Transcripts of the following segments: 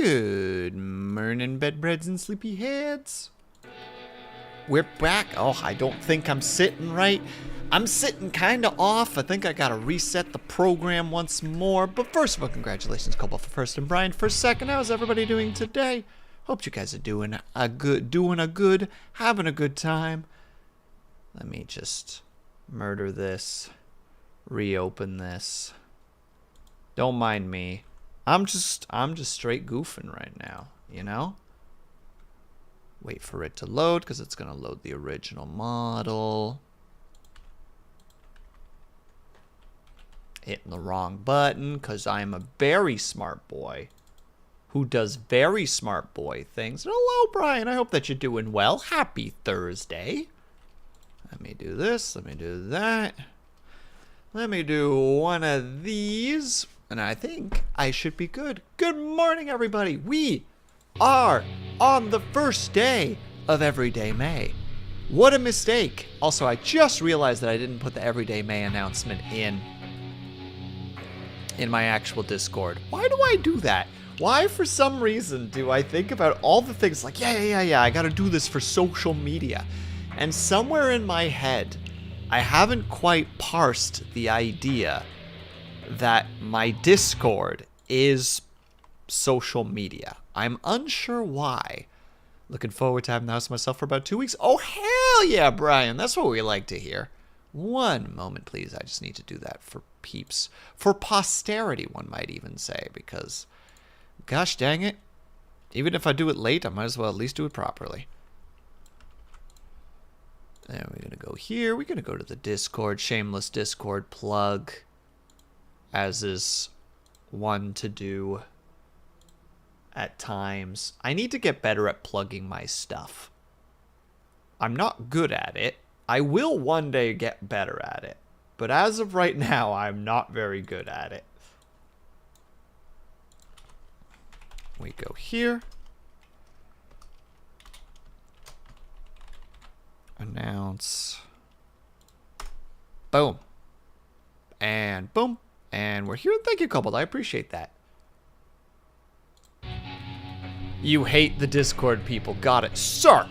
Good morning, bedbreads and sleepyheads. We're back. Oh, I don't think I'm sitting right. I'm sitting kind of off. I think I got to reset the program once more. But first of all, congratulations, Cobalt for first and Brian for second. How's everybody doing today? Hope you guys are doing a good, having a good time. Let me just murder this, reopen this. Don't mind me. I'm just straight goofing right now, you know? Wait for it to load, because it's going to load the original model. Hitting the wrong button, because I'm a very smart boy who does very smart boy things. Hello, Brian. I hope that you're doing well. Happy Thursday. Let me do this. Let me do that. Let me do one of these. And I think I should be good. Good morning, everybody. We are on the first day of Everyday May. What a mistake. Also, I just realized that I didn't put the Everyday May announcement in my actual Discord. Why do I do that? Why, for some reason, do I think about all the things like, yeah, I gotta do this for social media. And somewhere in my head, I haven't quite parsed the idea that my Discord is social media. I'm unsure why. Looking forward to having the house to myself for about 2 weeks. Oh, hell yeah, Brian. That's what we like to hear. One moment, please. I just need to do that for peeps. For posterity, one might even say, because, gosh dang it, even if I do it late, I might as well at least do it properly. And we're going to go here. We're going to go to the Discord. Shameless Discord plug, as is one to do at times. I need to get better at plugging my stuff. I'm not good at it. I will one day get better at it. But as of right now, I'm not very good at it. We go here. Announce. Boom. And boom. And we're here. Thank you, Cobalt. I appreciate that. You hate the Discord people. Got it. Sir,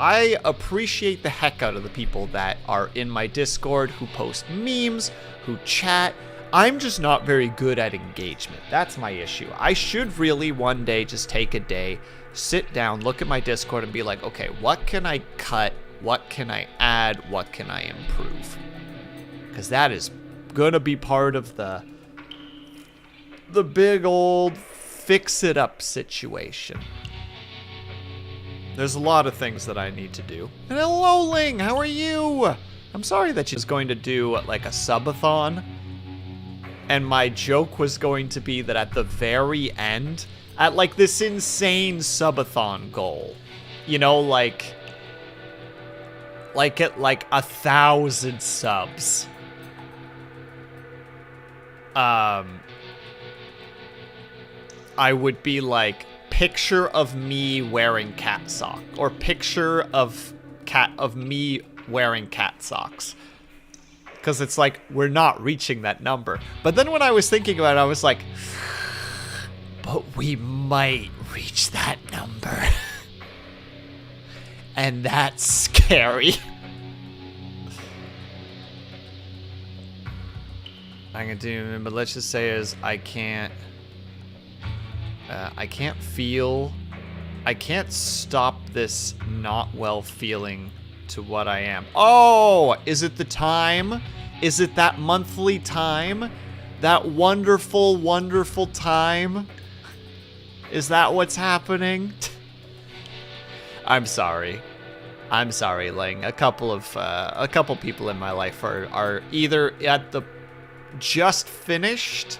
I appreciate the heck out of the people that are in my Discord, who post memes, who chat. I'm just not very good at engagement. That's my issue. I should really one day just take a day, sit down, look at my Discord, and be like, okay, what can I cut? What can I add? What can I improve? Because that is gonna be part of the big old fix-it-up situation. There's a lot of things that I need to do. And hello, Ling, how are you? I'm sorry that she's going to do like a subathon. And my joke was going to be that at the very end, at like this insane subathon goal, you know, like at like 1,000 subs. I would be like, picture of me wearing cat sock, or picture of me wearing cat socks. Because it's like, we're not reaching that number. But then when I was thinking about it, I was like, but we might reach that number. And that's scary. I'm gonna do, but let's just say is I can't stop this not well feeling to what I am. Oh, is it the time? Is it that monthly time? That wonderful, wonderful time? Is that what's happening? I'm sorry. I'm sorry, Ling. A couple people in my life are either at the just finished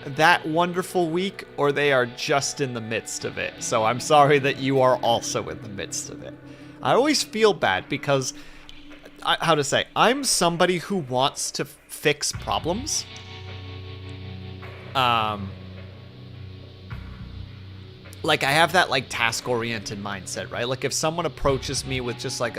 that wonderful week, or they are just in the midst of it. So I'm sorry that you are also in the midst of it. I always feel bad because, I'm somebody who wants to fix problems. Like, I have that, like, task-oriented mindset, right? Like, if someone approaches me with just like,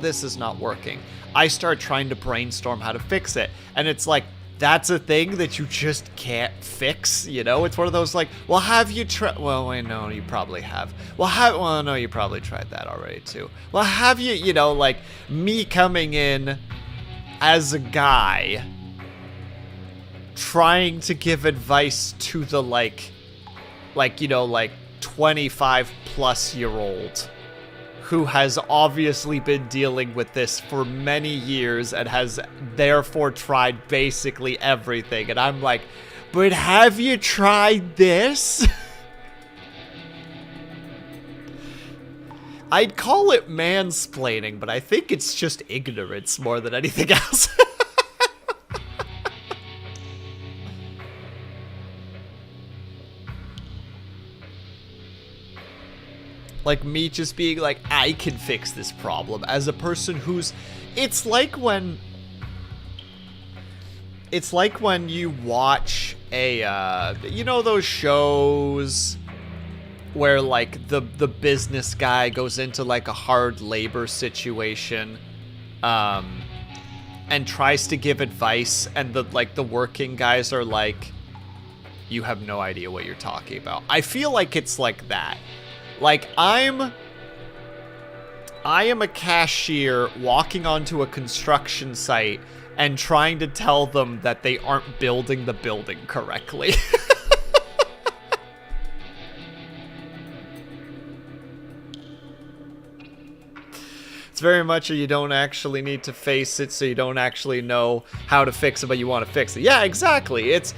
this is not working, I start trying to brainstorm how to fix it. And it's like, that's a thing that you just can't fix, you know? It's one of those like, well, have you tried? Well, wait, no, you probably have. Well, no, you probably tried that already too. Well, have you, you know, like me coming in as a guy trying to give advice to the like, you know, like 25-plus-year-old who has obviously been dealing with this for many years and has therefore tried basically everything. And I'm like, but have you tried this? I'd call it mansplaining, but I think it's just ignorance more than anything else. Like me just being like, I can fix this problem as a person who's, it's like when you watch a, you know those shows where like the business guy goes into like a hard labor situation, and tries to give advice, and the working guys are like, you have no idea what you're talking about. I feel like it's like that. Like, I am a cashier walking onto a construction site and trying to tell them that they aren't building the building correctly. It's very much a you don't actually need to face it, so you don't actually know how to fix it, but you want to fix it. Yeah, exactly. It's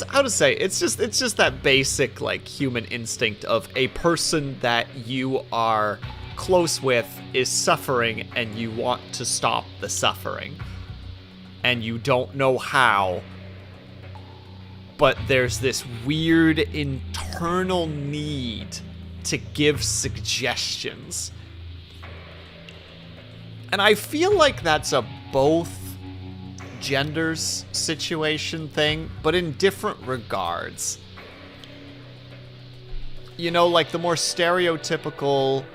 how to say, it's just that basic like human instinct of a person that you are close with is suffering and you want to stop the suffering. And you don't know how, but there's this weird internal need to give suggestions. And I feel like that's a both genders situation thing, but in different regards. You know, like the more stereotypical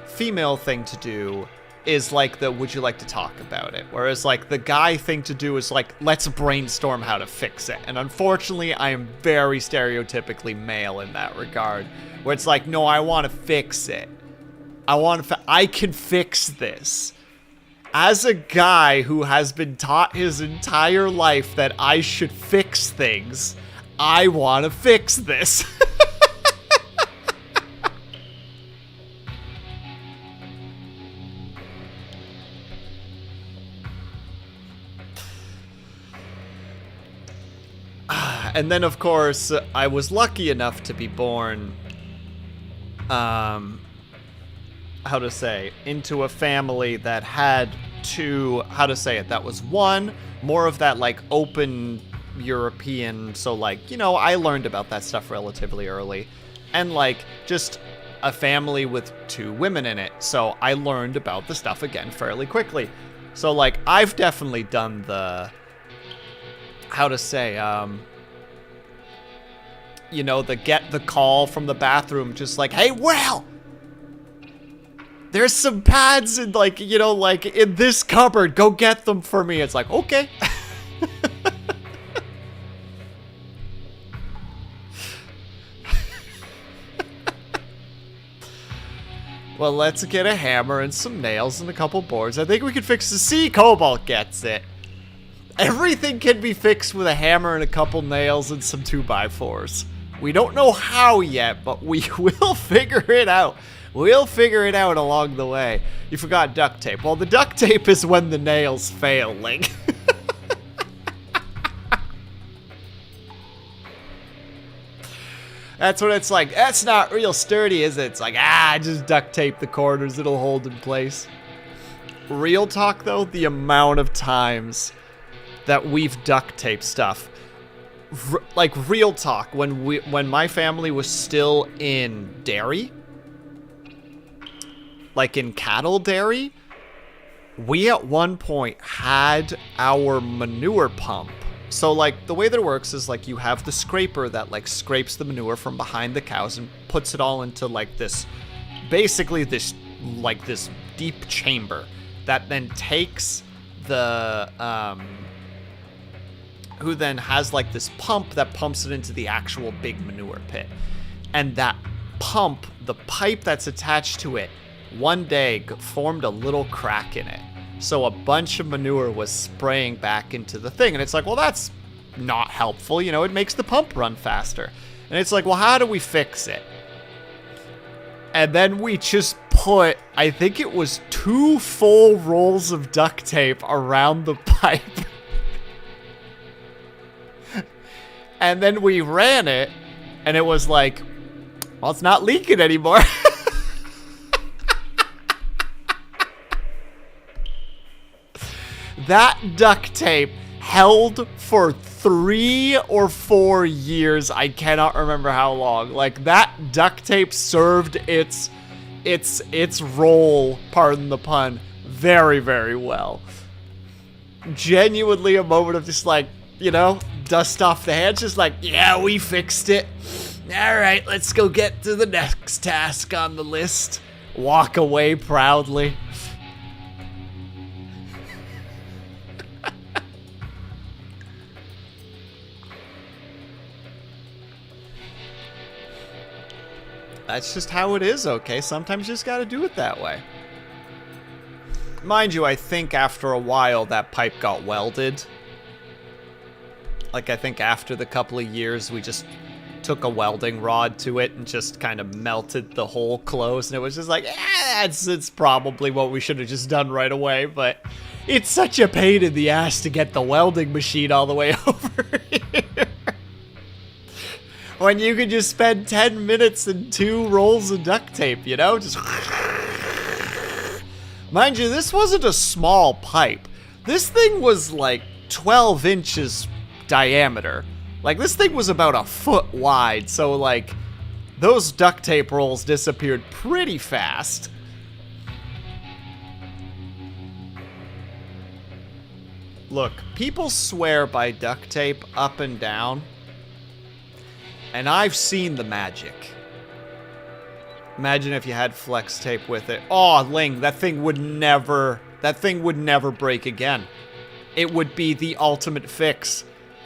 female thing to do is like the would you like to talk about it? Whereas like the guy thing to do is like, let's brainstorm how to fix it. And unfortunately, I am very stereotypically male in that regard, where it's like, no, I want to fix it. I can fix this. As a guy who has been taught his entire life that I should fix things, I want to fix this. And then, of course, I was lucky enough to be born, into a family that had that was one, more of that, like, open European, so, like, you know, I learned about that stuff relatively early, and, like, just a family with 2 women in it, so I learned about the stuff again fairly quickly. So, like, I've definitely done the, you know, get the call from the bathroom, just like, hey, Will! There's some pads in, like, you know, like, in this cupboard. Go get them for me. It's like, okay. Well, let's get a hammer and some nails and a couple boards. I think we can fix the sea. Cobalt gets it. Everything can be fixed with a hammer and a couple nails and some 2x4s. We don't know how yet, but we will figure it out. We'll figure it out along the way. You forgot duct tape. Well, the duct tape is when the nails fail, Link. That's what it's like. That's not real sturdy, is it? It's like, just duct tape the corners. It'll hold in place. Real talk, though, the amount of times that we've duct taped stuff. Like, real talk, when my family was still in dairy, like in cattle dairy, we at one point had our manure pump. So, like, the way that it works is, like, you have the scraper that, like, scrapes the manure from behind the cows and puts it all into, like, this, basically this, like, this deep chamber that then takes the who then has like this pump that pumps it into the actual big manure pit. And that pump, the pipe that's attached to it, one day formed a little crack in it. So a bunch of manure was spraying back into the thing. And it's like, well, that's not helpful. You know, it makes the pump run faster. And it's like, well, how do we fix it? And then we just put, I think it was 2 full rolls of duct tape around the pipe. And then we ran it, and it was like, well, it's not leaking anymore. That duct tape held for 3 or 4 years. I cannot remember how long. Like, that duct tape served its role, pardon the pun, very, very well. Genuinely a moment of just like, you know, dust off the hands, just like, yeah, we fixed it. All right, let's go get to the next task on the list. Walk away proudly. That's just how it is, okay? Sometimes you just gotta do it that way. Mind you, I think after a while that pipe got welded. Like, I think after the couple of years, we just took a welding rod to it and just kind of melted the hole closed. And it was just like, it's probably what we should have just done right away. But it's such a pain in the ass to get the welding machine all the way over here. When you could just spend 10 minutes and 2 rolls of duct tape, you know? Just... Mind you, this wasn't a small pipe. This thing was like 12 inches diameter. Like, this thing was about a foot wide, so like, those duct tape rolls disappeared pretty fast. Look, people swear by duct tape up and down. And I've seen the magic. Imagine if you had flex tape with it. Oh, Ling, that thing would never break again. It would be the ultimate fix.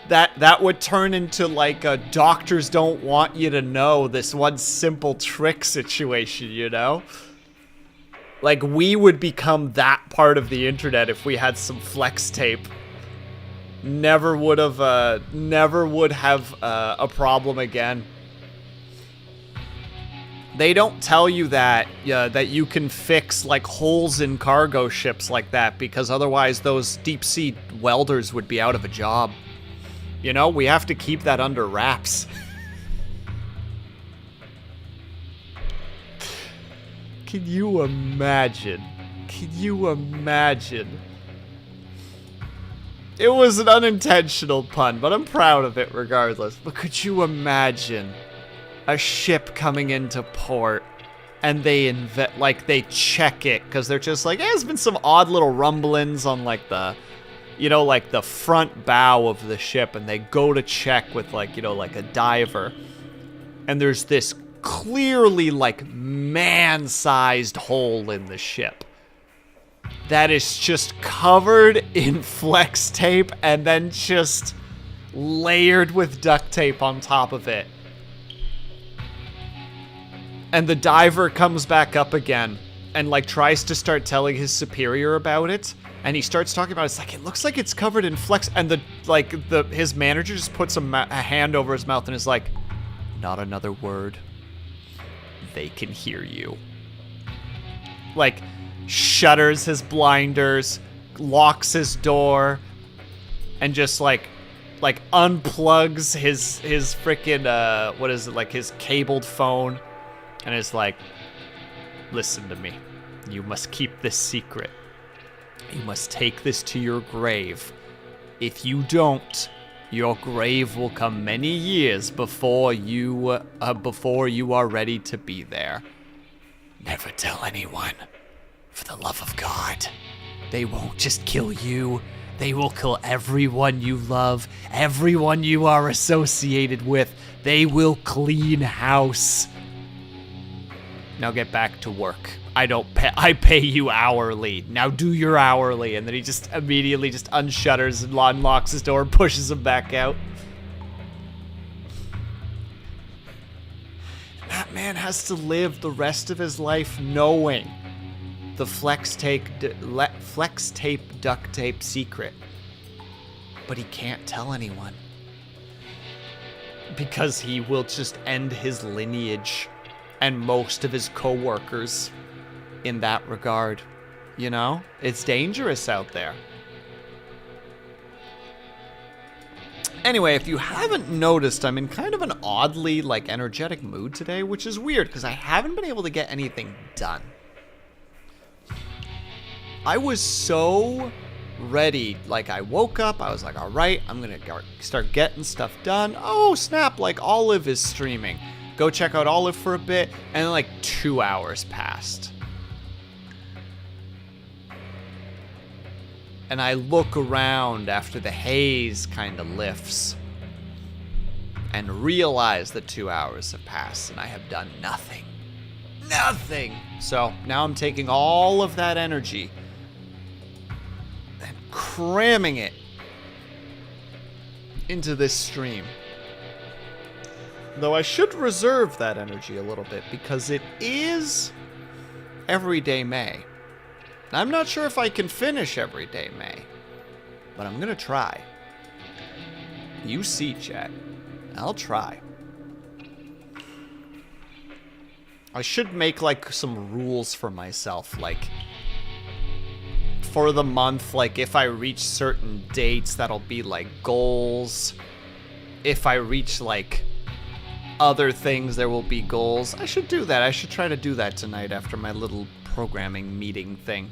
That would turn into like a doctors don't want you to know this one simple trick situation, you know? Like, we would become that part of the internet if we had some flex tape. Never would have a problem again. They don't tell you that that you can fix like holes in cargo ships like that, because otherwise those deep sea welders would be out of a job. You know, we have to keep that under wraps. Can you imagine? Can you imagine? It was an unintentional pun, but I'm proud of it regardless. But could you imagine a ship coming into port and they check it because they're just like, there's been some odd little rumblings on like the, you know, like the front bow of the ship, and they go to check with like, you know, like a diver, and there's this clearly like man-sized hole in the ship that is just covered in flex tape and then just layered with duct tape on top of it. And the diver comes back up again and like tries to start telling his superior about it. And he starts talking about it. It's like, it looks like it's covered in flex. And his manager just puts a hand over his mouth and is like, not another word. They can hear you. Like, shutters his blinders, locks his door, and just like unplugs his freaking what is it, like his cabled phone, and is like, listen to me, you must keep this secret. You must take this to your grave. If you don't, your grave will come many years before you are ready to be there. Never tell anyone. For the love of God. They won't just kill you. They will kill everyone you love, everyone you are associated with. They will clean house. Now get back to work. I pay you hourly. Now do your hourly. And then he just immediately just unshutters and unlocks his door and pushes him back out. That man has to live the rest of his life knowing the flex tape duct tape secret. But he can't tell anyone. Because he will just end his lineage and most of his co-workers in that regard. You know? It's dangerous out there. Anyway, if you haven't noticed, I'm in kind of an oddly, like, energetic mood today, which is weird because I haven't been able to get anything done. I was so ready. Like, I woke up, I was like, all right, I'm gonna start getting stuff done. Oh, snap, like, Olive is streaming. Go check out Olive for a bit, and then, like, 2 hours passed. And I look around after the haze kind of lifts and realize that 2 hours have passed and I have done nothing. Nothing! So now I'm taking all of that energy and cramming it into this stream. Though I should reserve that energy a little bit because it is Everyday May. I'm not sure if I can finish Everyday May, but I'm gonna try. You see, chat. I'll try. I should make, like, some rules for myself, like, for the month, like, if I reach certain dates, that'll be, like, goals. If I reach, like, other things, there will be goals. I should do that. I should try to do that tonight after my little programming meeting thing.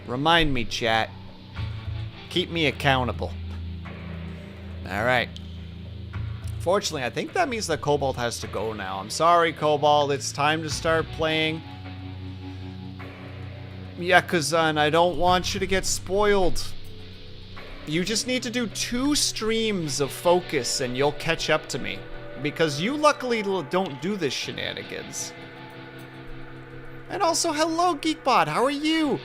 Remind me, chat. Keep me accountable. Alright. Fortunately, I think that means that Cobalt has to go now. I'm sorry, Cobalt. It's time to start playing Yakuza, and I don't want you to get spoiled. You just need to do 2 streams of focus, and you'll catch up to me. Because you luckily don't do this shenanigans. And also, hello, Geekbot. How are you?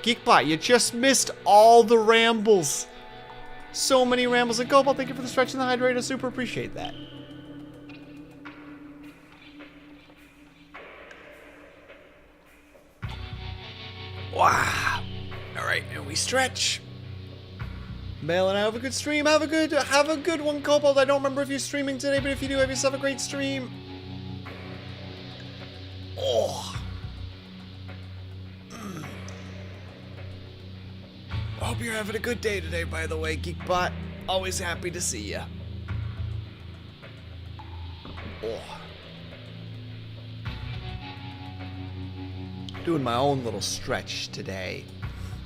Geekbot, you just missed all the rambles. So many rambles. And Cobalt, thank you for the stretch and the hydrate. I super appreciate that. Wow. All right, and we stretch. Mail and have a good stream. Have a good one, Cobalt. I don't remember if you're streaming today, but if you do, have yourself a great stream. Oh. I hope you're having a good day today, by the way, Geekbot. Always happy to see ya. Oh. Doing my own little stretch today.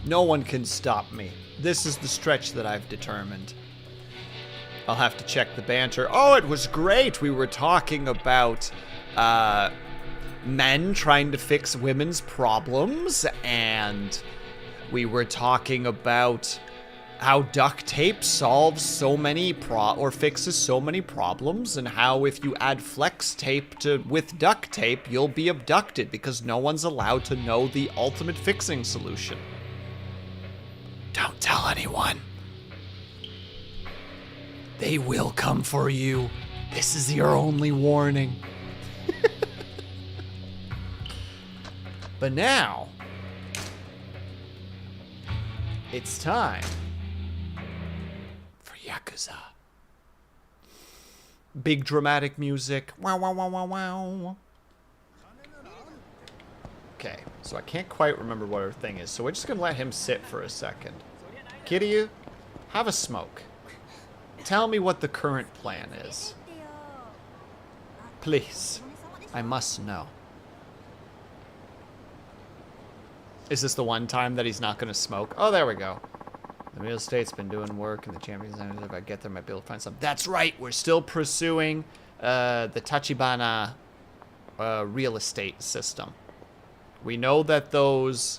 No one can stop me. This is the stretch that I've determined. I'll have to check the banter. Oh, it was great. We were talking about men trying to fix women's problems, and we were talking about how duct tape solves so many fixes so many problems, and how if you add flex tape with duct tape, you'll be abducted because no one's allowed to know the ultimate fixing solution. Don't tell anyone. They will come for you. This is your only warning. But now, it's time for Yakuza. Big dramatic music. Wow, wow, wow, wow, wow. Okay, so I can't quite remember what our thing is, so we're just gonna let him sit for a second. Kiryu, have a smoke. Tell me what the current plan is. Please, I must know. Is this the one time that he's not gonna smoke? Oh, there we go. The real estate's been doing work, and the champions, if I get there, I might be able to find something. That's right, we're still pursuing the Tachibana real estate system. We know that the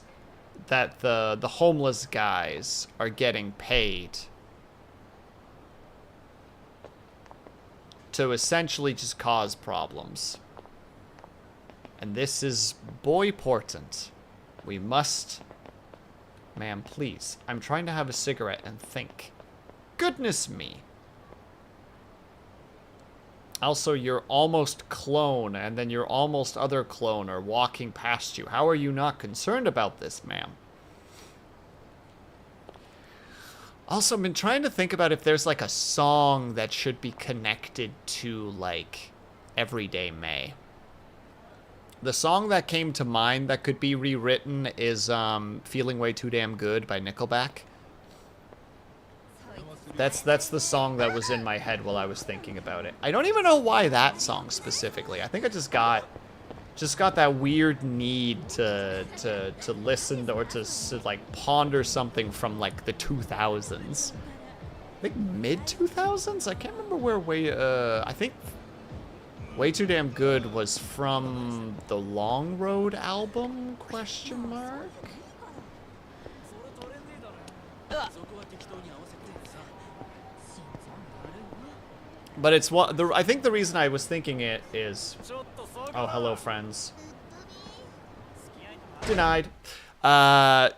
homeless guys are getting paid to essentially just cause problems. And this is boy-portant. We must... Ma'am, please. I'm trying to have a cigarette and think. Goodness me. Also, your almost clone and then your almost other clone are walking past you. How are you not concerned about this, ma'am? Also, I've been trying to think about if there's like a song that should be connected to like Everyday May. The song that came to mind that could be rewritten is Feeling Way Too Damn Good by Nickelback. That's the song that was in my head while I was thinking about it. I don't even know why that song specifically. I think I just got that weird need to listen or to like ponder something from like the 2000s. I think mid 2000s. I can't remember where I think Way Too Damn Good was from the Long Road album? Question mark. But it's what I think the reason I was thinking it is. Oh, hello, friends. Denied. I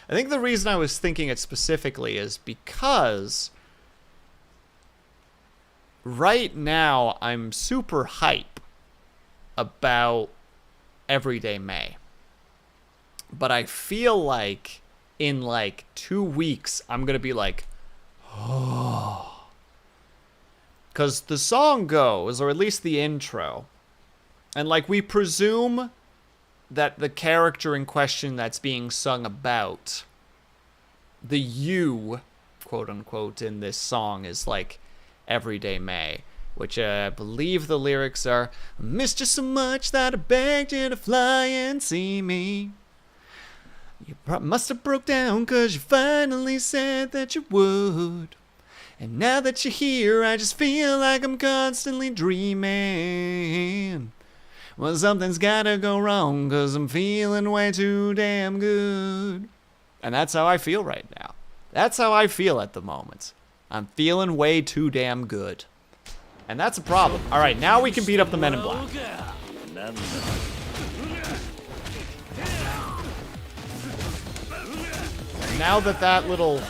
think the reason I was thinking it specifically is because right now I'm super hype about Everyday May. But I feel like in like 2 weeks I'm gonna be like, oh. Because the song goes, or at least the intro, and like we presume that the character in question that's being sung about, the you, quote unquote, in this song is like Everyday May, which I believe the lyrics are, I missed you so much that I begged you to fly and see me. You must have broke down because you finally said that you would. And now that you're here, I just feel like I'm constantly dreaming. Well, something's gotta go wrong, cause I'm feeling way too damn good. And that's how I feel right now. That's how I feel at the moment. I'm feeling way too damn good. And that's a problem. Alright, now we can beat up the Men in Black. Now that little...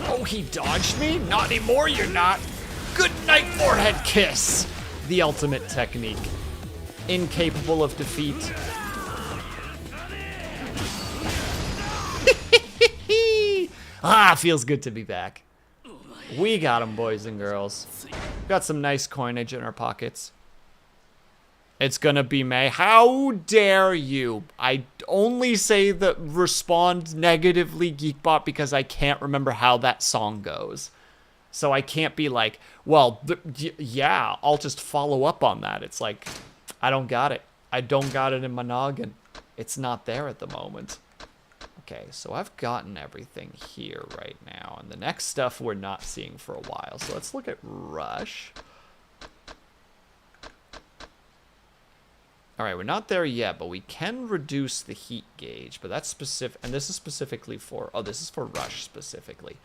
Oh, he dodged me? Not anymore, you're not. Good night, forehead kiss. The ultimate technique. Incapable of defeat. Ah, feels good to be back. We got him, boys and girls. Got some nice coinage in our pockets. It's gonna be May. How dare you? I only say that respond negatively, Geekbot, because I can't remember how that song goes. So I can't be like, well, yeah, I'll just follow up on that. It's like, I don't got it. I don't got it in my noggin. It's not there at the moment. Okay, so I've gotten everything here right now. And the next stuff we're not seeing for a while. So let's look at Rush. Alright, we're not there yet, but we can reduce the heat gauge. But that's specific, and this is specifically for, oh, this is for Rush specifically.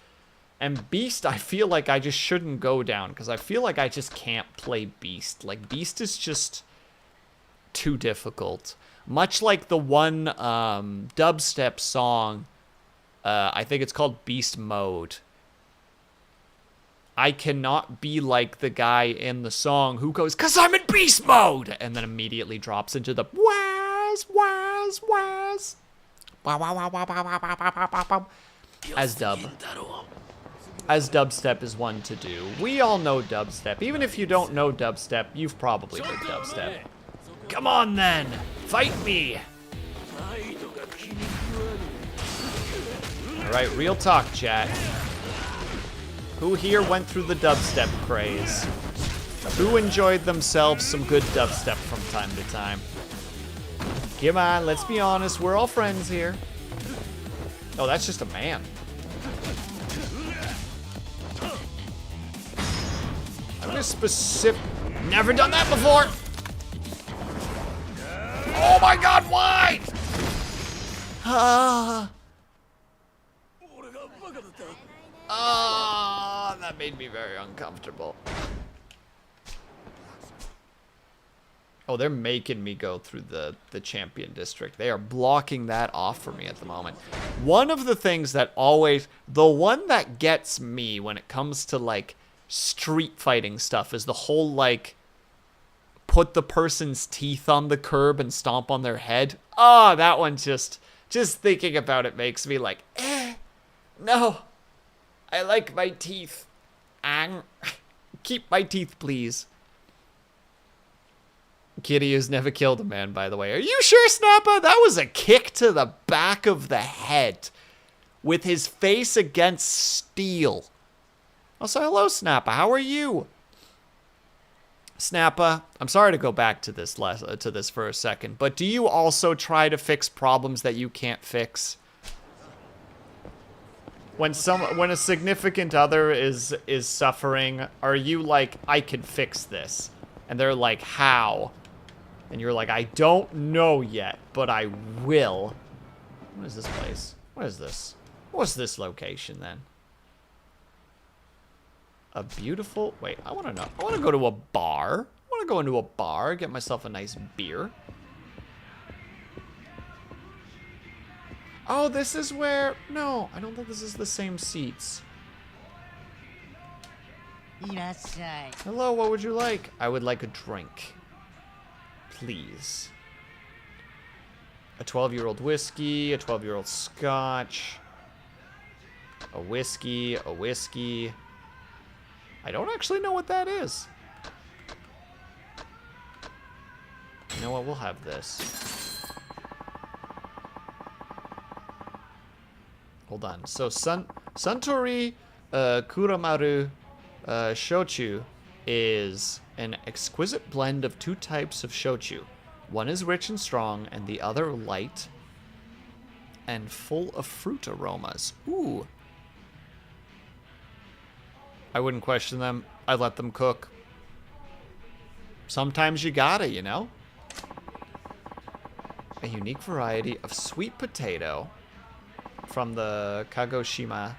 And Beast, I feel like I just shouldn't go down, because I feel like I just can't play Beast. Like, Beast is just too difficult. Much like the one dubstep song, I think it's called Beast Mode. I cannot be like the guy in the song who goes, "'Cause I'm in beast mode!" and then immediately drops into the waz, waz, waz. As dub. As dubstep is one to do. We all know dubstep. Even if you don't know dubstep, you've probably heard dubstep. Come on then! Fight me! Alright, real talk, chat. Who here went through the dubstep craze? Who enjoyed themselves some good dubstep from time to time? Come on, let's be honest, we're all friends here. Oh, that's just a man. I'm gonna never done that before! Oh my god, why? That made me very uncomfortable. Oh, they're making me go through the champion district. They are blocking that off for me at the moment. One of the things that always, the one that gets me when it comes to like street fighting stuff is the whole like put the person's teeth on the curb and stomp on their head. Oh, that one just thinking about it makes me like, no, I like my teeth. Keep my teeth, please. Kitty has never killed a man, by the way. Are you sure, Snappa? That was a kick to the back of the head with his face against steel. Also, hello, Snappa. How are you? Snappa, I'm sorry to go back to this for a second, but do you also try to fix problems that you can't fix? When a significant other is suffering, are you like, I can fix this? And they're like, how? And you're like, I don't know yet, but I will. What is this place? What is this? What's this location then? A beautiful... Wait, I want to know. I want to go to a bar. I want to go into a bar, get myself a nice beer. Oh, this is where... No, I don't think this is the same seats. Hello, what would you like? I would like a drink. Please. A 12-year-old whiskey, a 12-year-old scotch. A whiskey, a whiskey. I don't actually know what that is. You know what? We'll have this. Hold on. So, Suntory Kuramaru Shochu is an exquisite blend of two types of shochu. One is rich and strong, and the other light and full of fruit aromas. Ooh. I wouldn't question them. I'd let them cook. Sometimes you gotta, you know? A unique variety of sweet potato from the Kagoshima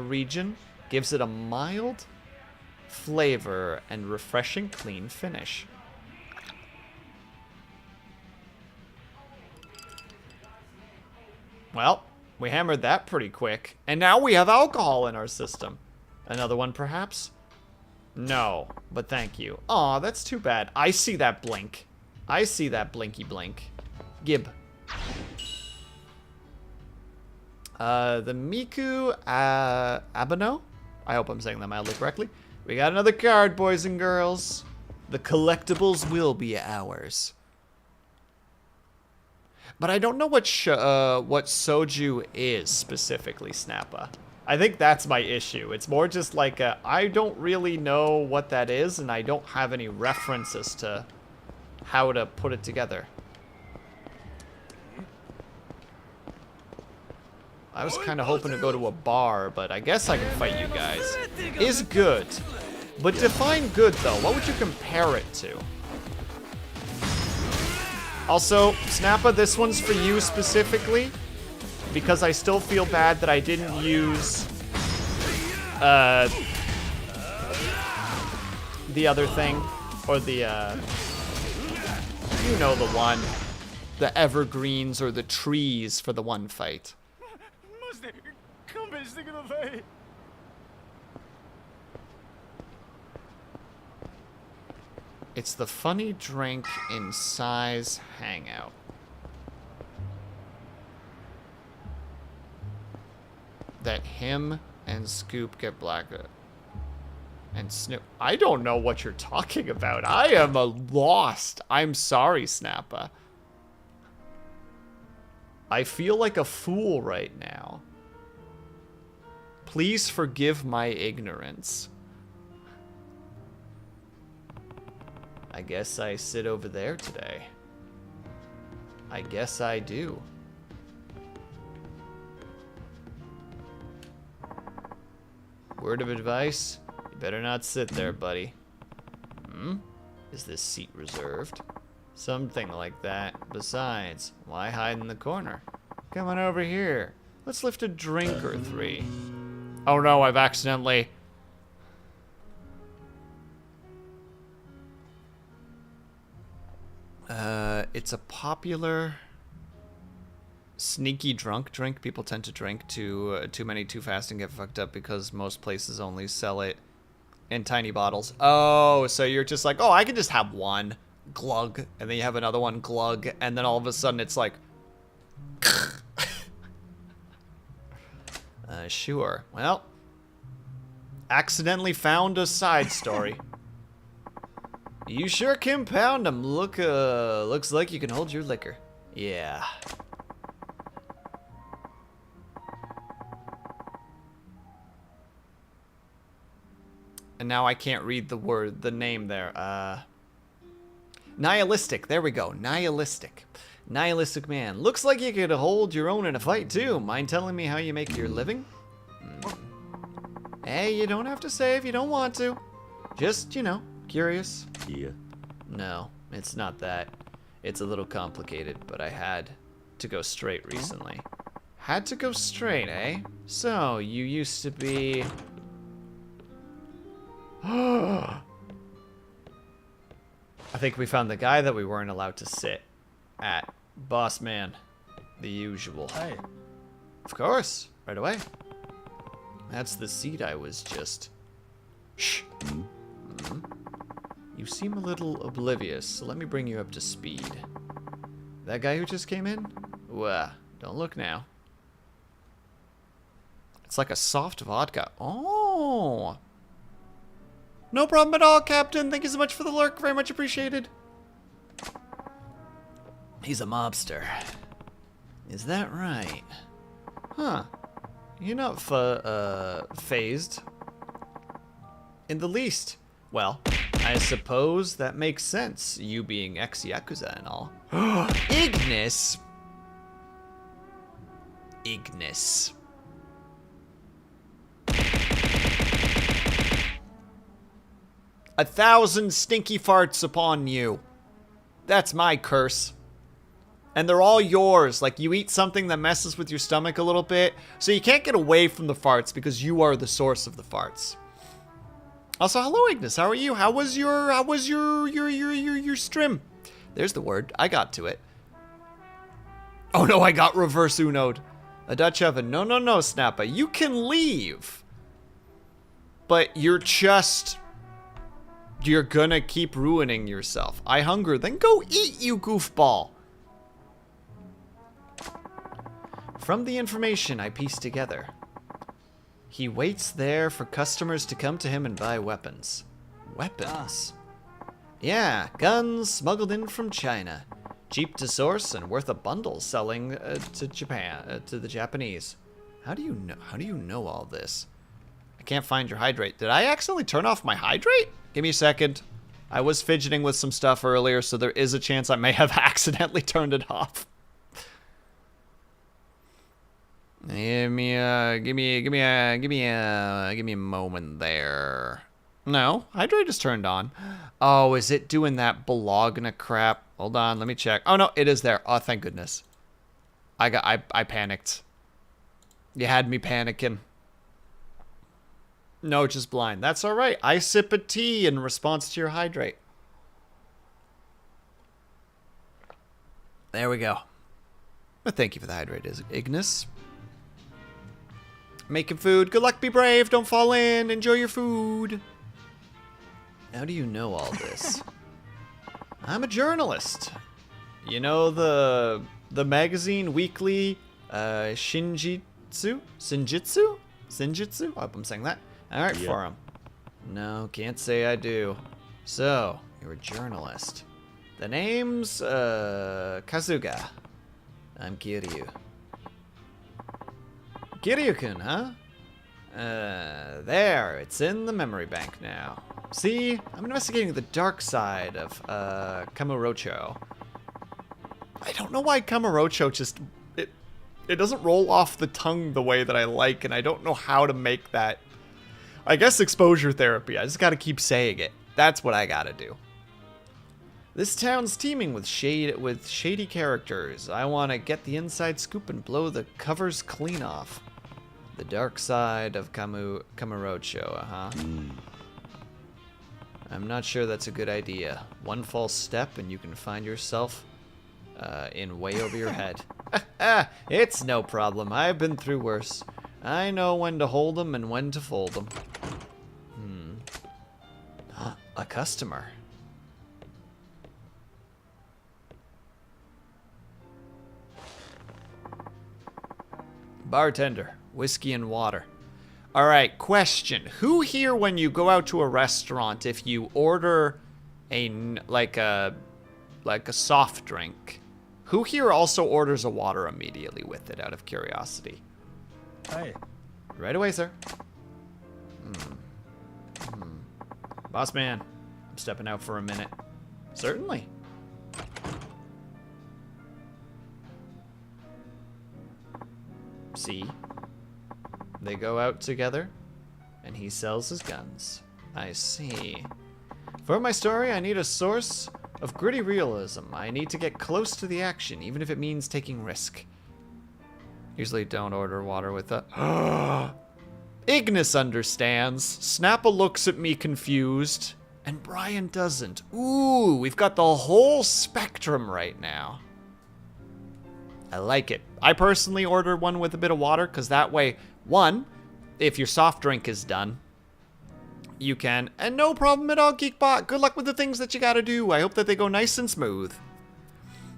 region gives it a mild flavor and refreshing clean finish. Well, we hammered that pretty quick, and now we have alcohol in our system. Another one, perhaps? No, but thank you. Aw, that's too bad. I see that blink. I see that blinky blink. Gib. The Miku Abano? I hope I'm saying that mildly correctly. We got another card, boys and girls. The collectibles will be ours. But I don't know what soju is specifically, Snappa. I think that's my issue. It's more just like I don't really know what that is, and I don't have any references to how to put it together. I was kind of hoping to go to a bar, but I guess I can fight you guys. Is good. But define good, though. What would you compare it to? Also, Snappa, this one's for you specifically, because I still feel bad that I didn't use the other thing, or the, you know, the one, the evergreens or the trees for the one fight. It's the funny drink in Sai's hangout. That him and Scoop get black and Snoop. I don't know what you're talking about. I am lost. I'm sorry, Snappa. I feel like a fool right now. Please forgive my ignorance. I guess I sit over there today. I guess I do. Word of advice, you better not sit there, buddy. Is this seat reserved? Something like that. Besides, why hide in the corner? Come on over here. Let's lift a drink or three. Oh no, I've accidentally... It's a popular sneaky drunk drink. People tend to drink too many too fast and get fucked up because most places only sell it in tiny bottles. Oh, so you're just like, oh, I can just have one glug, and then you have another one glug, and then all of a sudden it's like, sure. Well, accidentally found a side story. You sure can pound 'em. Looks like you can hold your liquor. Yeah. And now I can't read the name there. Nihilistic. There we go. Nihilistic. Nihilistic man. Looks like you could hold your own in a fight, too. Mind telling me how you make your living? Hey, you don't have to say if you don't want to. Just, you know, curious. Yeah. No, it's not that. It's a little complicated, but I had to go straight recently. Had to go straight, eh? So, you used to be... I think we found the guy that we weren't allowed to sit at. Boss man. The usual. Hey. Of course. Right away. That's the seat I was just... Shh. You seem a little oblivious, so let me bring you up to speed. That guy who just came in? Well, don't look now. It's like a soft vodka. Oh! No problem at all, Captain. Thank you so much for the lurk. Very much appreciated. He's a mobster. Is that right? Huh. You're not phased. In the least. Well, I suppose that makes sense, you being ex-Yakuza and all. Ignis! Ignis. A 1,000 stinky farts upon you. That's my curse. And they're all yours. Like, you eat something that messes with your stomach a little bit, so you can't get away from the farts because you are the source of the farts. Also, hello Ignis, how are you? How was your strim? There's the word, I got to it. Oh no, I got reverse uno'd. A Dutch oven, no, Snappa, you can leave. But you're gonna keep ruining yourself. I hunger, then go eat, you goofball. From the information I pieced together, he waits there for customers to come to him and buy weapons. Weapons? Yeah, guns smuggled in from China. Cheap to source and worth a bundle selling to Japan, to the Japanese. How do you know all this? I can't find your hydrate. Did I accidentally turn off my hydrate? Give me a second. I was fidgeting with some stuff earlier, so there is a chance I may have accidentally turned it off. Give me a moment there. No, hydrate is turned on. Oh, is it doing that Bologna crap? Hold on, let me check. Oh no, it is there. Oh, thank goodness. I panicked. You had me panicking. No, just blind. That's all right. I sip a tea in response to your hydrate. There we go. But thank you for the hydrate, Ignis. Making food. Good luck, be brave. Don't fall in. Enjoy your food. How do you know all this? I'm a journalist. You know the magazine weekly Shinjitsu? Shinjitsu? I hope I'm saying that. All right, for him. No, can't say I do. So, you're a journalist. The name's Kazuga. I'm Kiryu. Kiryu-kun, huh? There, it's in the memory bank now. See, I'm investigating the dark side of Kamurocho. I don't know why Kamurocho just it doesn't roll off the tongue the way that I like, and I don't know how to make that. I guess exposure therapy. I just gotta keep saying it. That's what I gotta do. This town's teeming with shady characters. I want to get the inside scoop and blow the covers clean off. The dark side of Kamurocho, I'm not sure that's a good idea. One false step and you can find yourself in way over your head. It's no problem. I've been through worse. I know when to hold them and when to fold them. A customer. Bartender, whiskey and water. All right, question. Who here, when you go out to a restaurant, if you order like a soft drink, who here also orders a water immediately with it, out of curiosity? Hi. Right away, sir. Boss man, I'm stepping out for a minute. Certainly. See? They go out together, and he sells his guns. I see. For my story, I need a source of gritty realism. I need to get close to the action, even if it means taking risk. Usually don't order water with a... Ignis understands. Snappa looks at me confused, and Brian doesn't. Ooh, we've got the whole spectrum right now. I like it. I personally order one with a bit of water, because that way, one, if your soft drink is done, you can, and no problem at all, Geekbot. Good luck with the things that you gotta do. I hope that they go nice and smooth.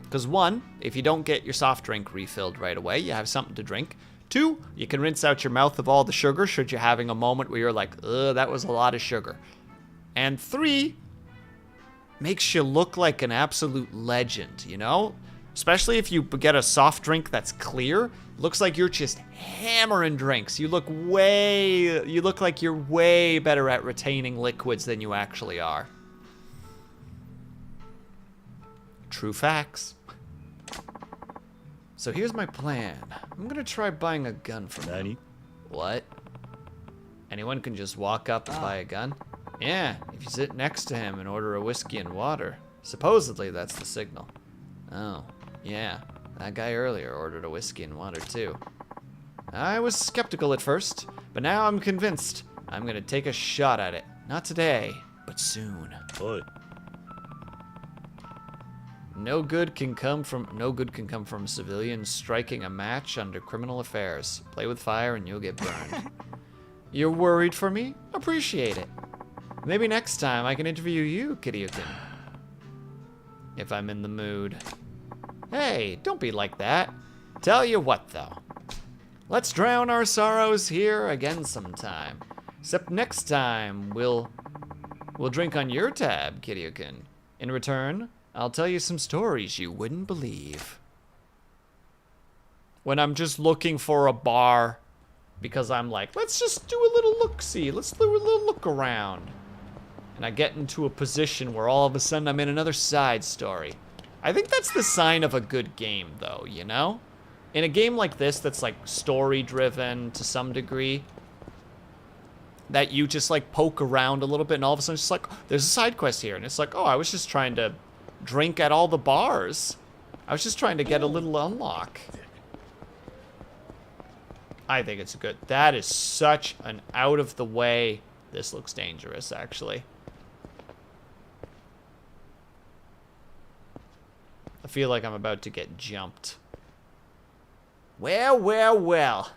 Because one, if you don't get your soft drink refilled right away, you have something to drink. Two, you can rinse out your mouth of all the sugar should you're having a moment where you're like, ugh, that was a lot of sugar. And three, makes you look like an absolute legend, you know? Especially if you get a soft drink that's clear, looks like you're just hammering drinks. You look like you're way better at retaining liquids than you actually are. True facts. So here's my plan. I'm gonna try buying a gun from him. What? Anyone can just walk up and buy a gun? Yeah, if you sit next to him and order a whiskey and water. Supposedly that's the signal. Oh, yeah. That guy earlier ordered a whiskey and water too. I was skeptical at first, but now I'm convinced. I'm gonna take a shot at it. Not today, but soon. Oi. No good can come from civilians striking a match under criminal affairs. Play with fire and you'll get burned. You're worried for me? Appreciate it. Maybe next time I can interview you, Kiryukin. If I'm in the mood. Hey, don't be like that. Tell you what, though. Let's drown our sorrows here again sometime. Except next time, we'll drink on your tab, Kiryukin. In return, I'll tell you some stories you wouldn't believe. When I'm just looking for a bar, because I'm like, let's just do a little look-see. Let's do a little look around. And I get into a position where all of a sudden I'm in another side story. I think that's the sign of a good game, though, you know? In a game like this that's like story-driven to some degree, that you just like poke around a little bit and all of a sudden it's just like, oh, there's a side quest here. And it's like, oh, I was just trying to drink at all the bars. I was just trying to get a little unlock. I think it's good. That is such an out of the way. This looks dangerous, actually. I feel like I'm about to get jumped. Well, well, well.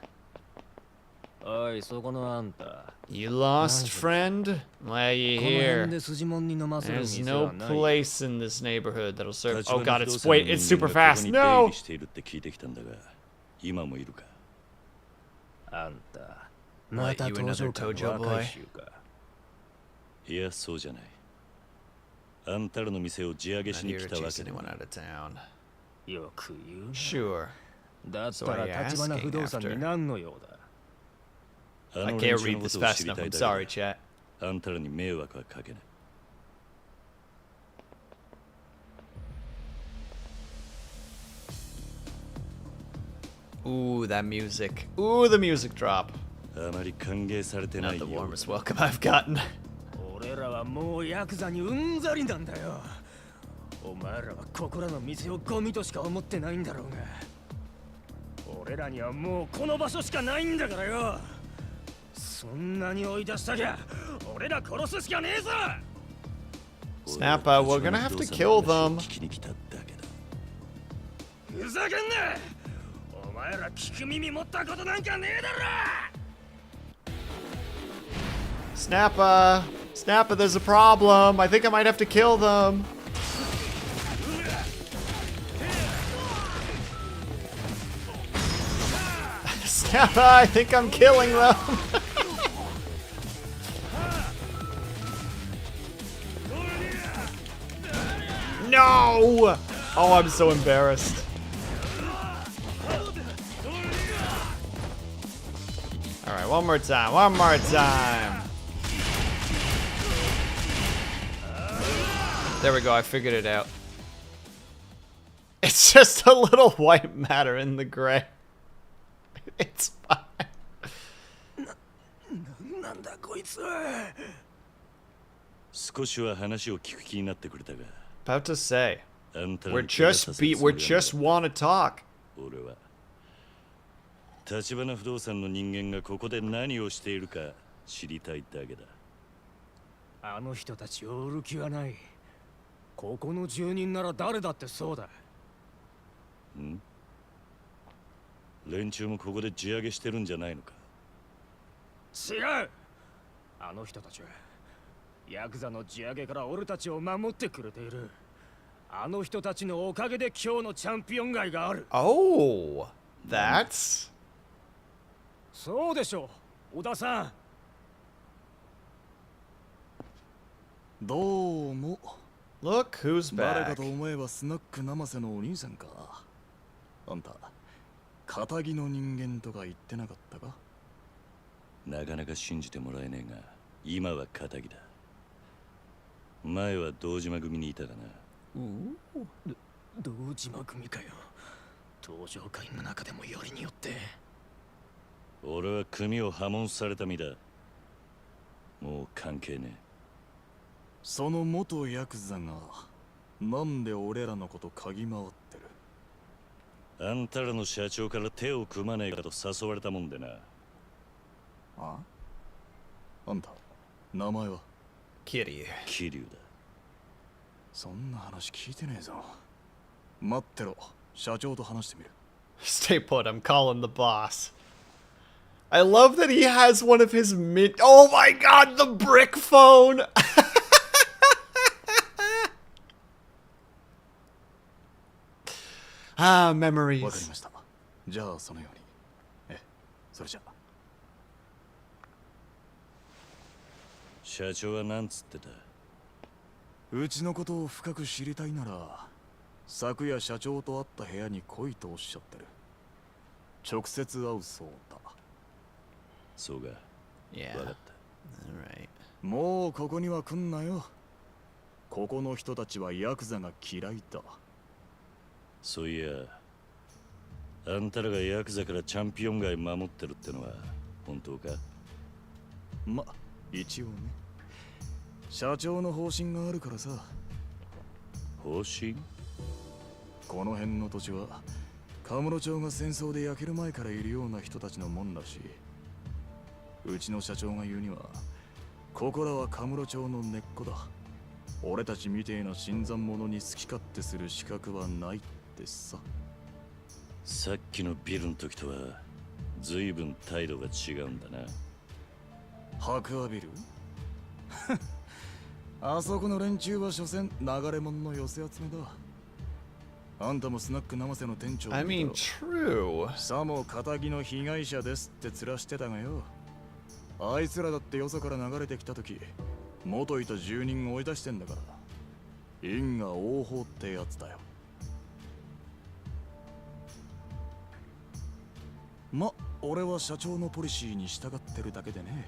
You lost, friend? Why are you here? There's no place in this neighborhood that'll serve. Oh god, it's super fast. No! What, you another Tojo boy? Not here to chase anyone out of town. Sure. So what are you asking after? I can't read this fast enough. I'm sorry, chat. Ooh, that music. Ooh, the music drop. Not the warmest welcome I've gotten. Snappa, we're gonna have to kill them. ふざけんな。お前ら聞く耳持ったことなんかねえだろ。Snappa, Snappa, there's a problem. I think I might have to kill them. Snappa, I think I'm killing them. No! Oh, I'm so embarrassed. Alright, one more time, one more time. There we go, I figured it out. It's just a little white matter in the gray. It's fine. About to say. We just want to talk. 立花不動産の人間がここで何をしているか知りたいだけだ。あの人たちを売る気はない。ここの住人なら誰だってそうだ。ん？連中もここで地上げしてるんじゃないのか。違う。あの人たちはヤクザの地上げから俺たちを守ってくれている。あの人たちのおかげで今日のチャンピオン街がある。Oh, that's そうでしょう、小田さん。どうも。Look who's 誰 back. かと思えばスナック生瀬のお兄さんか。あんた、仇の人間とか言ってなかったか。なかなか信じてもらえねえが、今は仇だ。前は堂島組にいたかな。堂島組かよ。登場会の中でもよりによって。俺は組を破門された身だ。もう関係ねえ。その元ヤクザがなんで俺らのこと嗅ぎ回ってる。あんたらの社長から手を組まねえかと誘われたもんでな。あ？あんた、名前は？桐生。桐生だ。そんな話聞いてねえぞ。待ってろ。社長と話してみる。Stay put, I'm calling the boss. I love that he has one of his oh my god, the brick phone! Ah, memories. わかりました。じゃあそのように。それじゃ。社長はなんつってた？うちのことを深く知りたいなら、昨夜社長と会った部屋に来いとおっしゃってる。直接会うそうだ。そうか。Yeah. わかった。Alright. もうここには来んなよ。ここの人たちはヤクザが嫌いだ。そういや、あんたらがヤクザからチャンピオン街守ってるってのは本当か？ま、一応ね。社長の方針があるからさ。方針？この辺の土地はカムロ町が戦争で焼ける前からいるような人たちのもんだし、うちの社長が言うには、ここらはカムロ町の根っこだ。俺たちみてえな新参者に好き勝手する資格はないってさ。さっきのビルの時とは随分態度が違うんだな。白亜ビル？あそこの連中は所詮流れ者の寄せ集めだ。あんたもスナック生瀬の店長。I mean, true. さも仇の被害者ですって面してたがよ。あいつらだってよそから流れてきた時、元いた住人追い出してんだから。因果応報ってやつだよ。ま、俺は社長のポリシーに従ってるだけでね。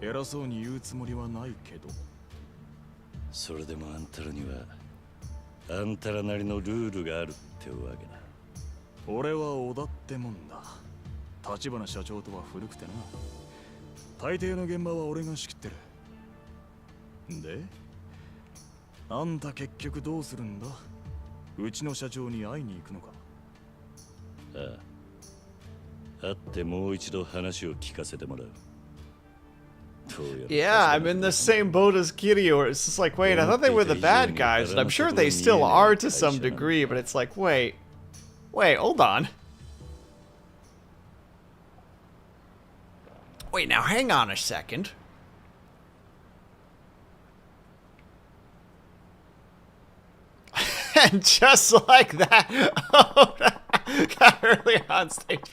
偉そうに言うつもりはないけど。それでもあんたらにはあんたらなりのルールがあるってわけだ。俺は織田ってもんだ。立花社長とは古くてな。大抵の現場は俺が仕切ってる。で、あんた結局どうするんだ？うちの社長に会いに行くのか？ああ。会ってもう一度話を聞かせてもらう。Yeah, I'm in the same boat as Kiryu. It's just like, wait, I thought they were the bad guys, and I'm sure they still are to some degree, but it's like, wait, hold on. Wait, now hang on a second. And just like that, got early on stage.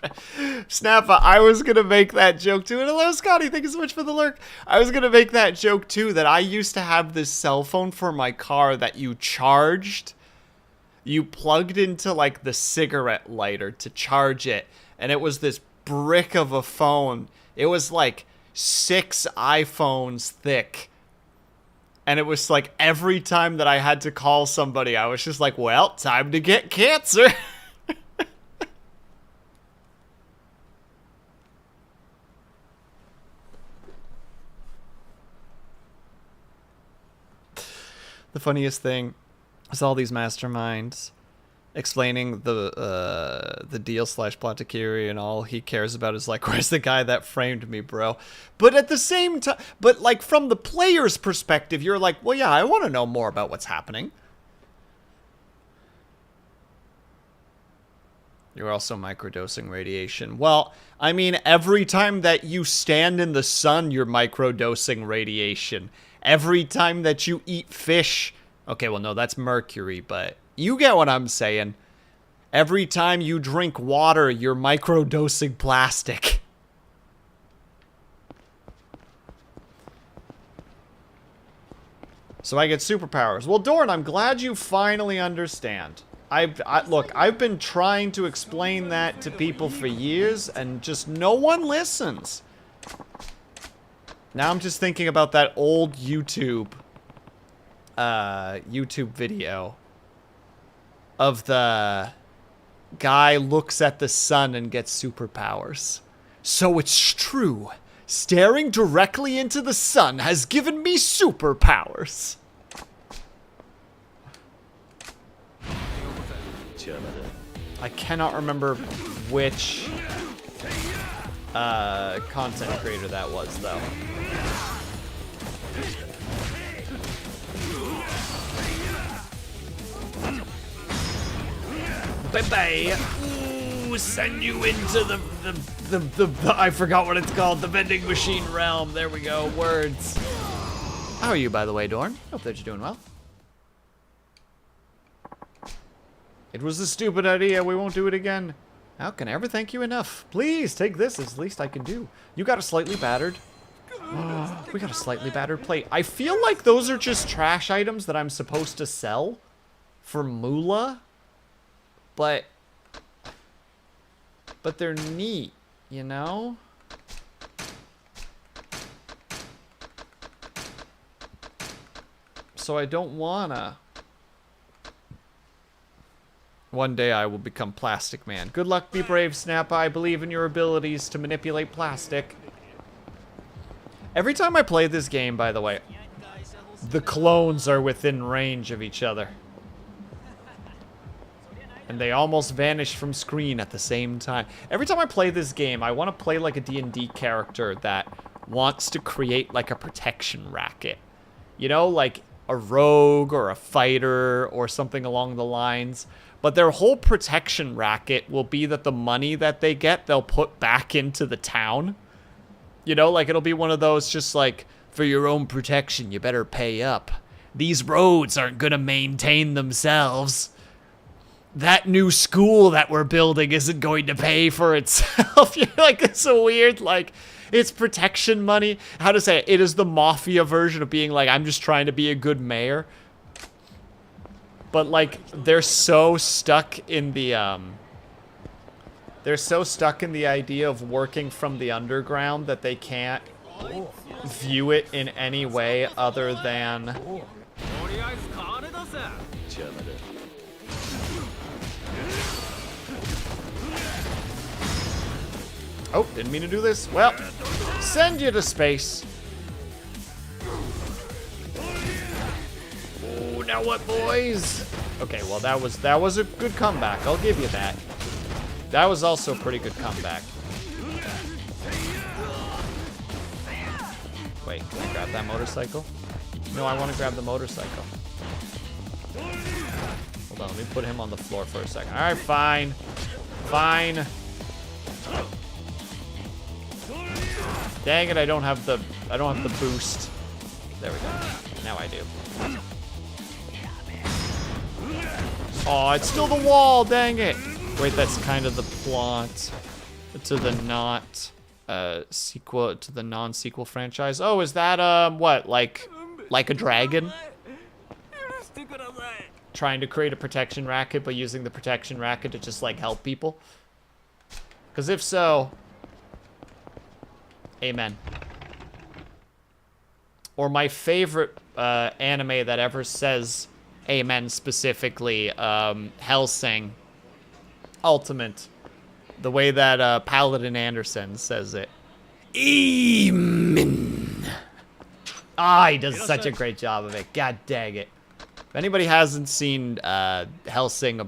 Snappa, I was gonna make that joke too. And hello, Scotty, thank you so much for the lurk. I was gonna make that joke too, that I used to have this cell phone for my car that you charged. You plugged into like the cigarette lighter to charge it, and it was this brick of a phone. It was like 6 iPhones thick. And it was like every time that I had to call somebody, I was just like, well, time to get cancer. The funniest thing is all these masterminds explaining the deal / plot to Kiri, and all he cares about is like, where's the guy that framed me, bro? But at the same time, but like from the player's perspective, you're like, well, yeah, I want to know more about what's happening. You're also microdosing radiation. Well, I mean, every time that you stand in the sun, you're microdosing radiation. Every time that you eat fish, okay, well, no, that's mercury, but you get what I'm saying. Every time you drink water, you're microdosing plastic. So I get superpowers. Well, Dorn, I'm glad you finally understand. Look, I've been trying to explain that to people for years, and just no one listens. Now I'm just thinking about that old YouTube video of the guy looks at the sun and gets superpowers. So it's true. Staring directly into the sun has given me superpowers. I cannot remember which content creator that was, though. Bye-bye. Ooh, send you into the I forgot what it's called, the vending machine realm. There we go, words. How are you, by the way, Dorn? Hope that you're doing well. It was a stupid idea. We won't do it again. How can I ever thank you enough? Please, take this. It's the least I can do. You got a slightly battered. We got a slightly battered plate. I feel like those are just trash items that I'm supposed to sell for moolah. But they're neat, you know? So I don't wanna. One day I will become Plastic Man. Good luck, be brave, Snappa. I believe in your abilities to manipulate plastic. Every time I play this game, by the way, the clones are within range of each other. And they almost vanish from screen at the same time. Every time I play this game, I want to play like a D&D character that wants to create like a protection racket. You know, like a rogue or a fighter or something along the lines. But their whole protection racket will be that the money that they get, they'll put back into the town. You know, like it'll be one of those just like, for your own protection, you better pay up. These roads aren't going to maintain themselves. That new school that we're building isn't going to pay for itself. You're like, it's so weird, like, it's protection money. How to say it? It is the mafia version of being like, I'm just trying to be a good mayor. But, like, they're so stuck in the, idea of working from the underground that they can't view it in any way other than... Oh, didn't mean to do this. Well, send you to space. Oh, now what, boys? Okay, well, that was a good comeback. I'll give you that. That was also a pretty good comeback. Wait, can I grab that motorcycle? No, I want to grab the motorcycle. Hold on, let me put him on the floor for a second. All right, fine. Fine. Dang it, I don't have the boost. There we go. Now I do. Oh, it's still the wall, dang it. Wait, that's kind of the plot to the sequel, to the non-sequel franchise. Oh, is that what, like a dragon? Trying to create a protection racket, but using the protection racket to just like help people? Because if so, amen. Or my favorite anime that ever says amen specifically, Hellsing Ultimate. The way that Paladin Anderson says it. Amen. Ah, he does such a great job of it. God dang it. If anybody hasn't seen Hellsing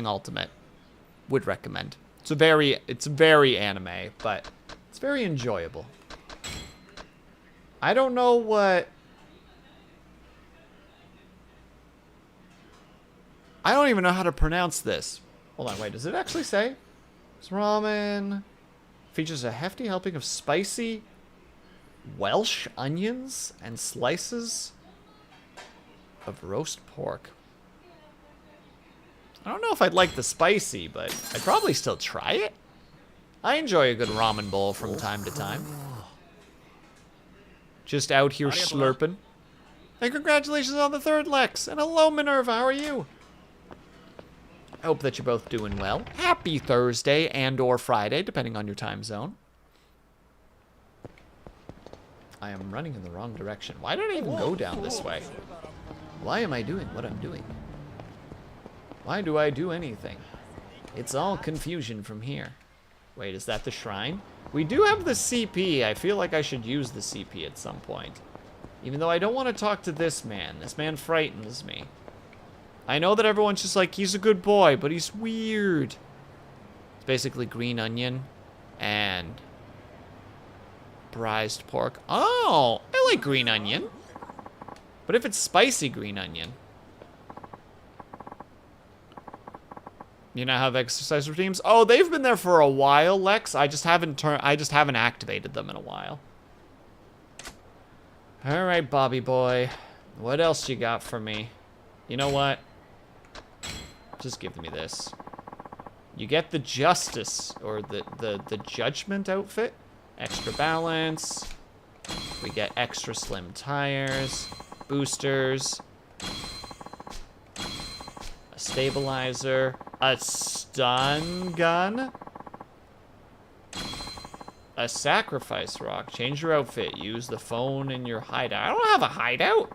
Ultimate, would recommend. It's very anime, but it's very enjoyable. I don't know what... I don't even know how to pronounce this. Hold on, wait, does it actually say? This ramen features a hefty helping of spicy Welsh onions and slices of roast pork. I don't know if I'd like the spicy, but I'd probably still try it. I enjoy a good ramen bowl from time to time. Just out here slurping. And congratulations on the 3rd Lex. And hello, Minerva, how are you? I hope that you're both doing well. Happy Thursday and or Friday, depending on your time zone. I am running in the wrong direction. Why did I even go down this way? Why am I doing what I'm doing? Why do I do anything? It's all confusion from here. Wait, is that the shrine? We do have the CP. I feel like I should use the CP at some point. Even though I don't want to talk to this man. This man frightens me. I know that everyone's just like, he's a good boy, but he's weird. It's basically green onion and braised pork. Oh, I like green onion. But if it's spicy green onion. You know, have exercise routines. Oh, they've been there for a while, Lex. I just haven't activated them in a while. All right, Bobby boy. What else you got for me? You know what? Just give me this. You get the justice or the judgment outfit. Extra balance. We get extra slim tires, boosters, a stabilizer, a stun gun, a sacrifice rock. Change your outfit. Use the phone in your hideout. I don't have a hideout.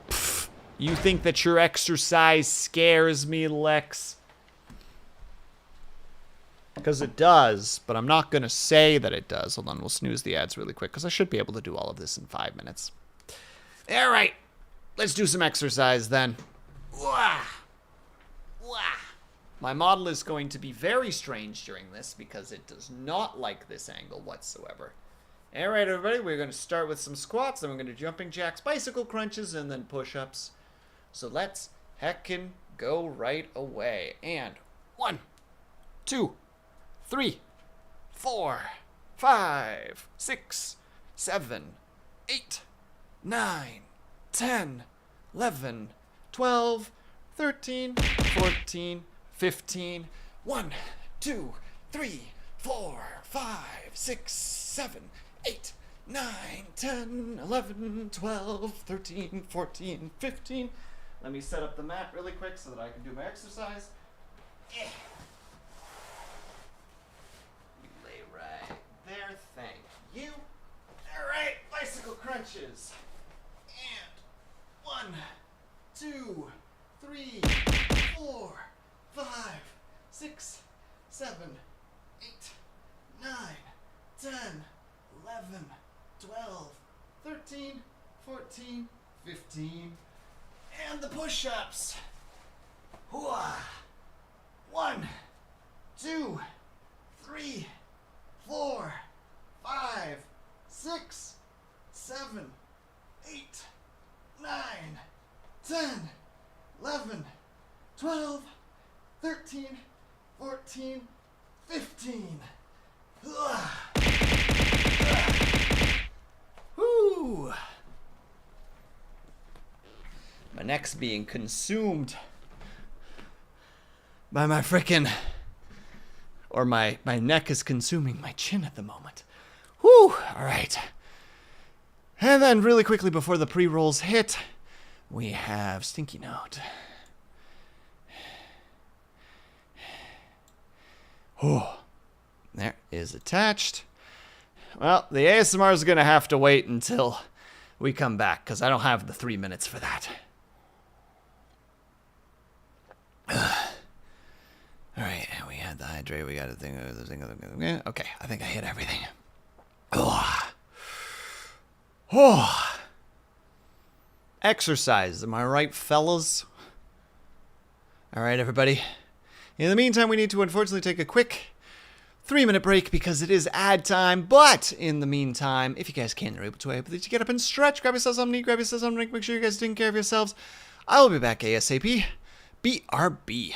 Pfft. You think that your exercise scares me, Lex? Because it does, but I'm not going to say that it does. Hold on, we'll snooze the ads really quick, because I should be able to do all of this in 5 minutes. All right, let's do some exercise then. Wah. Wah. My model is going to be very strange during this, because it does not like this angle whatsoever. All right, everybody, we're going to start with some squats, then we're going to jumping jacks, bicycle crunches, and then push-ups. So let's heckin' go right away. And 1, 2, 3, 4, 5, 6, 7, 8, 9, 10, 11, 12, 13, 14, 15. 1, 2, 3, 4, 5, 6, 7, 8, 9, 10, 11, 12, 13, 14, 15. Let me set up the mat really quick so that I can do my exercise. Yeah. There, thank you. All right, bicycle crunches. And 1, 2, 3, 4, 5, 6, 7, 8, 9, 10, 11, 12, 13, 14, 15. And the push-ups. 1, 2, 3, 4, 5, 6, 7, 8, 9, 10, 11, 12, 13, 14, 15. Whew. My neck's being consumed by my frickin', or my neck is consuming my chin at the moment. Whew, all right. And then really quickly before the pre-rolls hit, we have Stinky Note. Oh, there is attached. Well, the ASMR is going to have to wait until we come back, because I don't have the 3 minutes for that. All right, we had the hydrate, we got a thing. Okay, I think I hit everything. Oh. Exercise, am I right, fellas? All right, everybody. In the meantime, we need to unfortunately take a quick 3-minute break because it is ad time. But in the meantime, if you guys can, are able to get up and stretch, grab yourself something to eat, grab yourself something to drink, make sure you guys are taking care of yourselves. I will be back ASAP. BRB.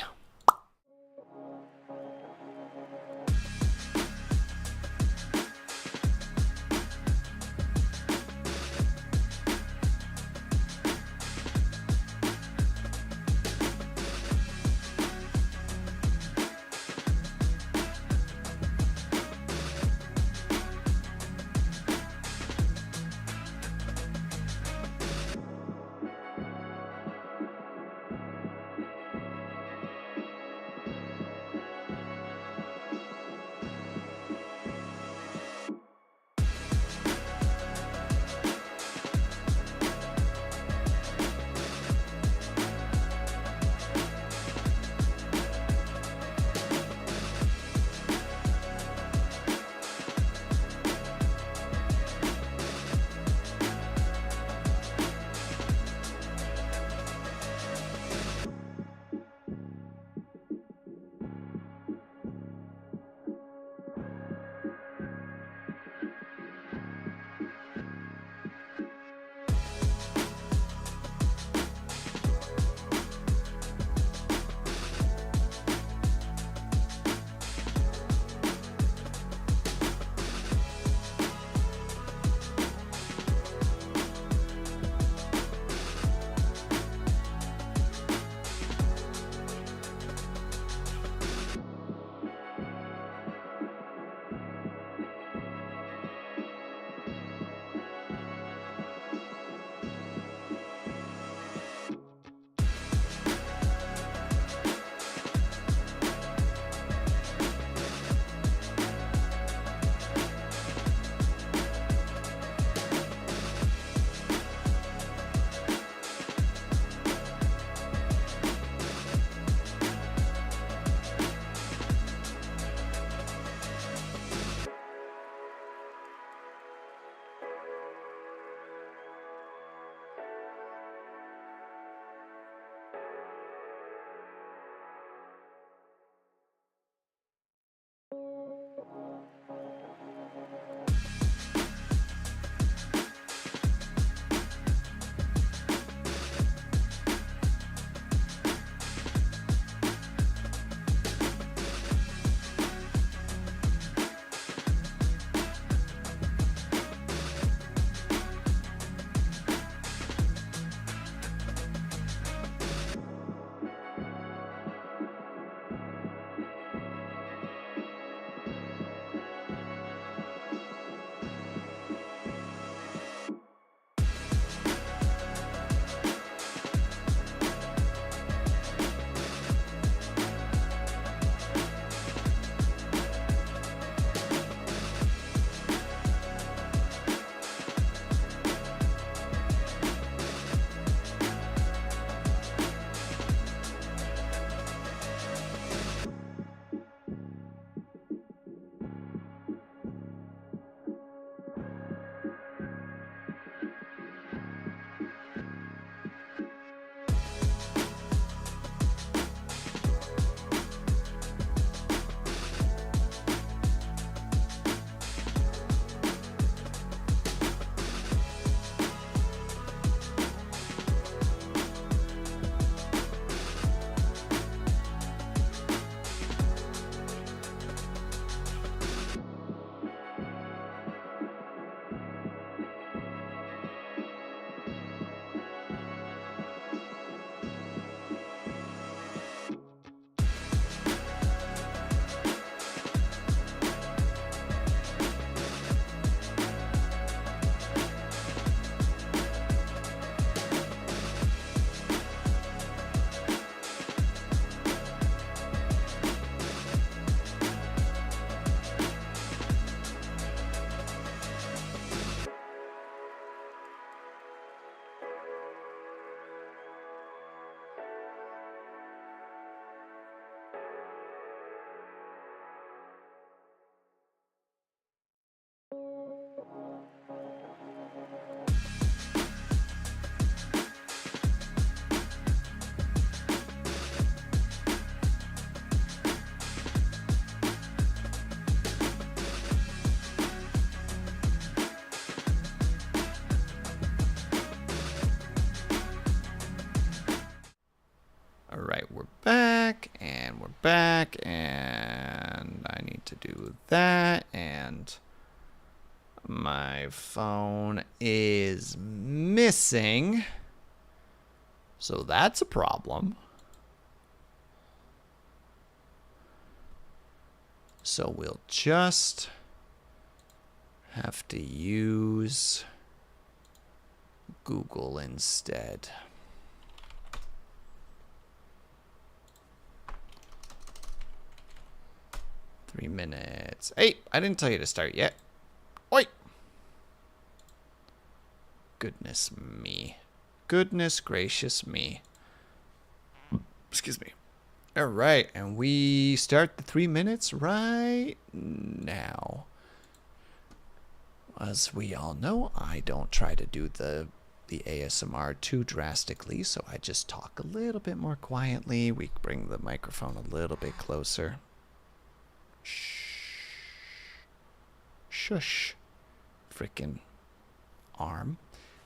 we're back, and we're back, and I need to do that, and my phone is missing, so that's a problem. So we'll just have to use Google instead. Three minutes. Hey, I didn't tell you to start yet. Oi! Goodness me. Goodness gracious me. Excuse me. All right, and we start the 3 minutes right now. As we all know, I don't try to do the ASMR too drastically, so I just talk a little bit more quietly. We bring the microphone a little bit closer. Shh. Shush. Frickin' arm.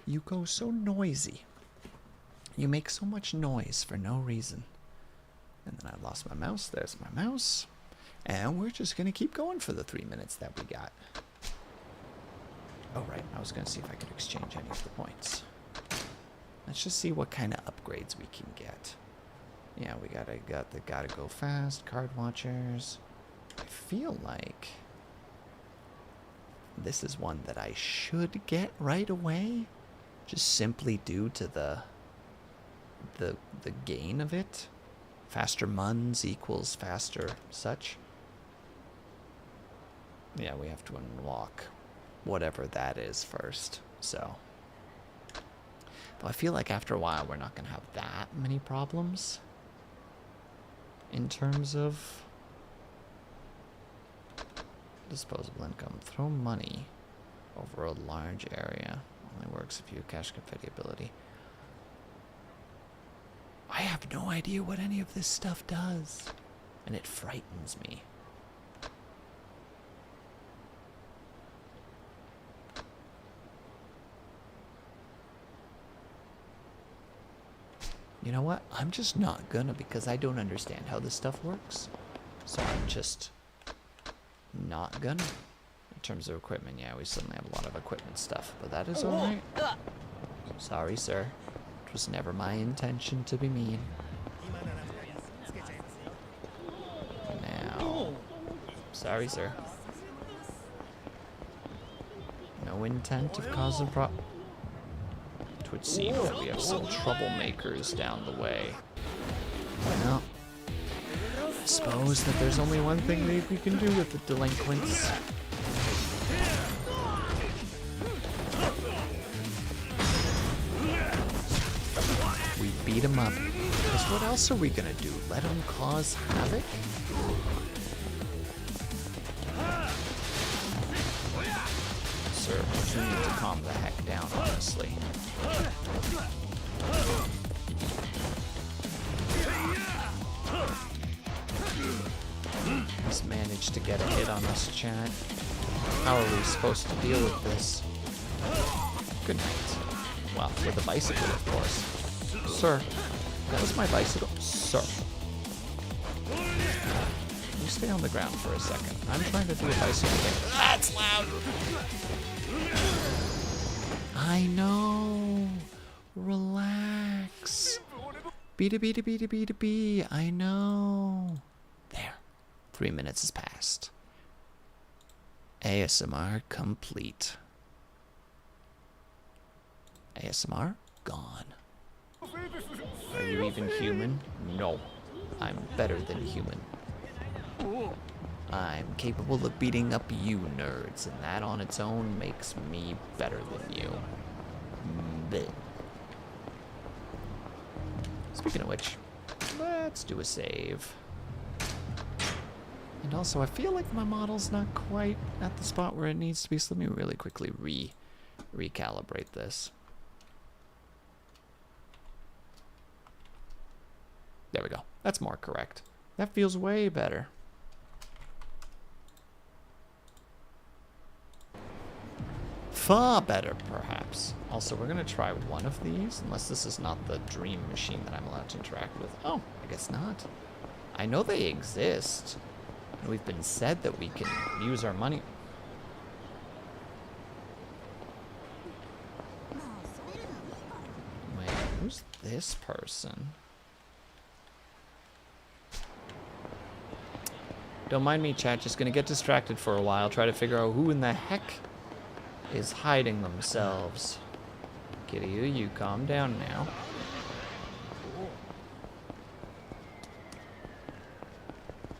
You go so noisy. You make so much noise for no reason. And then I lost my mouse. There's my mouse. And we're just going to keep going for the 3 minutes that we got. Oh, right. I was going to see if I could exchange any of the points. Let's just see what kind of upgrades we can get. Yeah, we gotta go fast. Card watchers. I feel like this is one that I should get right away. Just simply due to the gain of it. Faster muns equals faster such. Yeah, we have to unlock whatever that is first. So, though I feel like after a while we're not going to have that many problems in terms of disposable income. Throw money over a large area. Only works if you have cash confetti ability. I have no idea what any of this stuff does, and it frightens me. You know what? I'm just not gonna, because I don't understand how this stuff works. So I'm just not gonna. In terms of equipment, yeah, we suddenly have a lot of equipment stuff, but that is alright. Sorry, sir. It was never my intention to be mean. Now, sorry, sir. No intent of causing It would seem that we have some troublemakers down the way. Well, I suppose that there's only one thing that we can do with the delinquents. We beat them up. Because what else are we gonna do? Let them cause havoc? Sir, you need to calm the heck down, honestly. He's managed to get a hit on us, chat. How are we supposed to deal with this? Good night. Well, with a bicycle, of course. Sir, that was my bicycle. Sir. You stay on the ground for a second. I'm trying to do a bicycle thing. That's loud! I know. Relax. B. I know. There. 3 minutes has passed. ASMR complete. ASMR gone. Are you even human? No. I'm better than human. I'm capable of beating up you nerds, and that on its own makes me better than you. Blech. Speaking of which, let's do a save. And also, I feel like my model's not quite at the spot where it needs to be, so let me really quickly recalibrate this. There we go. That's more correct. That feels way better. Far better, perhaps. perhaps. Also, we're gonna try one of these, unless this is not the dream machine that I'm allowed to interact with. Oh, I guess not. I know they exist. And we've been said that we can use our money. Wait, who's this person? Don't mind me, chat. Just gonna get distracted for a while. Try to figure out who in the heck is hiding themselves. Kiryu, you calm down now.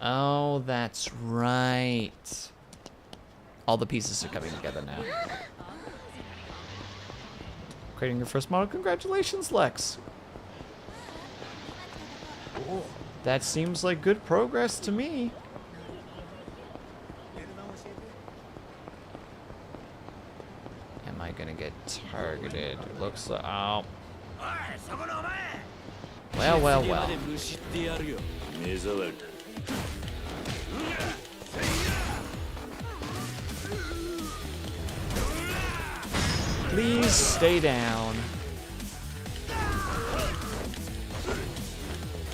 Oh, that's right. All the pieces are coming together now. Creating your first model. Congratulations, Lex. That seems like good progress to me. Am I gonna get targeted? It looks like... Oh. Well, well, well. Please stay down.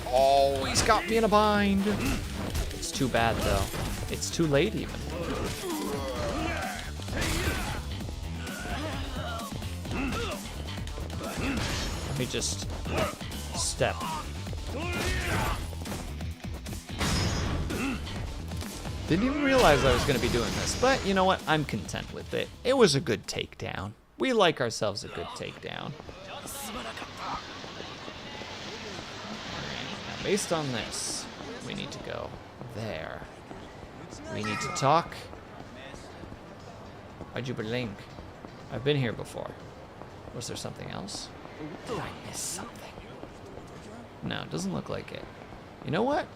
Oh, he's got me in a bind. It's too bad, though. It's too late, even. Let me just step. Didn't even realize I was going to be doing this, but you know what? I'm content with it. It was a good takedown. We like ourselves a good takedown. Now, based on this, we need to go there. We need to talk. Why'd you blink? I've been here before. Was there something else? Did I miss something? No, it doesn't look like it. You know what?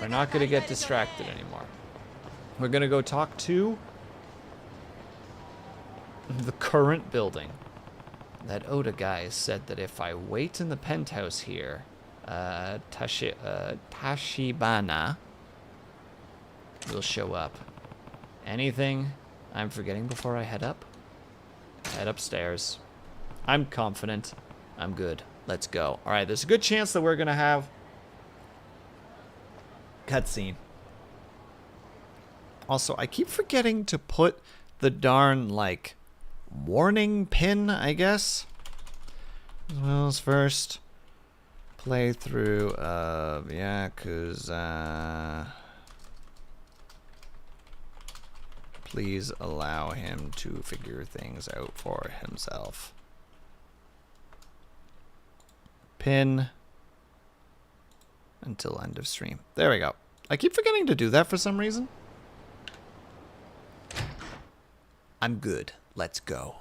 We're not going to get distracted anymore. We're going to go talk to the current building. That Oda guy said that if I wait in the penthouse here, Tashibana will show up. Anything I'm forgetting before I head up? Head upstairs. I'm confident. I'm good. Let's go. All right, there's a good chance that we're going to have cutscene. Also, I keep forgetting to put the darn, like, warning pin, I guess. As well as first playthrough of Yakuza. Please allow him to figure things out for himself. Pin until end of stream. There we go. I keep forgetting to do that for some reason. I'm good. Let's go.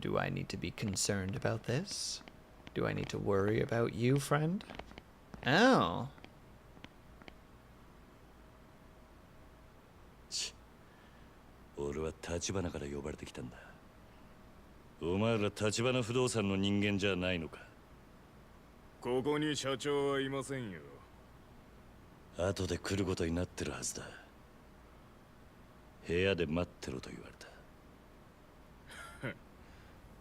Do I need to be concerned about this? Do I need to worry about you, friend? Oh. 俺は立花から呼ばれてきたんだ。お前ら立花不動産の人間じゃないのか。ここに社長はいませんよ。後で来ることになってるはずだ。部屋で待ってろと言われた。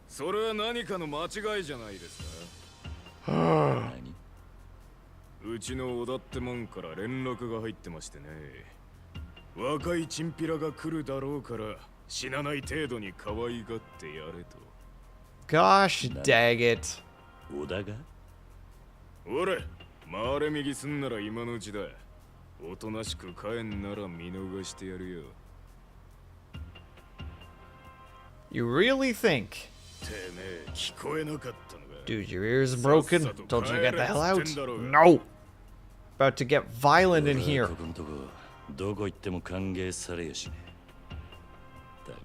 それは何かの間違いじゃないですか。何？うちの小田ってもんから連絡が入ってましてね。若いチンピラが来るだろうから死なない程度に可愛がってやれと。Gosh dang it. 小田が？俺、回れ右すんなら今のうちだ。おとなしく帰んなら見逃してやるよ。You really think? てめえ聞こえなかったのか。 Dude, your ears broken? Told you to get the hell out. No! About to get violent in here. どこ行っても歓迎されやしねえ。だ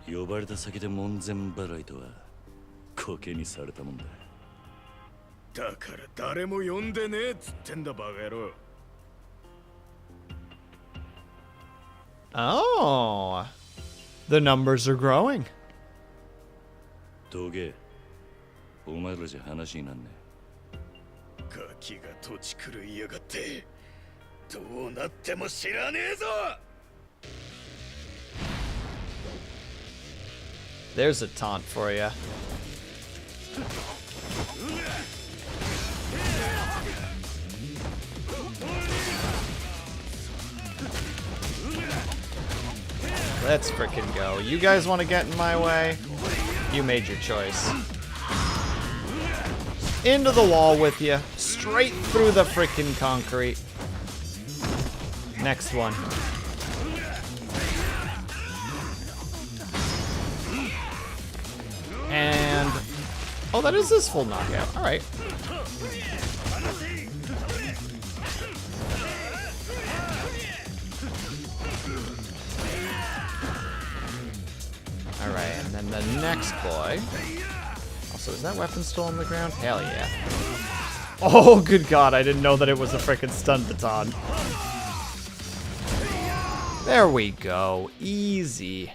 が呼ばれた先で門前払いとはコケにされたもんだ。だから誰も呼んでねえっつってんだバカ野郎。Oh, the numbers are growing. どけ。お前らじゃ話になんねガキが土地狂いやがって、どうなっても知らねえぞ。 There's a taunt for you. Let's frickin' go. You guys want to get in my way? You made your choice. Into the wall with you. Straight through the frickin' concrete. Next one. And... oh, that is his full knockout. Alright. Alright, and then the next boy. Also, is that weapon still on the ground? Hell yeah. Oh, good god, I didn't know that it was a frickin' stun baton. There we go. Easy.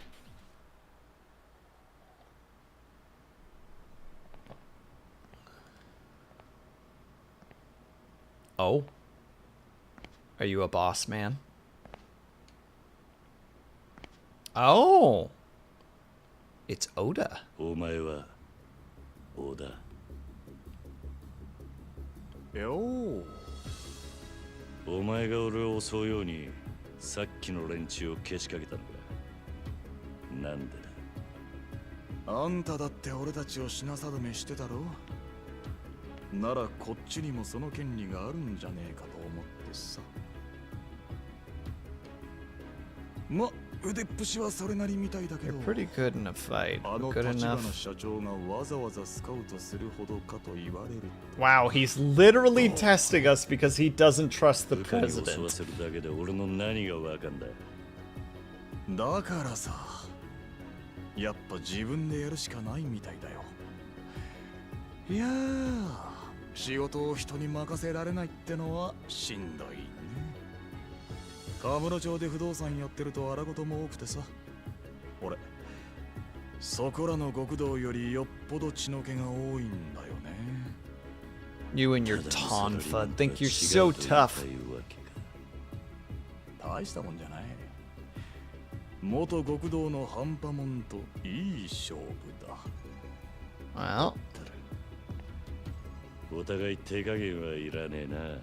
Oh? Are you a boss man? Oh! It's Oda. お前は小田。よー。お前が俺を襲うようにさっきの連中をけしかけたのか。なんでだ。あんただって俺たちを品定めしてたろ。ならこっちにもその権利があるんじゃねえかと思ってさ。ま、腕っぷしはそれなりみたいだけど。 You're pretty good in a fight. あの Good 立花 enough. 社長がわざわざスカウトするほどかと言われる。Wow, he's literally testing us because he doesn't trust the 部下に襲わ president. せるだけで俺の何がわかんだ。だからさ、やっぱ自分でやるしかないみたいだよ。いやー、仕事を人に任せられないってのはしんどいね。河村町で不動産やってると荒事も多くてさ。俺、そこらの極道よりよっぽど血の気が多いんだよね。You and your tonfa think you're so tough. 大したもんじゃない。元極道の半端もんといい勝負だ。Well, お互い手加減はいらねえな。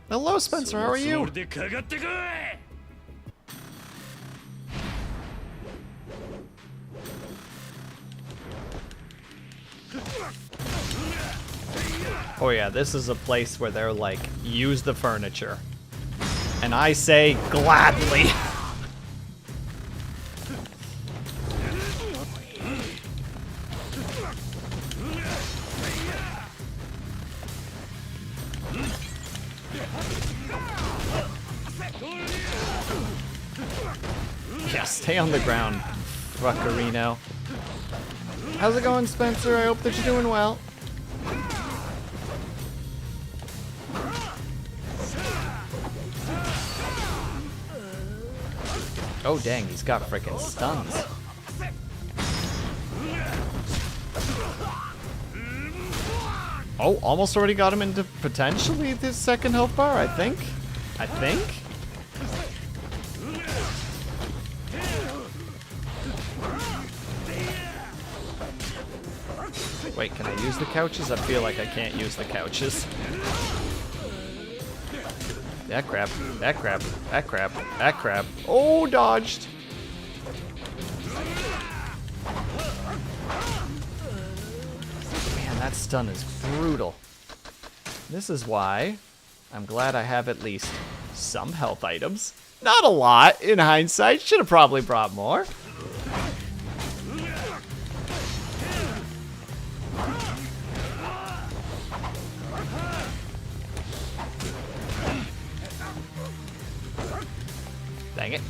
hello, Spencer. How are そのつも you? りでかかってこい。 Oh yeah, this is a place where they're like, use the furniture. And I say gladly. Yeah, stay on the ground, fuckerino. How's it going, Spencer? I hope that you're doing well. Oh dang, he's got frickin' stuns. Oh, almost already got him into potentially the second health bar, I think. Wait, can I use the couches? I feel like I can't use the couches. That crap, that crap, that crap, that crap. Oh, dodged. Man, that stun is brutal. This is why I'm glad I have at least some health items. Not a lot, in hindsight. Should have probably brought more. Dang it.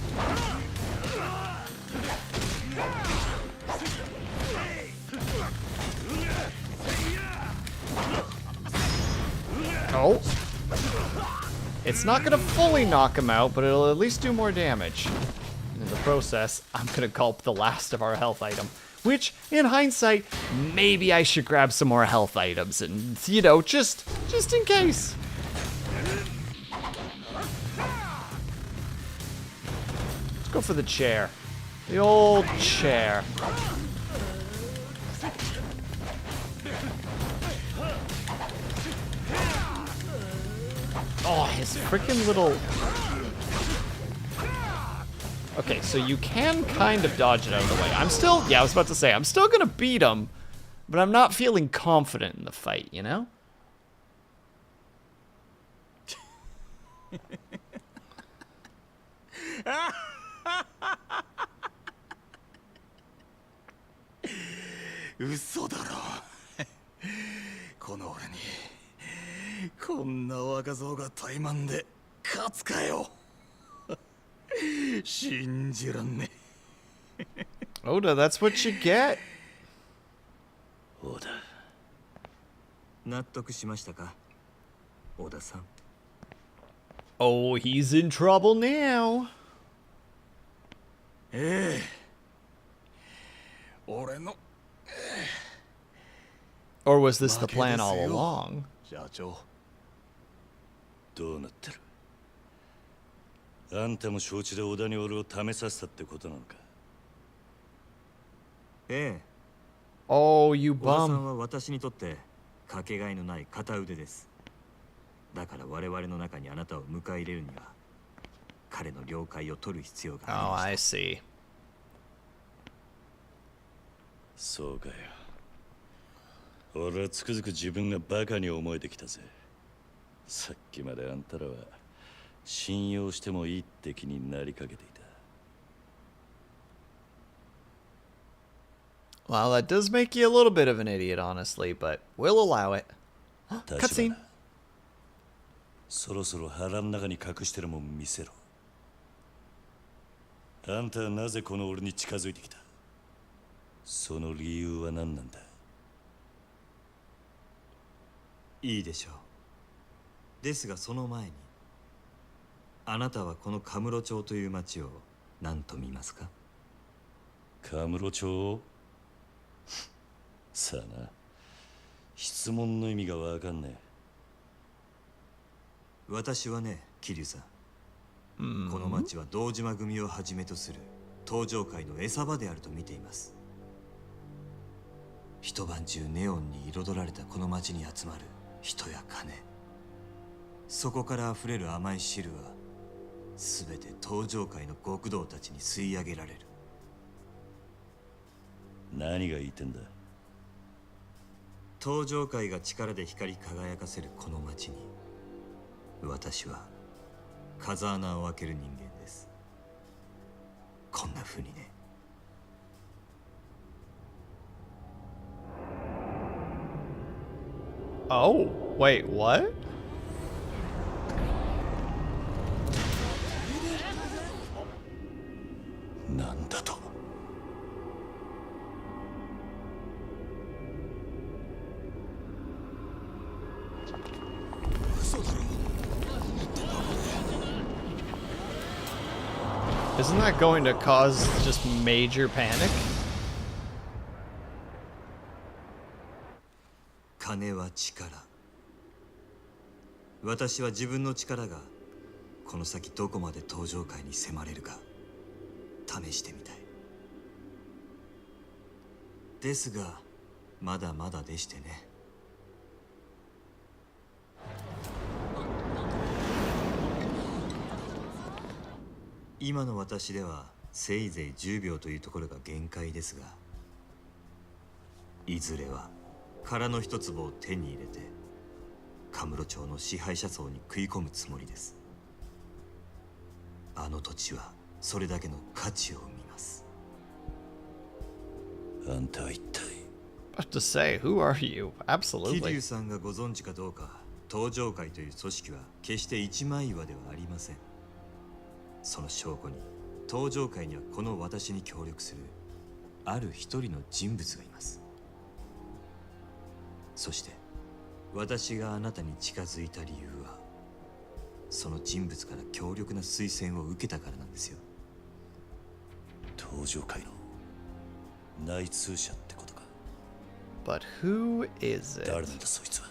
Oh. It's not gonna fully knock him out, but it'll at least do more damage. And in the process, I'm gonna gulp the last of our health item. Which, in hindsight, maybe I should grab some more health items and, you know, just in case. Let's go for the chair. The old chair. Oh, his freaking little... Okay, so you can kind of dodge it out of the way. I'm still, yeah, I was about to say, I'm still gonna beat him, but I'm not feeling confident in the fight, you know?嘘だろ。この俺にこんな若造が怠慢で勝つかよ。信じらんね。Oda, that's what you get. オダ。納得しましたか、小田さん。Oh, he's in trouble now. ええ。俺の。Or was this the plan all along? 社長。どうなってる？あんたも承知で小田に俺を試させたってことなのか？ええ。Oh, you 小田さん bum. は私にとってかけがえのない片腕です。だから我々の中にあなたを迎え入れるには彼の了解を取る必要があり Oh, ま I した。see. そうかよ。俺はつくづく自分がバカに思えてきたぜ。さっきまであんたらは信用してもいいって気になりかけていた。Well, that does make you a little bit of an idiot, honestly, but we'll allow it. 立 Cutscene. 花、そろそろ腹の中に隠してるもん見せろ。あんたはなぜこの俺に近づいてきた？その理由は何なんだ？いいでしょう。ですがその前にあなたはこのカムロ町という町を何と見ますか？カムロ町？さあな、質問の意味がわかんねえ。私はね、桐生さん、この町は堂島組をはじめとする登場界の餌場であると見ています。一晩中ネオンに彩られたこの町に集まる人や金、そこから溢れる甘い汁は全て登場界の極道たちに吸い上げられる。何が言ってんだ？登場界が力で光り輝かせるこの町に私は風穴を開ける人間です。こんな風にね。Oh, wait, what? なんだと？嘘だろ。 Isn't that going to cause just major panic? 金は力。私は自分の力がこの先どこまで登場界に迫れるか試してみたい。ですがまだまだでしてね。今の私ではせいぜい10秒というところが限界ですが、いずれは殻の一粒を手に入れてカムロ町の支配者層に食い込むつもりです。あの土地はそれだけの価値を生みます。あんたは一体？ About to say, who are you? 桐 Absolutely. 生さんがご存知かどうか、登場会という組織は決して一枚岩ではありません。その証拠に登場会にはこの私に協力するある一人の人物がいます。そして私があなたに近づいた理由はその人物から強力な推薦を受けたからなんですよ。登場界の内通者ってことか。 But who is 誰 it? なんだそいつは。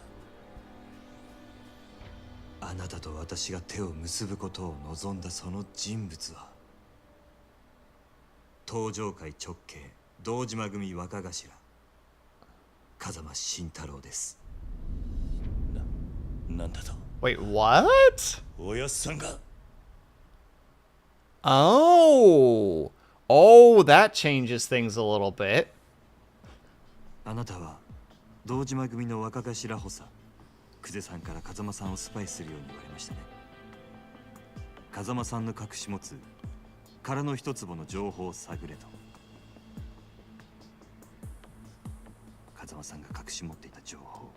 あなたと私が手を結ぶことを望んだその人物は東上会直系堂島組若頭風間慎太郎です。なんだと。 Wait, what? おやっさんが。 Oh. Oh, that changes things a little bit. あなたは堂島組の若頭補佐久世さんから風間さんをスパイするように言われましたね。風間さんの隠し持つ殻の一坪の情報を探れと。風間さんが隠し持っていた情報、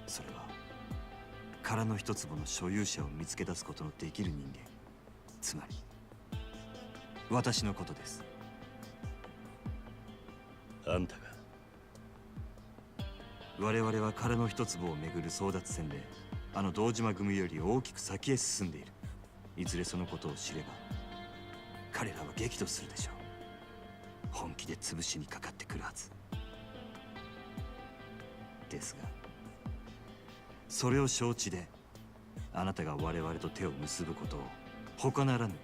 それは殻の一坪の所有者を見つけ出すことのできる人間、つまり私のことです。あんたが。我々は殻の一坪をめぐる争奪戦であの堂島組より大きく先へ進んでいる。いずれそのことを知れば彼らは激怒するでしょう。本気で潰しにかかってくるはずですが、それを承知であなたが我々と手を結ぶことを他ならぬ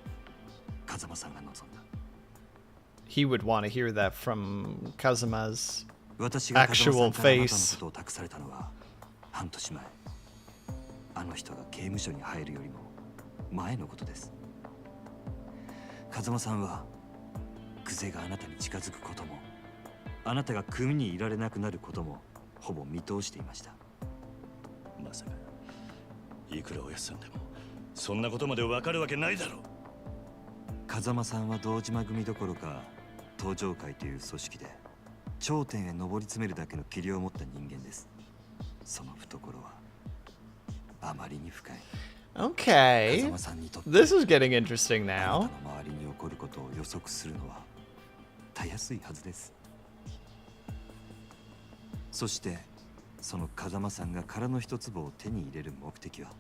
風間さんが望んだ。 He would want to hear that from Kazuma's 私が風間さ actual んからあなたの face. ことを託されたのは半年前。あの人が刑務所に入るよりも前のことです。風間さんは久世があなたに近づくこともあなたが組にいられなくなることもほぼ見通していました。まさかいくらおやっさんでもそんなことまでわかるわけないだろう。風間さんは堂島組どころか東上会という組織で頂点へ上り詰めるだけの器量を持った人間です。その懐はあまりに深い。 Okay. 風間さんにとって This is getting interesting あな now. たの周りに起こることを予測するのはたやすいはずです。そしてその風間さんが殻の一坪を手に入れる目的は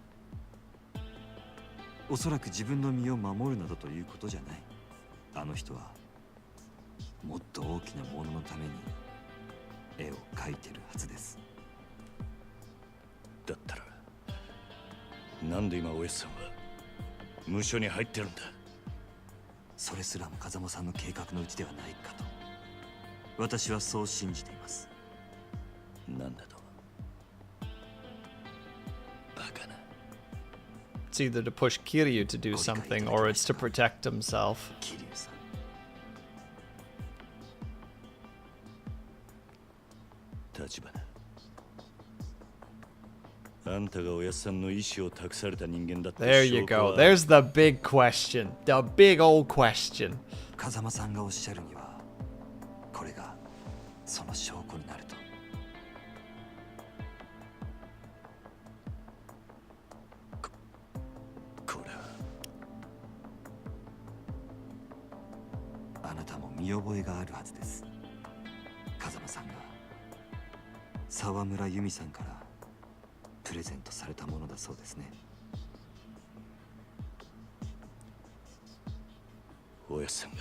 おそらく自分の身を守るなどということじゃない。あの人はもっと大きなもののために絵を描いてるはずです。だったらなんで今おやっさんは無所に入ってるんだ。それすらも風間さんの計画のうちではないかと私はそう信じています。なんだと。バカな。 It's either to push Kiryu to do something or it's to protect himself. 桐生さん、立花。あんたがおやっさんの意志を託された人間だって There you 証拠 go. は There's the big question. The big old question. 風間さんがおっしゃるにはこれがその証拠になると。これはあなたも見覚えがあるはずです。風間さんが沢村由美さんからプレゼントされたものだそうですね。おやっさん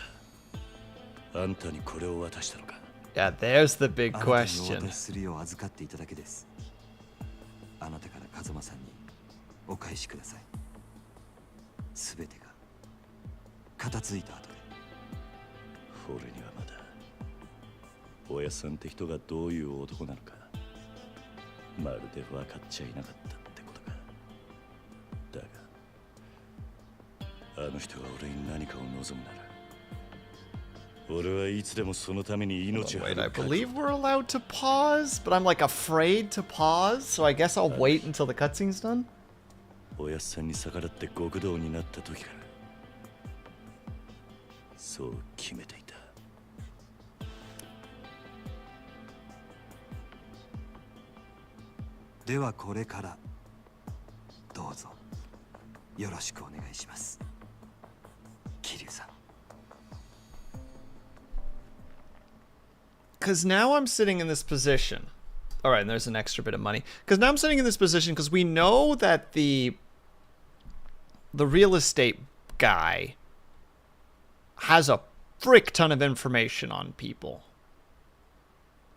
があんたにこれを渡したのか。 Yeah, there's the big あなたにお question. 渡しするよう預かっていただけです。あなたから風間さんにお返しください。すべてが片付いた後で。俺にはまだおやっさんって人がどういう男なのかまるで分かっちゃいなかったってことか。だがあの人が俺に何かを望むなら俺はいつでもそのために命を Wait, I believe we're allowed to pause, but I'm like afraid to pause, so I guess I'll wait until the cutscene's done. おやっさんに逆らって極道になった時からそう決めていた。ではこれからどうぞよろしくお願いします。桐生さん。 Because now I'm sitting in this position. All right, and there's an extra bit of money. Because now I'm sitting in this position because we know that the real estate guy has a frick ton of information on people.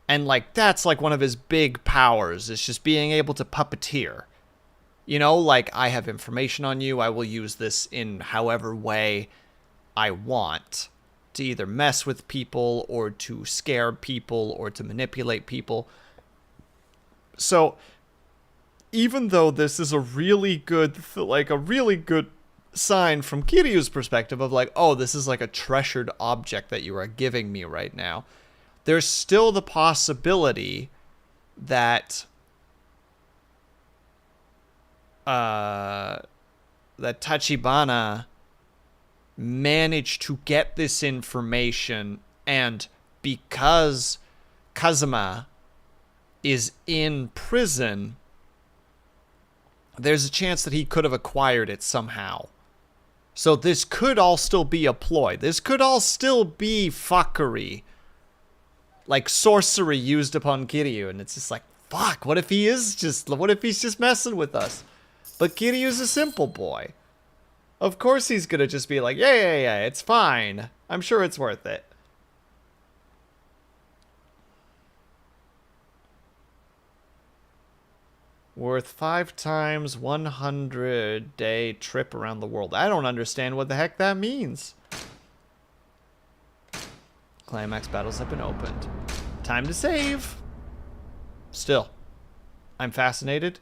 And, like, that's, like, one of his big powers, is just being able to puppeteer. You know, like, I have information on you, I will use this in however way I want. To either mess with people, or to scare people, or to manipulate people. So, even though this is a really good, sign from Kiryu's perspective of like, oh, this is like a treasured object that you are giving me right now, there's still the possibility that that Tachibana managed to get this information, and because Kazuma is in prison, there's a chance that he could have acquired it somehow. So this could all still be a ploy. This could all still be fuckery. Like sorcery used upon Kiryu, and it's just like, fuck, what if he's just messing with us? But Kiryu's a simple boy. Of course he's gonna just be like, yeah, it's fine. I'm sure it's worth it. Worth 5 times 100-day trip around the world. I don't understand what the heck that means. Climax battles have been opened. Time to save. Still, I'm fascinated.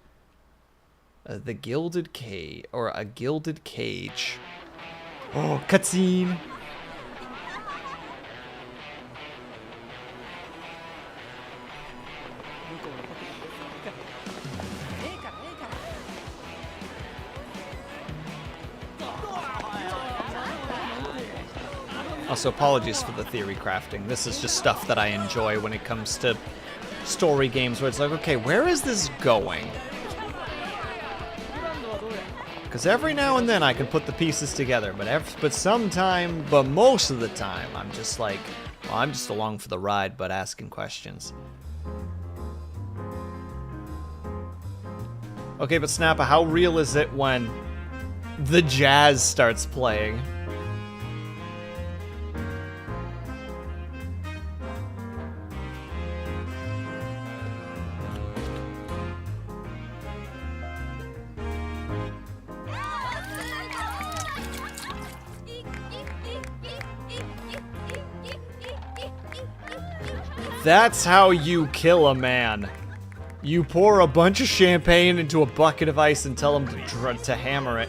The Gilded Cage, or a Gilded Cage. Oh, cutscene. Also, apologies for the theory crafting. This is just stuff that I enjoy when it comes to story games where it's like, okay, where is this going? Because every now and then I can put the pieces together, but most of the time, I'm just like, well, I'm just along for the ride, but asking questions. Okay, but Snappa, how real is it when the jazz starts playing? That's how you kill a man. You pour a bunch of champagne into a bucket of ice and tell him to hammer it.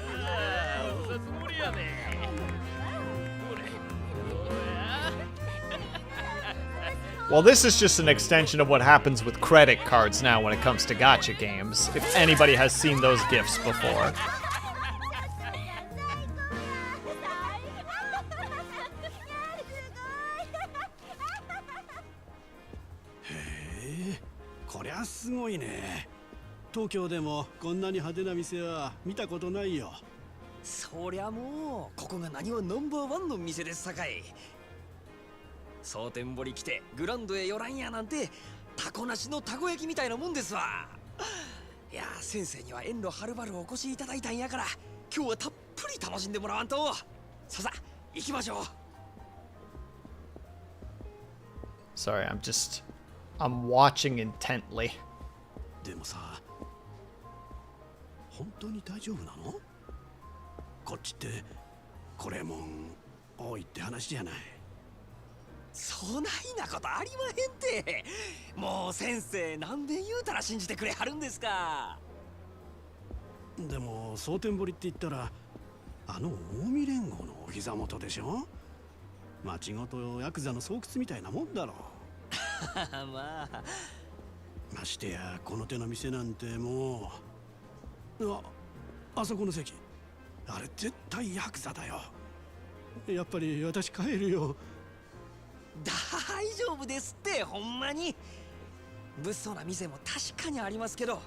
Well, this is just an extension of what happens with credit cards now when it comes to gacha games, if anybody has seen those GIFs before. Sorry, I'm watching intently. でもさ、本当に大丈夫なの？こっちってこれもん多いって話じゃない。そないなことありまへんて。もう先生何べん言うたら信じてくれはるんですか。でも蒼天堀って言ったらあの近江連合のお膝元でしょ。町ごとヤクザの巣窟みたいなもんだろ。まあ。ましてやこの手の店なんてもう、あそこの席、あれ絶対ヤクザだよ。やっぱり私帰るよ。大丈夫ですってほんまに。物騒な店も確かにありますけど、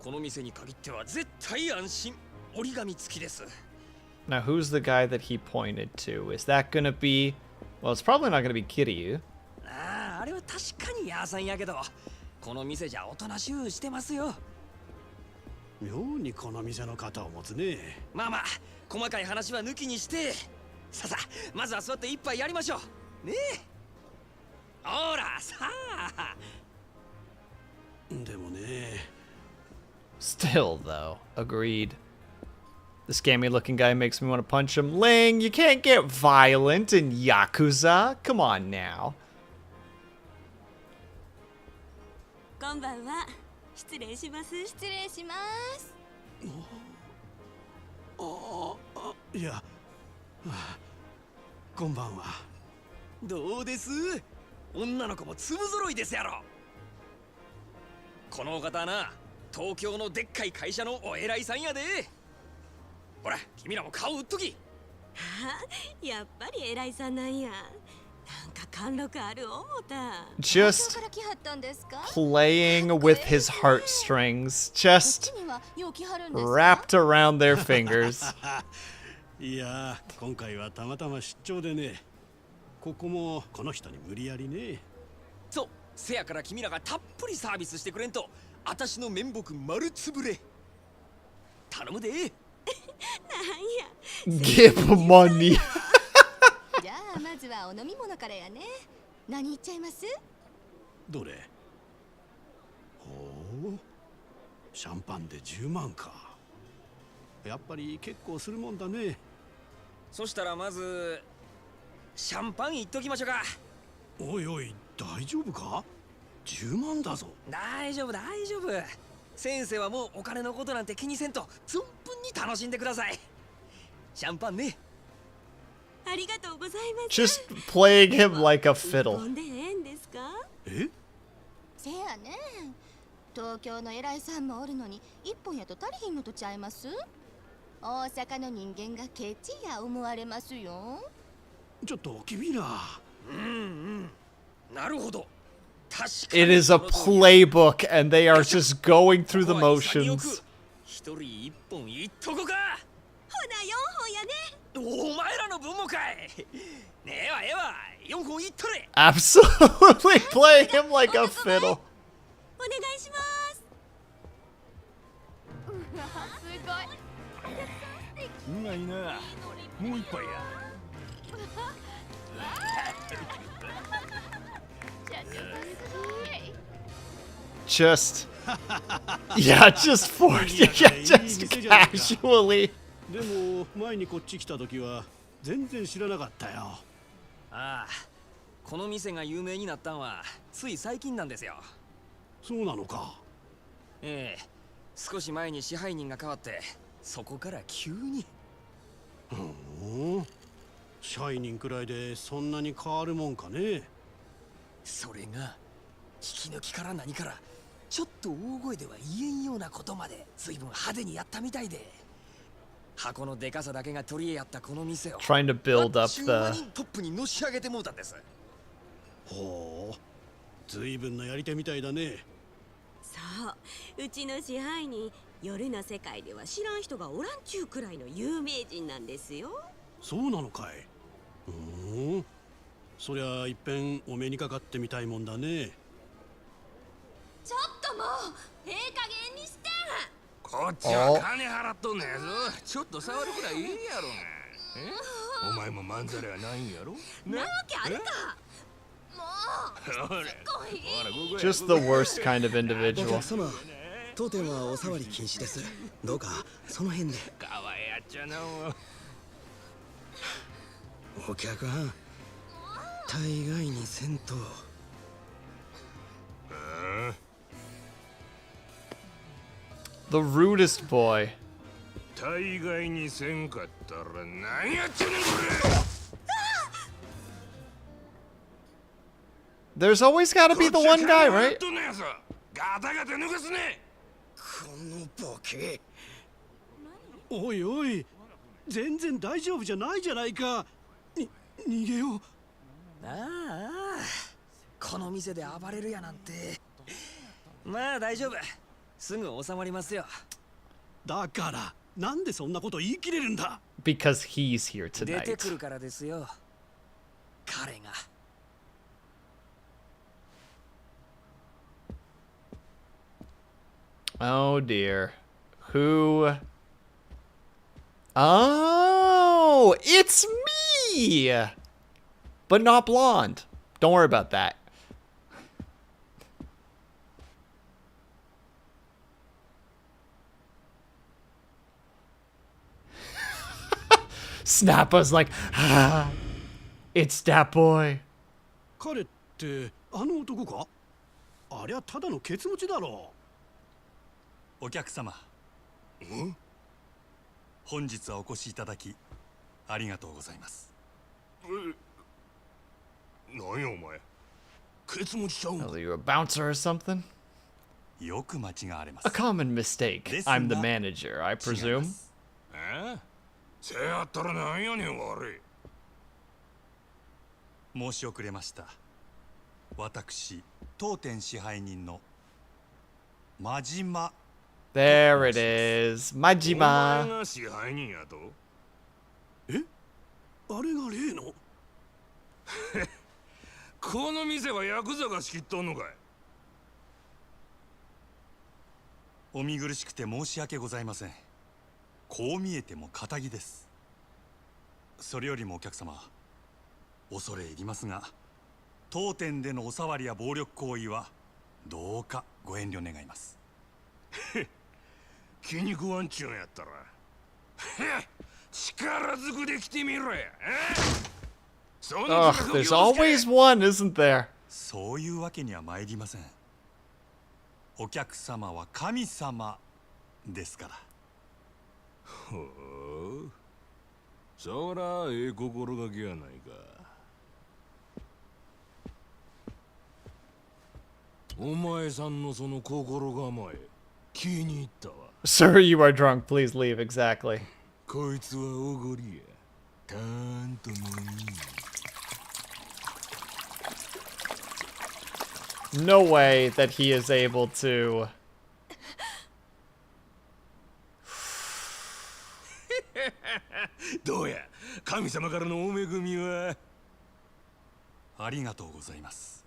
この店に限っては絶対安心。折り紙付きです。Now, who's the guy that he pointed to? Is that gonna be? Well, it's probably not gonna be Kiryu. あれは確かにヤーさんやけど。この店じゃおとなしゅうしてますよ。妙にこの店の肩を持つね。まあ細かい話は抜きにして、さあまずは座って一杯やりましょう。ねえ。ほらさあ。でもね、 Still, though, agreed. The scammy-looking guy makes me want to punch him. Ling, you can't get violent in Yakuza. Come on now. こんばんは。失礼します。失礼します。いや、はあ、こんばんは。どうです？女の子も粒揃いですやろ。このお方はな、東京のでっかい会社のお偉いさんやで。ほら、君らも顔売っとき。やっぱり偉いさんなんや。なんか貫禄ある思た。Just playing with his heartstrings. Just wrapped around their fingers. いや、今回はたまたま出張でね。ここもこの人に無理やりね。そう、せやから君らがたっぷりサービスしてくれんと、私の面目丸つぶれ。頼むで。Give money. じゃあまずはお飲み物からやね。何言っちゃいます？どれ？ほう、シャンパンで10万か。やっぱり結構するもんだね。そしたらまずシャンパンいっときましょうか。おいおい、大丈夫か？10万だぞ。大丈夫大丈夫。先生はもうお金のことなんて気にせんと存分に楽しんでください。シャンパンね。ありがとうございます。 Just playing him like a fiddle. 飲んでええんですか？え？せやね。東京の偉いさんもおるのに一本やと足りひんのとちゃいます？大阪の人間がケチや思われますよ。ちょっと君ら。なるほど。 It is a playbook, and they are just going through the motions. 一人一本いっとこか。ほな4本やね。お前らの分もかい。ねえわええわ、4本いっとれ。 Absolutely playing him like a fiddle. お願いします。うまいな。もう一杯や。Just, yeah, just just casually. でも前にこっち来た時は全然知らなかったよ。ああ、この店が有名になったんはつい最近なんですよ。そうなのか。ええ、少し前に支配人が変わってそこから急に。支配人くらいでそんなに変わるもんかね。それが引き抜きから何からちょっと大声では言えんようなことまで随分派手にやったみたいで、箱のでかさだけが取り柄やったこの店を Trying to build up トップにのし上げてもうたんです。ほう、随分なやり手みたいだね。そう、うちの支配人、夜の世界では知らん人がおらんちゅうくらいの有名人なんですよ。そうなのかい。そりゃいっぺんお目にかかってみたいもんだね。ちょっともうええ加減にして。こっちは金払っとんねやぞ。ちょっと触るくらいいいやろが。お前もまんざらやないんやろ。なわけあるか。もう Just the worst kind of お individual. 客様、当店はお触り禁止です。どうかその辺で。かわいやっちゃな。お客はん、大概にせんと。The rudest boy. 大概にせんかったら何やってんねんこれ。 There's always got to be the one guy, right? ガタガタ抜かすね。このボケ。おいおい、全然大丈夫じゃないじゃないか。逃げよう。ああ、この店で暴れるやなんて。まあ大丈夫、すぐ収まりますよ。だからなんでそんなこと言い切れるんだ。 Because he's here 出てく tonight. るからですよ、彼が。Oh dear. Who? Oh, it's me! but not blonde. Don't worry about that. Snappa's like, ah, it's that boy. 彼ってあの男か？ありゃただのケツ持ちだろお客様、本日はお越しいただきありがとうございます。何やお前、ケツ持ちちゃうんか。 Are you a bouncer or something? よく間違われま A す。 common mistake. I'm the manager, I 違いま presume. す。せやったらなんやねん悪い。申し遅れました。私、当店支配人の真島。 There it is. お前 Majima. が支配人やと？あれが例の？この店はヤクザが仕切っとんのかい？お見苦しくて申し訳ございません。こう見えても堅気です。それよりもお客様、恐れ入りますが、当店でのお触りや暴力行為はどうかご遠慮願います。気に食わんちゅうんやったら力ずくで来てみろや。Ugh, there's always one, isn't there? そういうわけには参りません。お客様は神様ですから。ほう、そらええ心がけやないか。お前さんのその心構え気に入ったわ。 Sir, you are drunk. Please leave. Exactly. こいつはおごりや。たんとも No way that he is able to. どうや、神様からのお恵みは。ありがとうございます。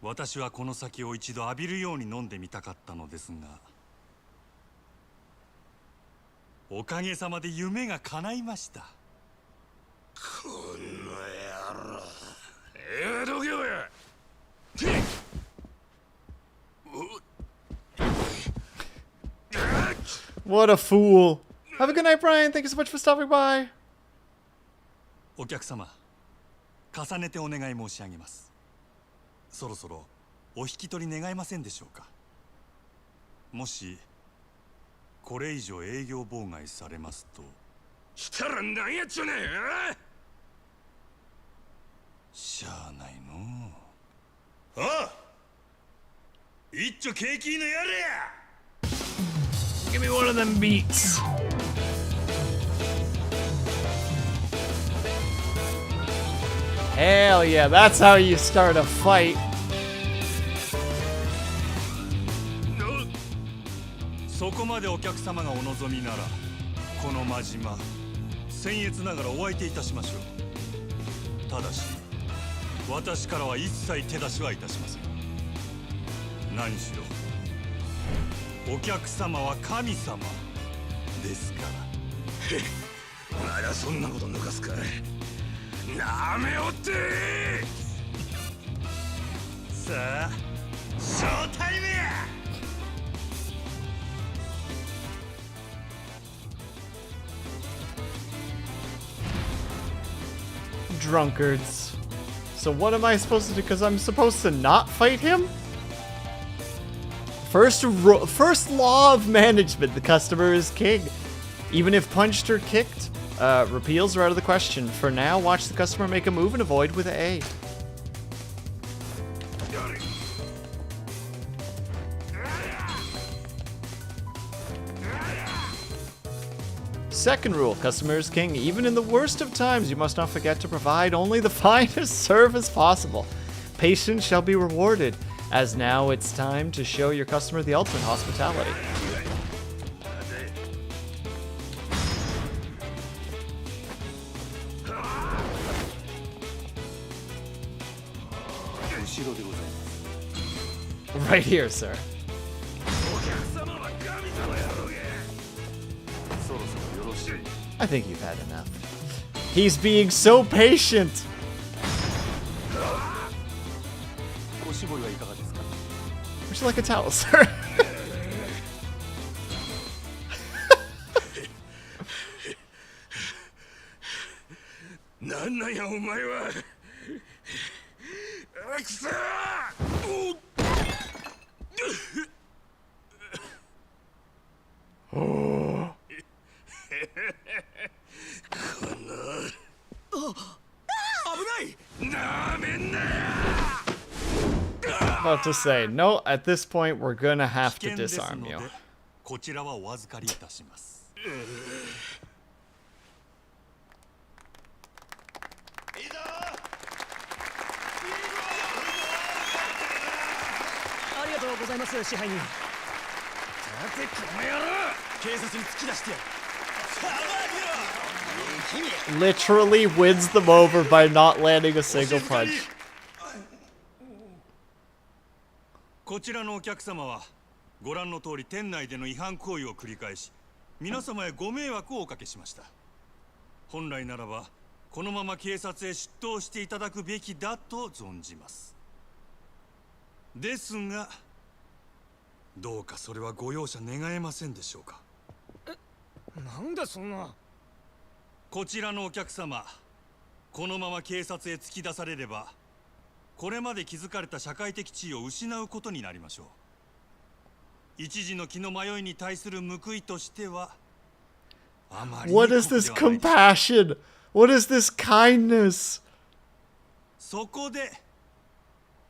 私はこの酒を一度浴びるように飲んでみたかったのですが、おかげさまで夢が叶いました。この野郎。どけよや。What a fool. Have a good night, Brian. Thank you so much for stopping by. お客様、重ねてお願い申し上げます。そろそろお引き取り願えませんでしょうか。もしこれ以上営業妨害されますと。したらなんやっちゅうねん。しゃあないのう。ああ、一丁景気のやれや。 Give me one of them beats. Hell yeah, that's how you start a fight. そこまでお客様がお望みなら、この真島、僭越ながらお相手いたしましょう。ただし、私からは一切手出しはいたしません。何しろ、お客様は神様ですから。まだそんなこと抜かすか。なめおって。さあ、ショータイムや。Drunkards. So what am I supposed to do? Because I'm supposed to not fight him? First law of management, the customer is king. Even if punched or kicked, repeals are out of the question. For now, watch the customer make a move and avoid with A. Second rule, customer is king. Even in the worst of times, you must not forget to provide only the finest service possible. Patience shall be rewarded, as now it's time to show your customer the ultimate hospitality. Right here, sir. I think you've had enough. He's being so patient. 絞りはいかがですか？ Would you like a towel, sir? なんなんやお前は。くそ危ないなめんなよ。 About to say, no, at this point, we're gonna have to 危険です disarm の you. でこちらはお預かりいたします。ありがとうございます支配人。さてこの野郎、警察に突き出してやる。 Literally wins them over by not landing a single punch. こちらのお客様はご覧の通り店内での違反行為を繰り返し皆様へご迷惑をおかけしました。本来ならばこのまま警察へ出頭していただくべきだと存じます。ですがどうかそれはご容赦願えませんでしょうか。なんだそんな。こちらのお客様、このまま警察へ突き出されればこれまで築かれた社会的地位を失うことになりましょう。一時の気の迷いに対する報いとしてはあまりに What is this 酷ではないでしょう。 compassion? What is this kindness? そこで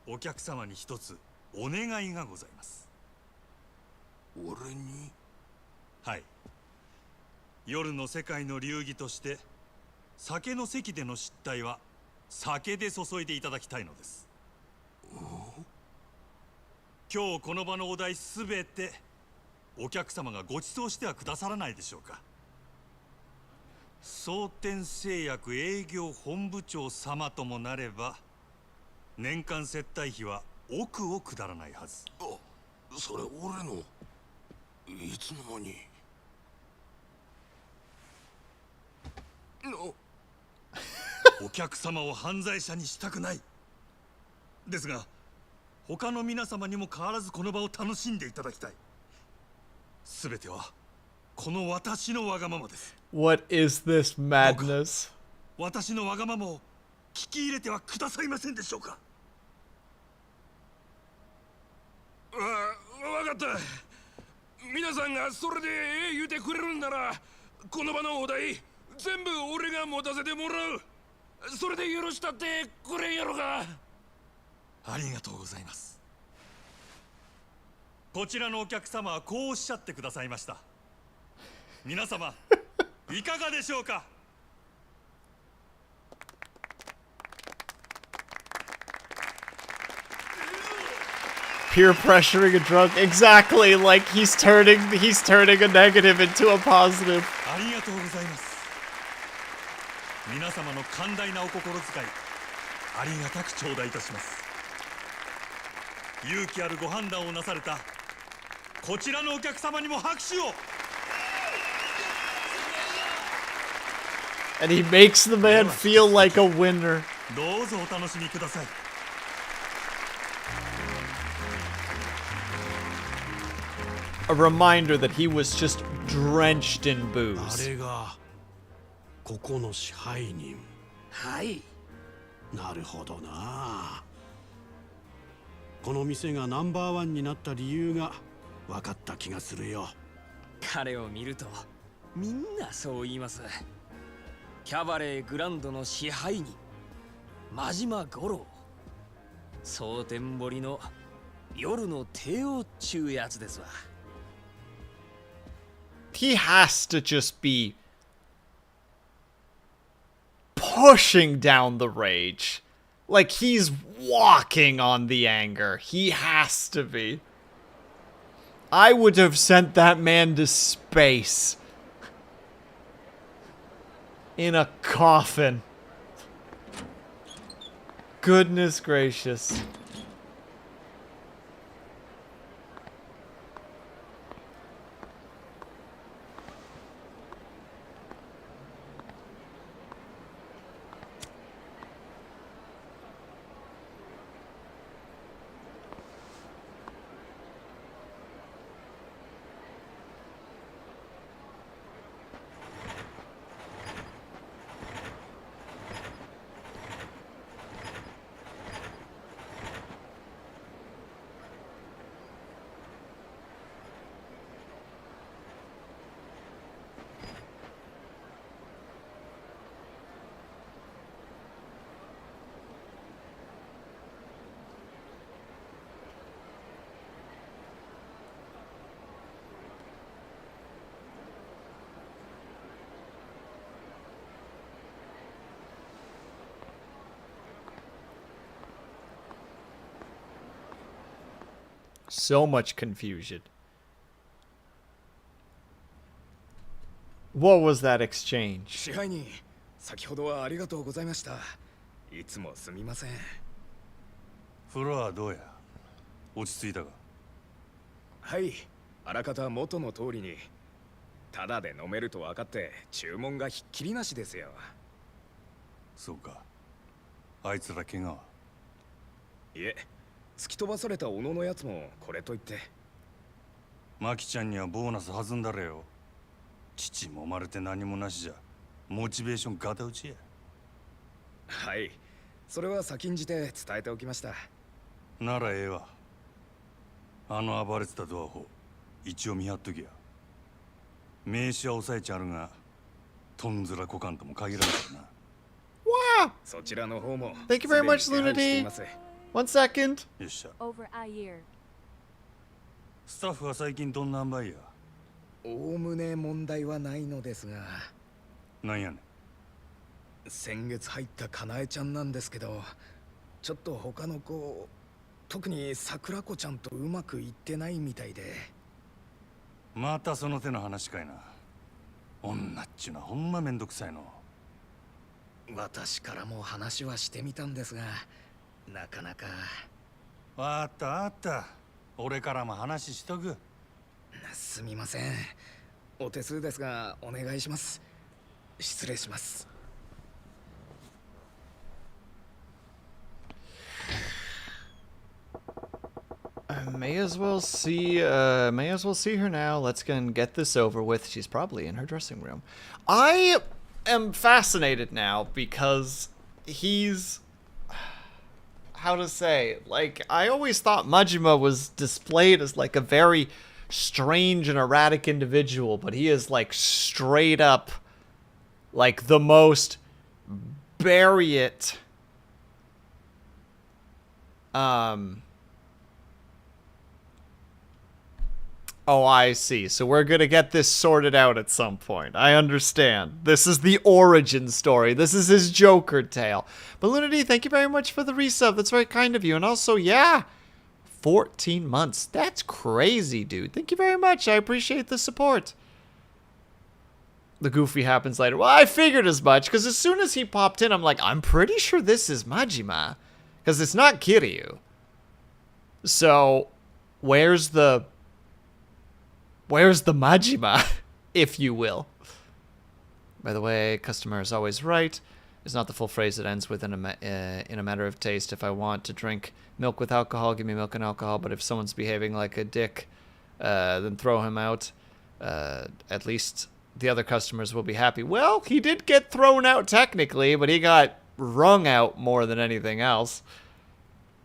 お客様に一つお願いがございます。俺に。はい、夜の世界の流儀として酒の席での失態は酒で注いでいただきたいのです。今日この場のお題すべてお客様がご馳走してはくださらないでしょうか。蒼天製薬営業本部長様ともなれば年間接待費は億を下らないはず。それ俺の。いつの間に。お客様を犯罪者にしたくない。ですが他の皆様にも変わらずこの場を楽しんでいただきたい。すべてはこの私のわがままです。 What is this madness? 私のわがままを聞き入れてはくださいませんでしょうか。わかった。皆さんがそれで言うてくれるんならこの場のお題全部俺が持たせてもらう。それで許したってくれんやろか。ありがとうございます。こちらのお客様はこうおっしゃってくださいました。皆様いかがでしょうか。 Peer pressuring a drunk. Exactly, like he's turning a negative into a positive. ありがとうございます。皆様の寛大なお心遣いありがたく頂戴いたします。勇気あるご判断をなされたこちらのお客様にも拍手を。 And he makes the man feel like a winner. どうぞお楽しみください。 A reminder that he was just drenched in あ booze. れがここの支配人。はい。なるほどな。この店がナンバーワンになった理由が分かった気がするよ。彼を見るとみんなそう言います。キャバレーグランドの支配人真島五郎、蒼天堀の夜の帝王っちゅうやつですわ。 He has to just be pushing down the rage. Like he's walking on the anger. He has to be. I would have sent that man to space. In a coffin. Goodness gracious. So much confusion. What was that exchange? 支配人、先ほどはありがとうございました。いつもすみません。風呂はどうや？落ち着いたか？はい、あらかた元の通りに。ただで飲めると分かって注文がひっきりなしですよ。そうか。あいつら怪我はいえ、突き飛ばされた小野のやつもこれといって。マキちゃんにはボーナス弾んだれよ。父もまれて何もなしじゃモチベーションガタ打ちや。はい、それは先んじて伝えておきました。ならええわ。あの暴れてたドアホ一応見張っときや。名刺は押さえちゃるがとんずらこかんとも限らんからな。Wow! そちらの方も Thank you very much, すでに手配してい Lunity. ます。 One second. よっしゃ。 Over a year. スタッフは最近どんな塩梅や？おおむね問題はないのですが、なんやねん。先月入ったかなえちゃんなんですけど、ちょっと他の子、特に桜子ちゃんとうまくいってないみたいで。またその手の話かいな。女っちゅうのはほんまめんどくさいの。私からも話はしてみたんですが、なかなか。あったあった。俺からも話しとく。すみません。お手数ですがお願いします。失礼します。May as well see her now. Let's go and get this over with. She's probably in her dressing room. I am fascinated now because he's, how to say, like, I always thought Majima was displayed as like a very strange and erratic individual, but he is like straight up like the most bury it oh, I see. So we're gonna get this sorted out at some point. I understand. This is the origin story. This is his Joker tale. But Lunity, thank you very much for the resub. That's very kind of you. And also, yeah, 14 months. That's crazy, dude. Thank you very much. I appreciate the support. The goofy happens later. Well, I figured as much, because as soon as he popped in, I'm like, I'm pretty sure this is Majima. Because it's not Kiryu. So, where's the Majima, if you will? By the way, customer is always right. It's not the full phrase that ends with in a matter of taste. If I want to drink milk with alcohol, give me milk and alcohol. But if someone's behaving like a dick, then throw him out. At least the other customers will be happy. Well, he did get thrown out technically, but he got wrung out more than anything else.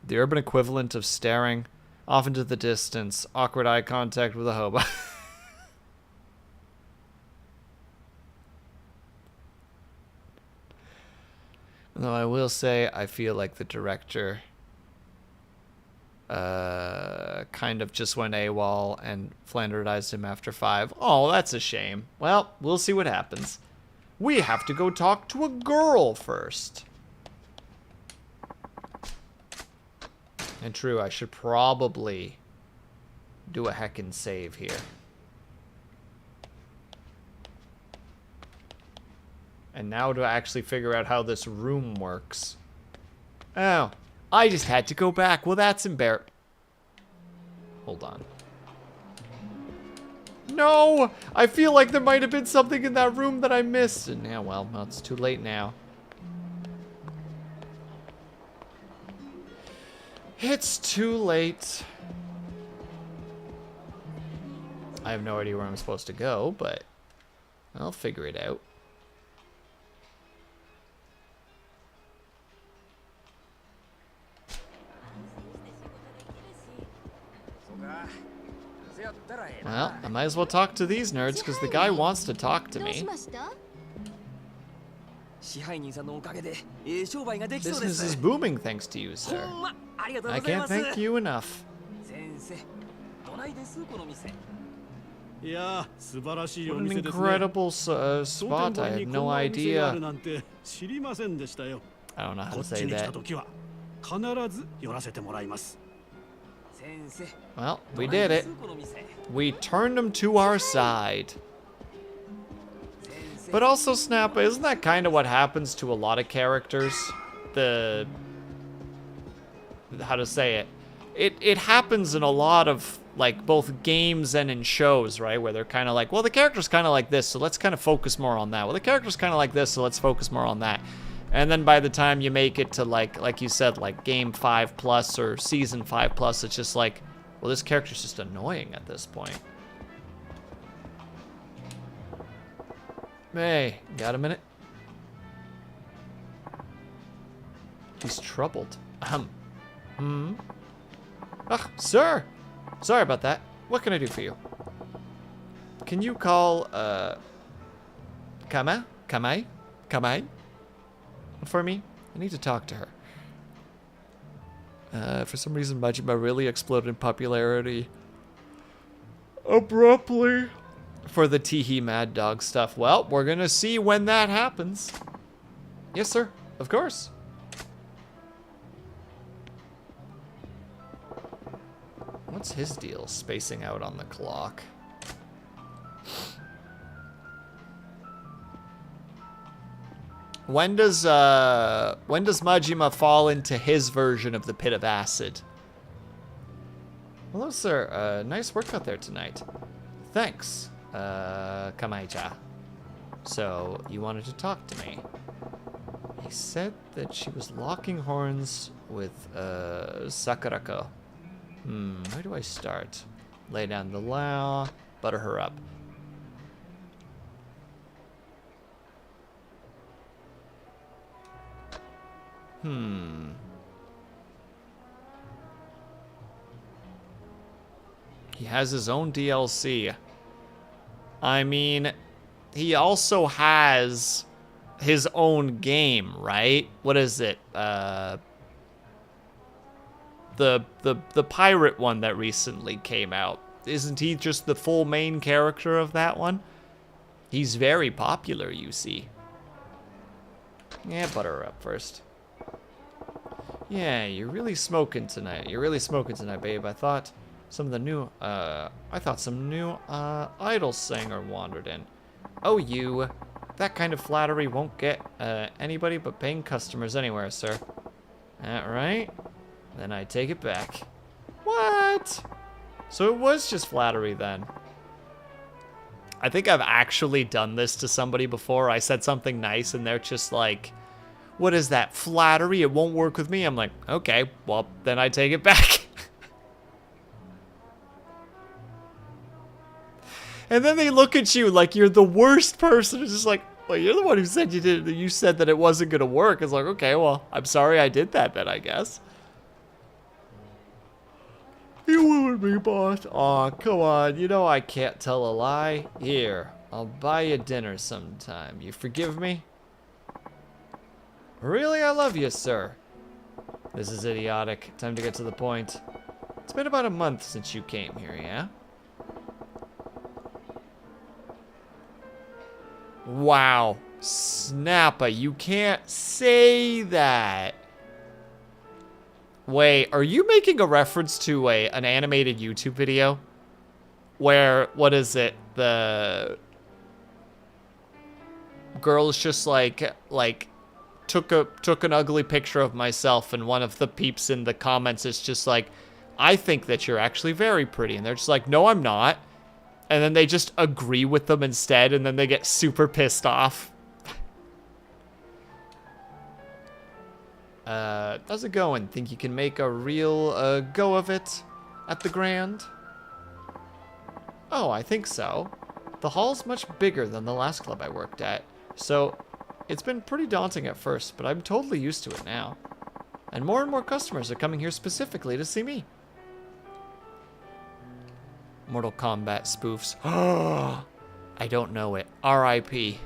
The urban equivalent of staring off into the distance, awkward eye contact with a hobo. Though I will say, I feel like the director kind of just went AWOL and flanderized him after 5. Oh, that's a shame. Well, we'll see what happens. We have to go talk to a girl first. And true, I should probably do a heckin' save here. And now to actually figure out how this room works. Oh, I just had to go back. Well, that's embarrassing. Hold on. No! I feel like there might have been something in that room that I missed. And yeah, well, it's too late now. It's too late. I have no idea where I'm supposed to go, but I'll figure it out. Well, I might as well talk to these nerds because the guy wants to talk to me. Business is booming thanks to you, sir. I can't thank you enough. What an incredible spot. I have no idea. I don't know how to say that. Well, we did it. We turned him to our side. But also, Snappa, isn't that kind of what happens to a lot of characters? How to say it? It happens in a lot of, like, both games and in shows, right? Where they're kind of like, well, the character's kind of like this, so let's kind of focus more on that. Well, the character's kind of like this, so let's focus more on that. And then by the time you make it to, like you said, like game 5+ or season 5+, it's just like, well, this character's just annoying at this point. Hey, got a minute? He's troubled. Ugh, sir! Sorry about that. What can I do for you? Can you call, Kamai for me? I need to talk to her. For some reason, Majima really exploded in popularity abruptly for the Teehee Mad Dog stuff. Well, we're gonna see when that happens. Yes, sir. Of course. What's his deal, spacing out on the clock? When does Majima fall into his version of the pit of acid? Hello, sir. Nice work out there tonight. Thanks, Kamai-cha. So, you wanted to talk to me. He said that she was locking horns with, Sakurako. Where do I start? Lay down the law, butter her up. He has his own DLC. I mean, he also has his own game, right? What is it? The pirate one that recently came out. Isn't he just the full main character of that one? He's very popular, you see. Yeah, butter her up first. Yeah, you're really smoking tonight. You're really smoking tonight, babe. I thought some new idol singer wandered in. Oh, you. That kind of flattery won't get anybody but paying customers anywhere, sir. That right? Then I take it back. What? So it was just flattery then. I think I've actually done this to somebody before. I said something nice and they're just like, what is that, flattery? It won't work with me. I'm like, okay, well, then I take it back. And then they look at you like you're the worst person. It's just like, well, you're the one who said you did. You said that it wasn't gonna work. It's like, okay, well, I'm sorry I did that then, I guess. You ruined me, boss. Aw, come on. You know I can't tell a lie. Here, I'll buy you dinner sometime. You forgive me? Really, I love you, sir. This is idiotic. Time to get to the point. It's been about a month since you came here, yeah? Wow. Snappa, you can't say that. Wait, are you making a reference to an animated YouTube video? Where, what is it? The girl's just like took an ugly picture of myself, and one of the peeps in the comments is just like, I think that you're actually very pretty. And they're just like, no, I'm not. And then they just agree with them instead, and then they get super pissed off. How's it going? Think you can make a real go of it at the Grand? Oh, I think so. The hall's much bigger than the last club I worked at, so it's been pretty daunting at first, but I'm totally used to it now. And more customers are coming here specifically to see me. Mortal Kombat spoofs. I don't know it. R.I.P.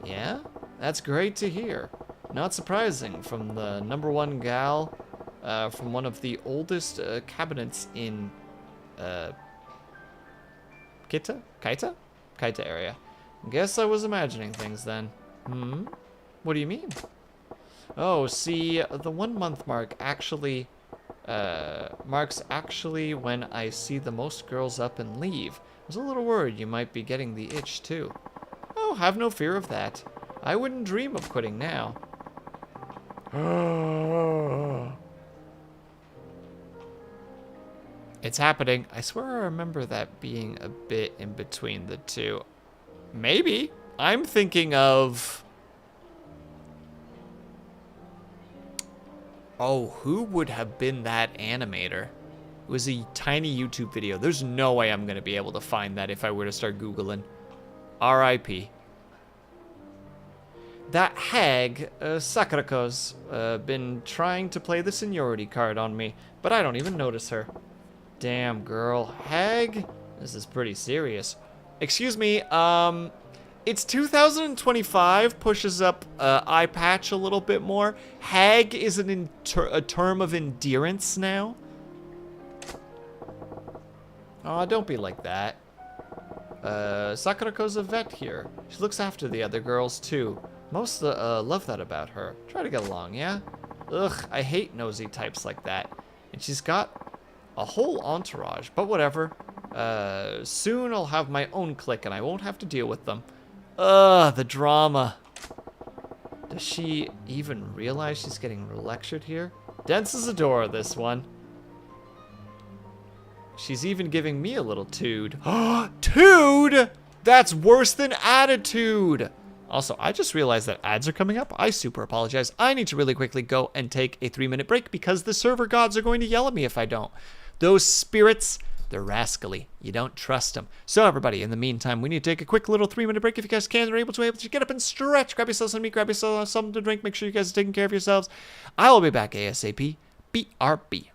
Yeah? That's great to hear. Not surprising from the #1 gal from one of the oldest cabinets in Kaita area. Guess I was imagining things then. What do you mean? Oh, see, the 1 month mark actually Marks actually when I see the most girls up and leave. I was a little worried you might be getting the itch too. Oh, have no fear of that. I wouldn't dream of quitting now. It's happening. I swear I remember that being a bit in between the two. Maybe. I'm thinking of... Oh, who would have been that animator? It was a tiny YouTube video. There's no way I'm going to be able to find that if I were to start Googling. R.I.P. That hag, Sakurako's, been trying to play the seniority card on me, but I don't even notice her. Damn, girl. Hag? This is pretty serious. Excuse me, it's 2025, pushes up eye patch a little bit more. Hag is a term of endearance now. Aw, don't be like that. Sakurako's a vet here. She looks after the other girls, too. Most love that about her. Try to get along, yeah? Ugh, I hate nosy types like that. And she's got a whole entourage, but whatever. Soon I'll have my own clique and I won't have to deal with them. Ugh, the drama. Does she even realize she's getting lectured here? Dense as a door, this one. She's even giving me a little tood. Tood? That's worse than attitude. Also, I just realized that ads are coming up. I super apologize. I need to really quickly go and take a 3-minute break because the server gods are going to yell at me if I don't. Those spirits, they're rascally. You don't trust them. So everybody, in the meantime, we need to take a quick little 3-minute break. If you guys can, are able to get up and stretch. Grab yourselves some meat, grab yourself something to drink. Make sure you guys are taking care of yourselves. I will be back ASAP. BRB.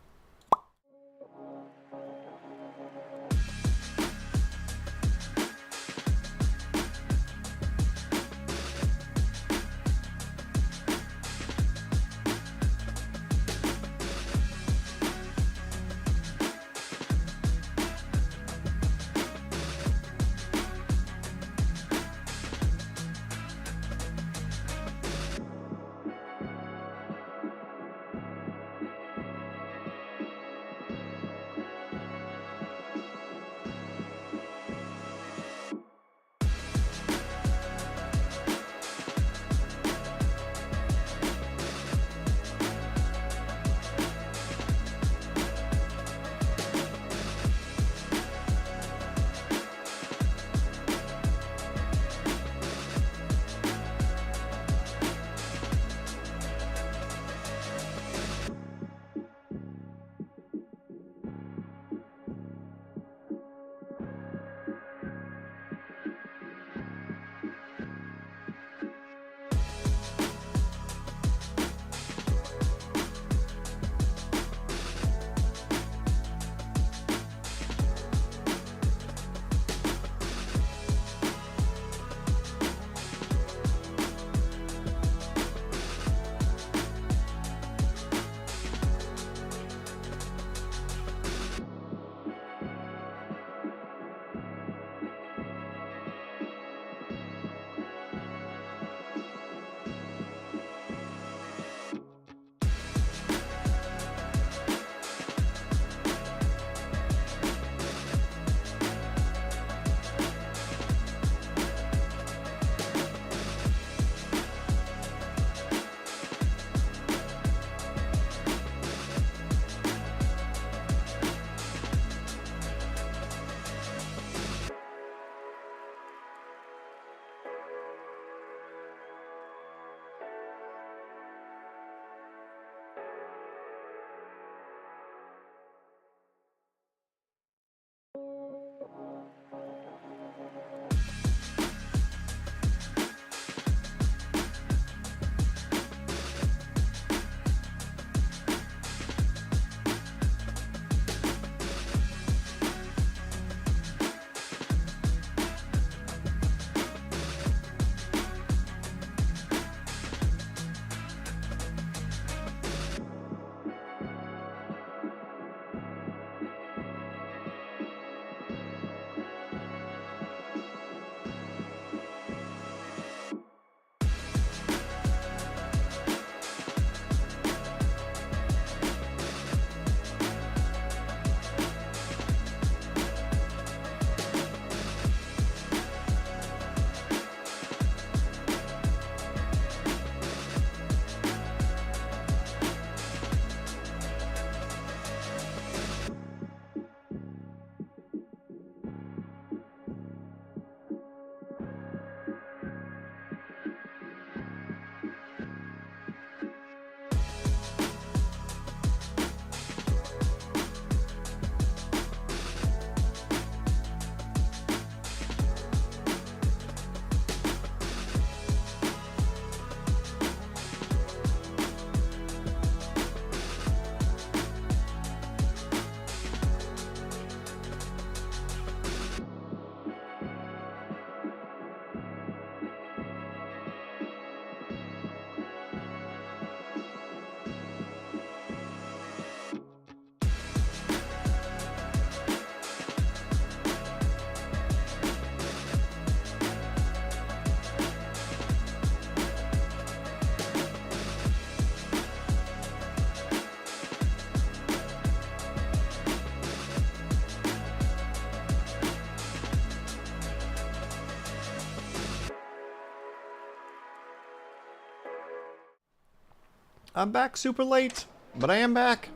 I'm back super late, but I am back.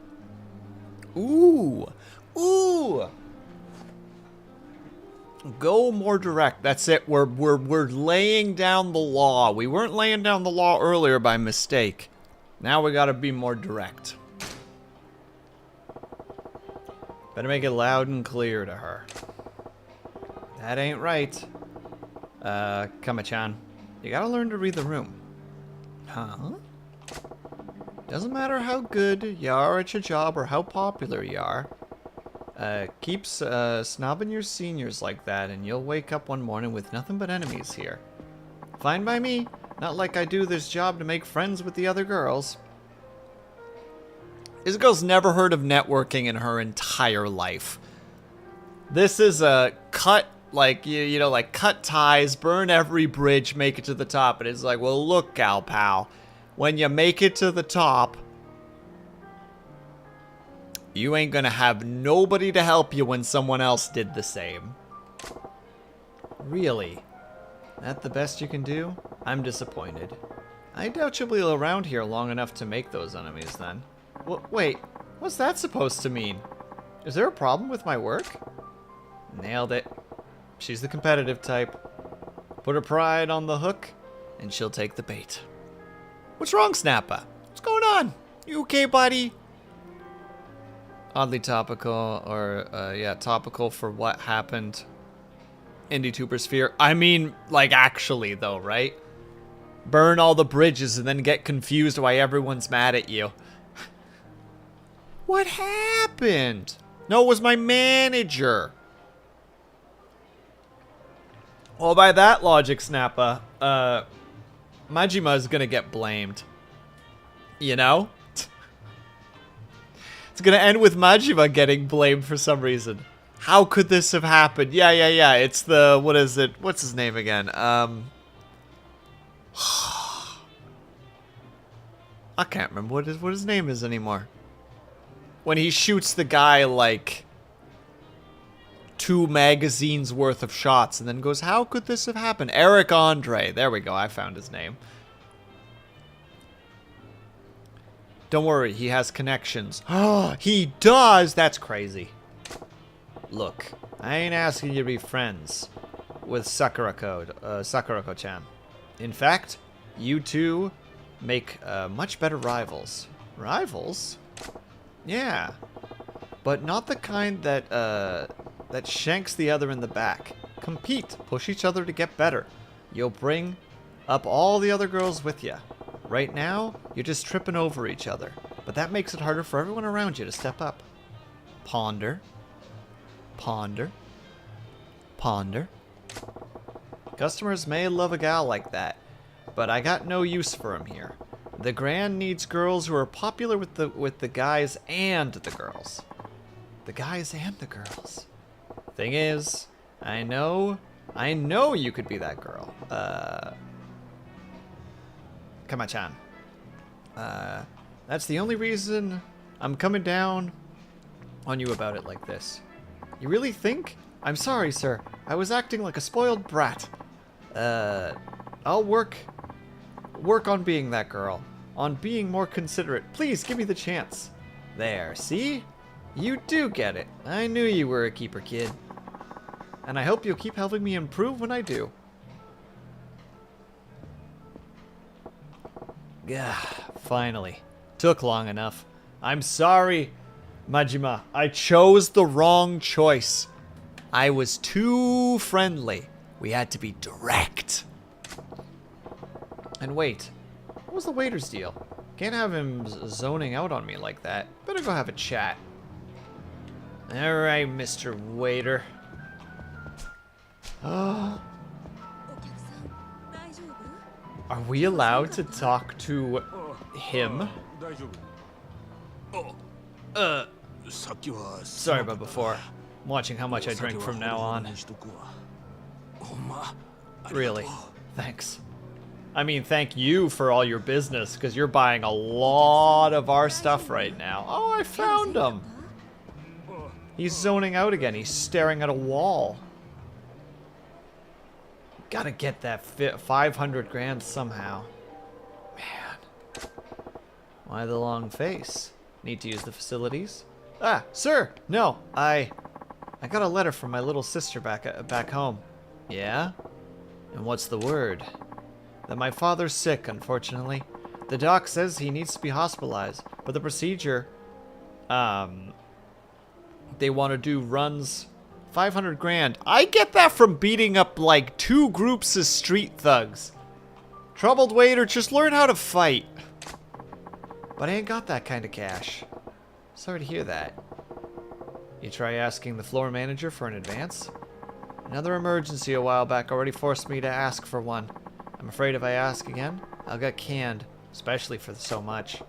Ooh. Ooh. Go more direct. That's it. We're laying down the law. We weren't laying down the law earlier by mistake. Now we gotta be more direct. Better make it loud and clear to her. That ain't right. Kama-chan, you gotta learn to read the room. Huh? Doesn't matter how good you are at your job or how popular you are. Keep snobbing your seniors like that and you'll wake up one morning with nothing but enemies here. Fine by me. Not like I do this job to make friends with the other girls. This girl's never heard of networking in her entire life. This is a cut, like, you know, like cut ties, burn every bridge, make it to the top. And it's like, well, look, gal pal, when you make it to the top, you ain't gonna have nobody to help you when someone else did the same. Really? That the best you can do? I'm disappointed. I doubt you'll be around here long enough to make those enemies then. Wait, what's that supposed to mean? Is there a problem with my work? Nailed it. She's the competitive type. Put her pride on the hook, and she'll take the bait. What's wrong, Snappa? What's going on? You okay, buddy? Oddly topical, or, yeah, topical for what happened. ENVtuber sphere. I mean, like, actually, though, right? Burn all the bridges and then get confused why everyone's mad at you. What happened? No, it was my manager. Well, by that logic, Snappa, Majima's gonna get blamed. You know? It's gonna end with Majima getting blamed for some reason. How could this have happened? Yeah. It's the, what is it? What's his name again? I can't remember what his name is anymore. When he shoots the guy like 2 magazines worth of shots and then goes, how could this have happened? Eric Andre. There we go. I found his name. Don't worry. He has connections. Oh, he does. That's crazy. Look, I ain't asking you to be friends with Sakurako-chan. In fact, you two make much better rivals. Rivals? Yeah, but not the kind that that shanks the other in the back. Compete, push each other to get better. You'll bring up all the other girls with you. Right now, you're just tripping over each other, but that makes it harder for everyone around you to step up. Ponder. Ponder. Ponder. Customers may love a gal like that, but I got no use for him here. The Grand needs girls who are popular with the guys and the girls. The guys and the girls. Thing is, I know you could be that girl. Kama-chan. That's the only reason I'm coming down on you about it like this. You really think? I'm sorry, sir. I was acting like a spoiled brat. I'll work on being that girl. On being more considerate. Please, give me the chance. There, see? You do get it. I knew you were a keeper, kid. And I hope you'll keep helping me improve when I do. Gah, finally. Took long enough. I'm sorry, Majima. I chose the wrong choice. I was too friendly. We had to be direct. And wait. What was the waiter's deal? Can't have him zoning out on me like that. Better go have a chat. Alright, Mr. Waiter. Are we allowed to talk to him? Sorry about before. I'm watching how much I drink from now on. Really? Thanks. I mean, thank you for all your business, because you're buying a lot of our stuff right now. Oh, I found him. He's zoning out again. He's staring at a wall. Gotta get that 500 grand somehow. Man. Why the long face? Need to use the facilities? Ah, sir! No, I got a letter from my little sister back home. Yeah? And what's the word? That my father's sick, unfortunately. The doc says he needs to be hospitalized, but the procedure, they want to do runs 500 grand. I get that from beating up like 2 groups of street thugs. Troubled waiter, just learn how to fight. But I ain't got that kind of cash. Sorry to hear that. You try asking the floor manager for an advance? Another emergency a while back already forced me to ask for one. I'm afraid if I ask again, I'll get canned, especially for so much.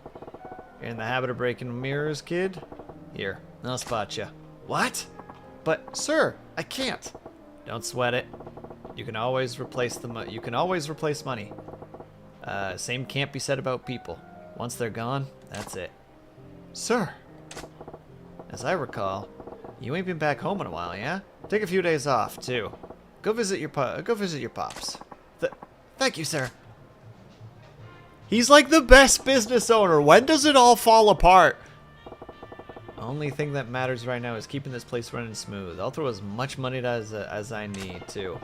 You're in the habit of breaking mirrors, kid? Here, I'll spot you. What? But, sir, I can't. Don't sweat it. You can always replace money. Same can't be said about people. Once they're gone, that's it. Sir, as I recall, you ain't been back home in a while, yeah? Take a few days off too. Go visit your pops. Thank you, sir. He's like the best business owner. When does it all fall apart? Only thing that matters right now is keeping this place running smooth. I'll throw as much money as I need to.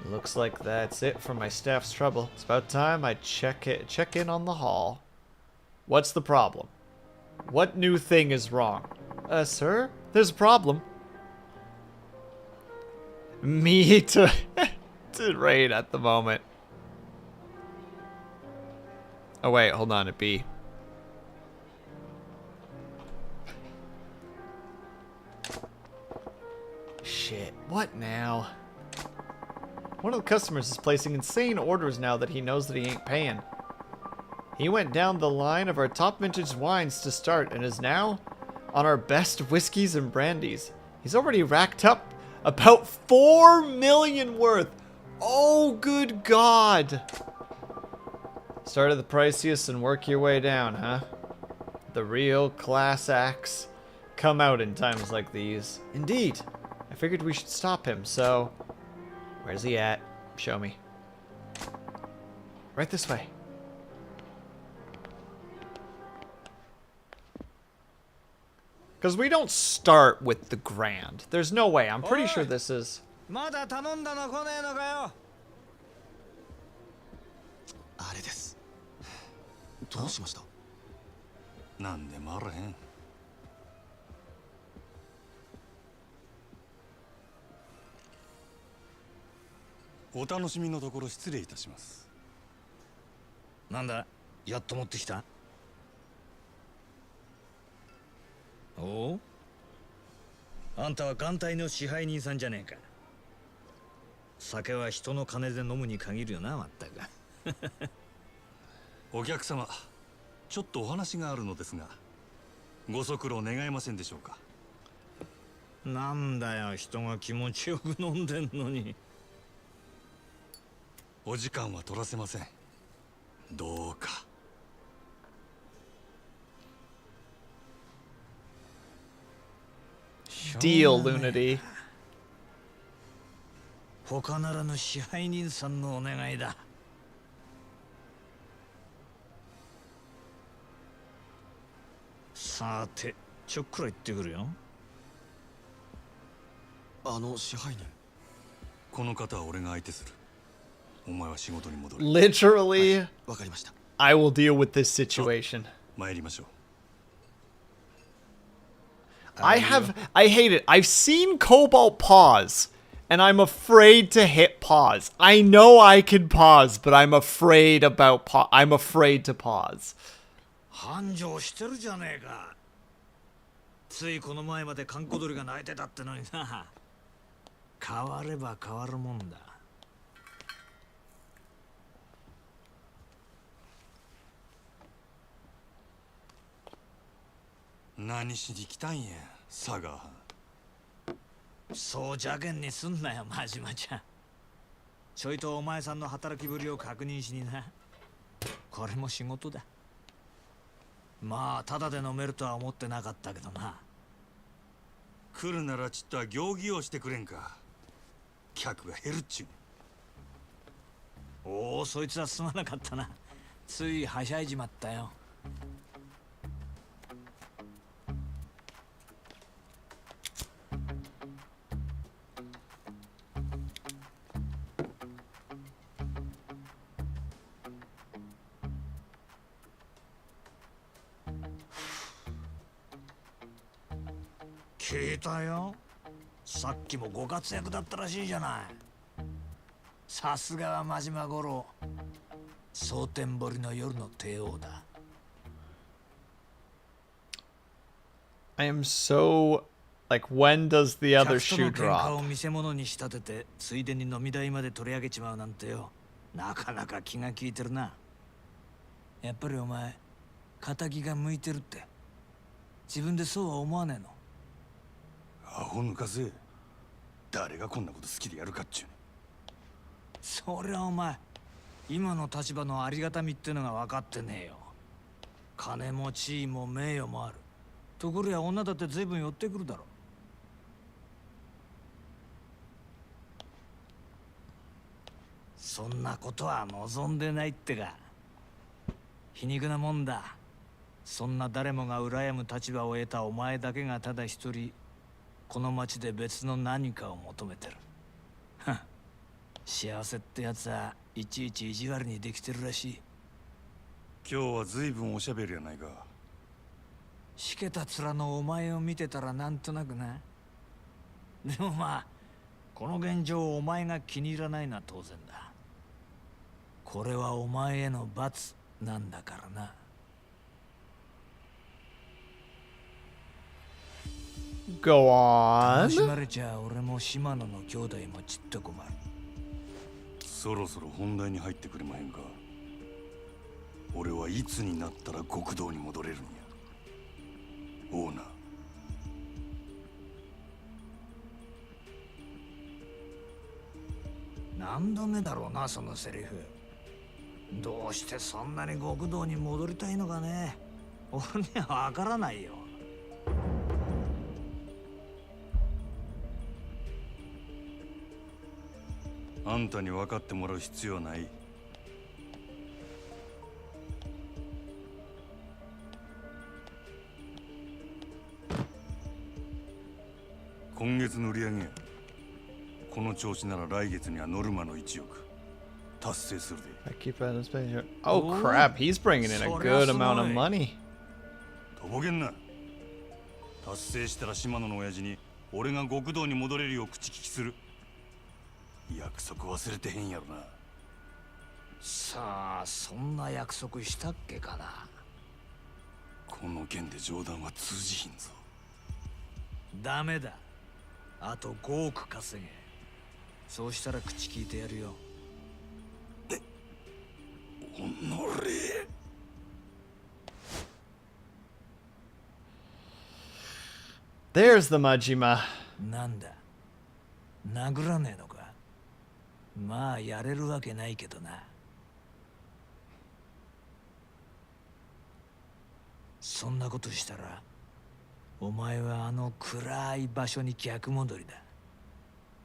Looks like that's it for my staff's trouble. It's about time I check in on the hall. What's the problem? What new thing is wrong? Sir? There's a problem. Me to raid at the moment. Oh wait, hold on, it be. Shit, what now? One of the customers is placing insane orders now that he knows that he ain't paying. He went down the line of our top vintage wines to start and is now on our best whiskeys and brandies. He's already racked up about 4 million worth. Oh, good God. Start at the priciest and work your way down, huh? The real class acts come out in times like these. Indeed. I figured we should stop him, so... Where's he at? Show me. Right this way. Because we don't start with the grand. There's no way. I'm pretty sure this is... まだ頼んだの来ねえのかよ。あれです。どうしました？なんでもあらへん。お楽しみのところ失礼いたします。なんだ、やっと持ってきた？おう？あんたは艦隊の支配人さんじゃねえか。酒は人の金で飲むに限るよな、まったく。お客様、ちょっとお話があるのですが、ご足労願えませんでしょうか。なんだよ、人が気持ちよく飲んでんのに。お時間は取らせません。どうか。Deal, Lunity. 他ならぬ支配人さんのお願いだ。さて、ちょっくら行ってくるよ。支配人。この方は俺が相手する。お前は仕事に戻る。Literally, わかりました。I will deal with this situation. 参りましょう。I hate it. I've seen Cobalt pause, and I'm afraid to hit pause. I know I can pause, but I'm afraid I'm afraid to pause. 繁盛してるじゃねえか。ついこの前まで閑古鳥が鳴いてたってのにな。変われば変わるもんだ。何しに来たんや、佐賀。そう邪険にすんなよ、真島ちゃん。ちょいとお前さんの働きぶりを確認しにな。これも仕事だ。まあ、ただで飲めるとは思ってなかったけどな。来るならちっとは行儀をしてくれんか。客が減るっちゅう。おお、そいつはすまなかったな。ついはしゃいじまったよ。聞いたよ。さっきもご活躍だったらしいじゃない。さすがは真島五郎。蒼天堀の夜の帝王だ。I am so like, when does the other 客との shoe 喧嘩を drop? 見せ物に仕立ててついでに飲み代まで取り上げちまうなんてよ、なかなか気が利いてるな。やっぱりお前仇が向いてるって自分でそうは思わねえの？アホ抜かせ。誰がこんなこと好きでやるかっちゅうね。そりゃお前今の立場のありがたみってのが分かってねえよ。金も地位も名誉もある。ところや女だって随分寄ってくるだろ。そんなことは望んでないってか。皮肉なもんだ。そんな誰もが羨む立場を得たお前だけがただ一人この町で別の何かを求めてる。幸せってやつはいちいち意地悪にできてるらしい。今日は随分おしゃべりやないか。しけた面のお前を見てたらなんとなくな。でもまあこの現状をお前が気に入らないのは当然だ。これはお前への罰なんだからな。Go 楽 on. しまれちゃ俺も島野の兄弟もちっと困る。そろそろ本題に入ってくれまへんか。俺はいつになったら極道に戻れるんや。オーナー。何度目だろうなそのセリフ。どうしてそんなに極道に戻りたいのかね。俺には分からないよ。あんたに分かってもらう必要はない。今月の売り上げや。この調子なら来月にはノルマの1億達成するで。I keep it in space here. Oh crap, he's bringing in a good amount of money. とぼけんな。達成したら島野の親父に俺が極道に戻れるよう口利きする。約束忘れてへんやろな。さあそんな約束したっけかな。この件で冗談は通じひんぞ。ダメだ。あと5億稼げ。そうしたら口聞いてやるよ。おのれ。There's the Majima. なんだ殴らねえのか。まあやれるわけないけどな。そんなことしたらお前はあの暗い場所に逆戻りだ。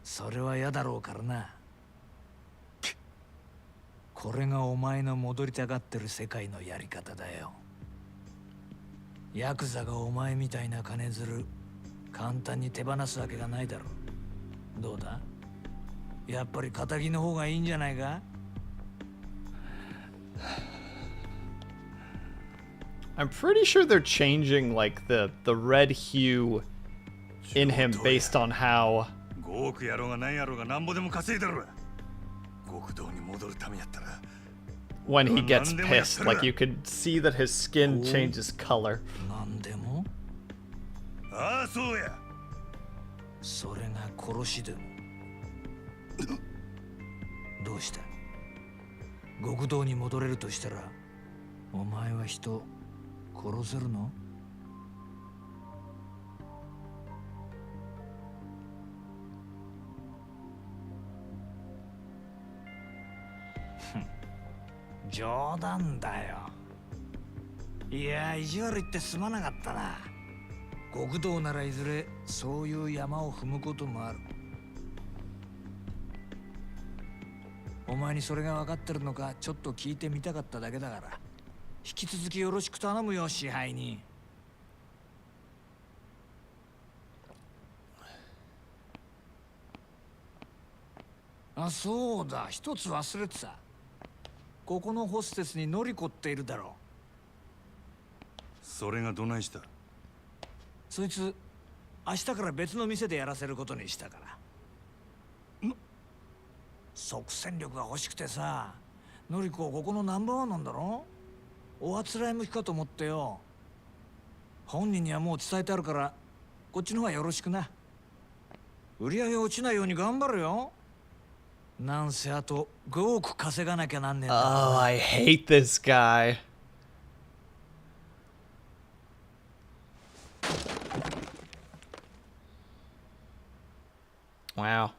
それは嫌だろうからな。これがお前の戻りたがってる世界のやり方だよ。ヤクザがお前みたいな金づる簡単に手放すわけがないだろう。どうだ、やっぱり仇の方がいいんじゃないか。I'm pretty sure they're changing like the red hue in him based on how 5億やろうが何やろうがなんぼでも稼いだろ。極道に戻るためやったら when he gets pissed, like you could see that his skin changes color. なんでもああそうや。それが殺しでもどうした。極道に戻れるとしたらお前は人殺せるの？冗談だよ。いや意地悪言ってすまなかったな。極道ならいずれそういう山を踏むこともある。お前にそれが分かってるのかちょっと聞いてみたかっただけだから引き続きよろしく頼むよ、支配人。あ、そうだ、一つ忘れてた。ここのホステスにノリコっているだろう。それがどないした？そいつ明日から別の店でやらせることにしたから。即戦力が欲しくてさ。ノリコここのナンバーワンなんだろ。おあつらい向きかと思ってよ。本人にはもう伝えてあるからこっちの方がよろしくな。売り上げ落ちないように頑張るよ。なんせあと5億稼がなきゃなんねえんだ。Oh, I hate this guy. Wow.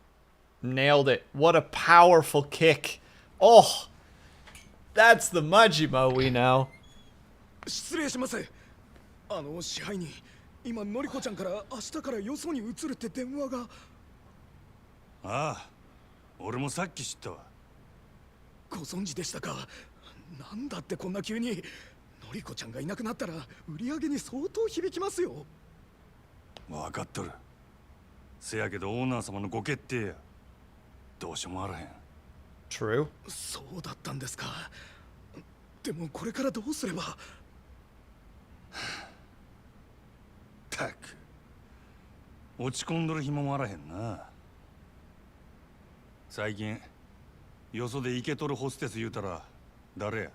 Nailed it. What a powerful kick. Oh, that's the Majima we know. 失礼します。支配人、今のりこちゃんから明日からよそに移るって電話が。ああ、俺もさっき知ったわ。ご存知でしたか。なんだってこんな急に。のりこちゃんがいなくなったら売り上げに相当響きますよ。分かっとる。せやけどオーナー様のご決定や。どうしようもあらへん。True. そうだったんですか。でもこれからどうすれば。たく落ち込んどる暇もあらへんな。最近よそでイケとるホステス言うたら誰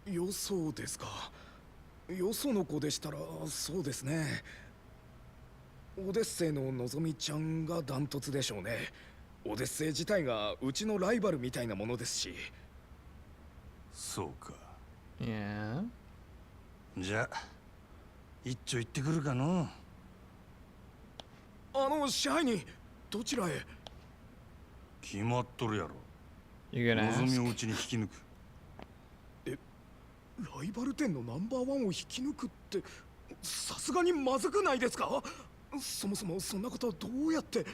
や？よそですか。よその子でしたらそうですね。オデッセイののぞみちゃんがダントツでしょうね。オデッセイ自体がうちのライバルみたいなものですし。そうか。Yeah. じゃあ一丁行ってくるかの。支配人、どちらへ？決まっとるやろ。 You're gonna のぞ ask? みをうちに引き抜く。ライバル店のナンバーワンを引き抜くってさすがにまずくないですか？そもそもそんなことどうやって。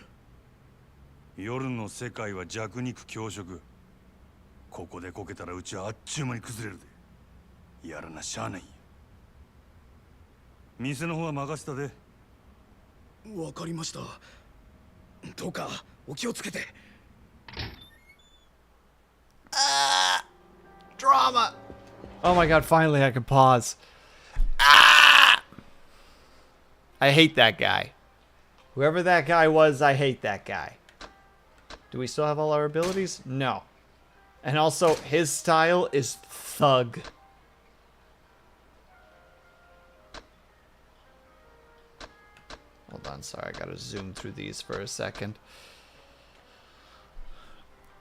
夜の世界は弱肉強食。ここでこけたらうちはあっちゅう間に崩れるで。やらなしゃあないんや。店の方は任せたで。わかりました。どうかお気をつけて。Drama. Oh my god, finally I can pause. Ah! I hate that guy. Whoever that guy was, I hate that guy. Do we still have all our abilities? No. And also, his style is thug. Hold on, sorry, I gotta zoom through these for a second.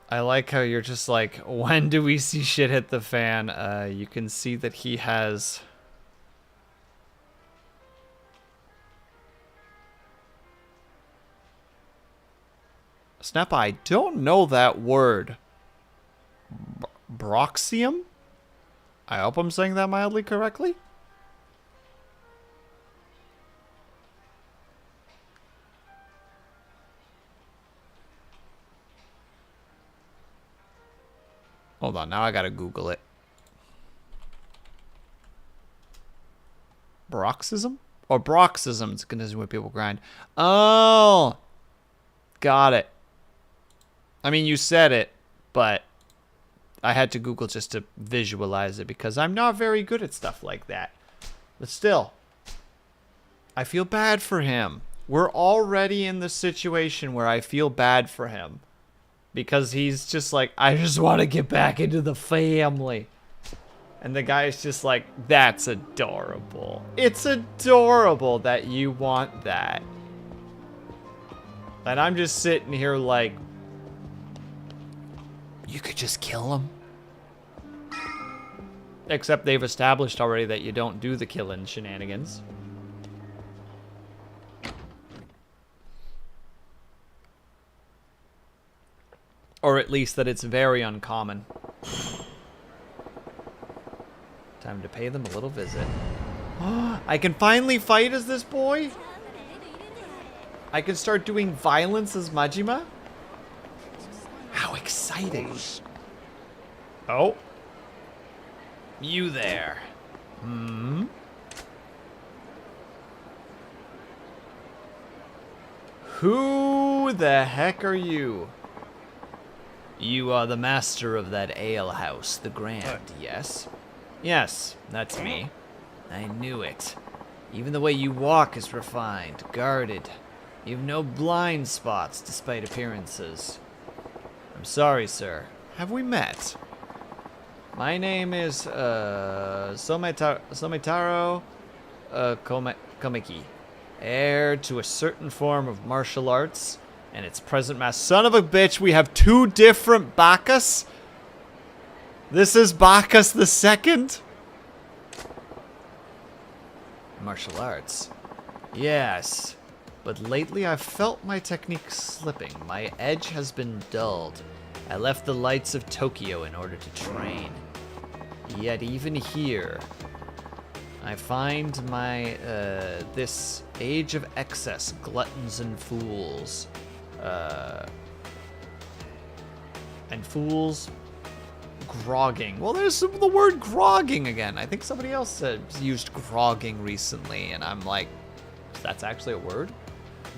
I like how you're just like, when do we see shit hit the fan? You can see that he has... Snap, I don't know that word. Broxium? I hope I'm saying that mildly correctly. Hold on, now I gotta Google it. Bruxism? Or bruxism, it's gonna when people grind. Oh! Got it. I mean, you said it, but I had to Google just to visualize it because I'm not very good at stuff like that. But still, I feel bad for him. We're already in the situation where I feel bad for him. Because he's just like, I just want to get back into the family. And the guy's just like, that's adorable. It's adorable that you want that. And I'm just sitting here like, you could just kill him. Except they've established already that you don't do the killing shenanigans. Or at least that it's very uncommon. Time to pay them a little visit. I can finally fight as this boy? I can start doing violence as Majima? How exciting. Oh. You there. Who the heck are you? You are the master of that alehouse, the Grand, yes? Yes, that's me. I knew it. Even the way you walk is refined, guarded. You have no blind spots despite appearances. I'm sorry, sir. Have we met? My name is, Sometaro Komeki, heir to a certain form of martial arts and its present master. Son of a bitch, we have two different Bacchus? This is Bacchus the Second? Martial arts. Yes, but lately I've felt my technique slipping. My edge has been dulled. I left the lights of Tokyo in order to train. Yet even here, I find my, this age of excess, gluttons and fools. And fools grogging. Well, there's the word grogging again. I think somebody else used grogging recently, and I'm like, that's actually a word?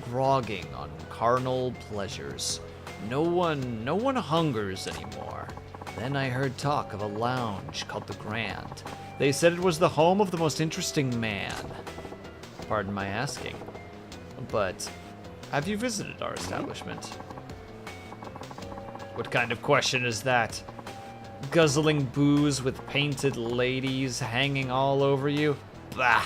Grogging on carnal pleasures. No one hungers anymore. Then I heard talk of a lounge called the Grand. They said it was the home of the most interesting man. Pardon my asking. But have you visited our establishment? What kind of question is that? Guzzling booze with painted ladies hanging all over you? Bah!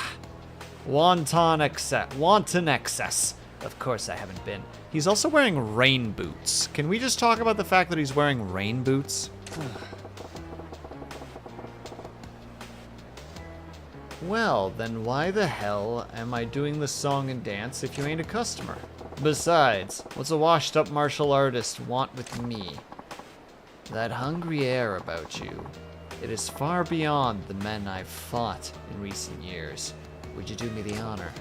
Wanton excess. Of course I haven't been. He's also wearing rain boots. Can we just talk about the fact that he's wearing rain boots? Well, then why the hell am I doing the song and dance if you ain't a customer? Besides, what's a washed-up martial artist want with me? That hungry air about you. It is far beyond the men I've fought in recent years. Would you do me the honor?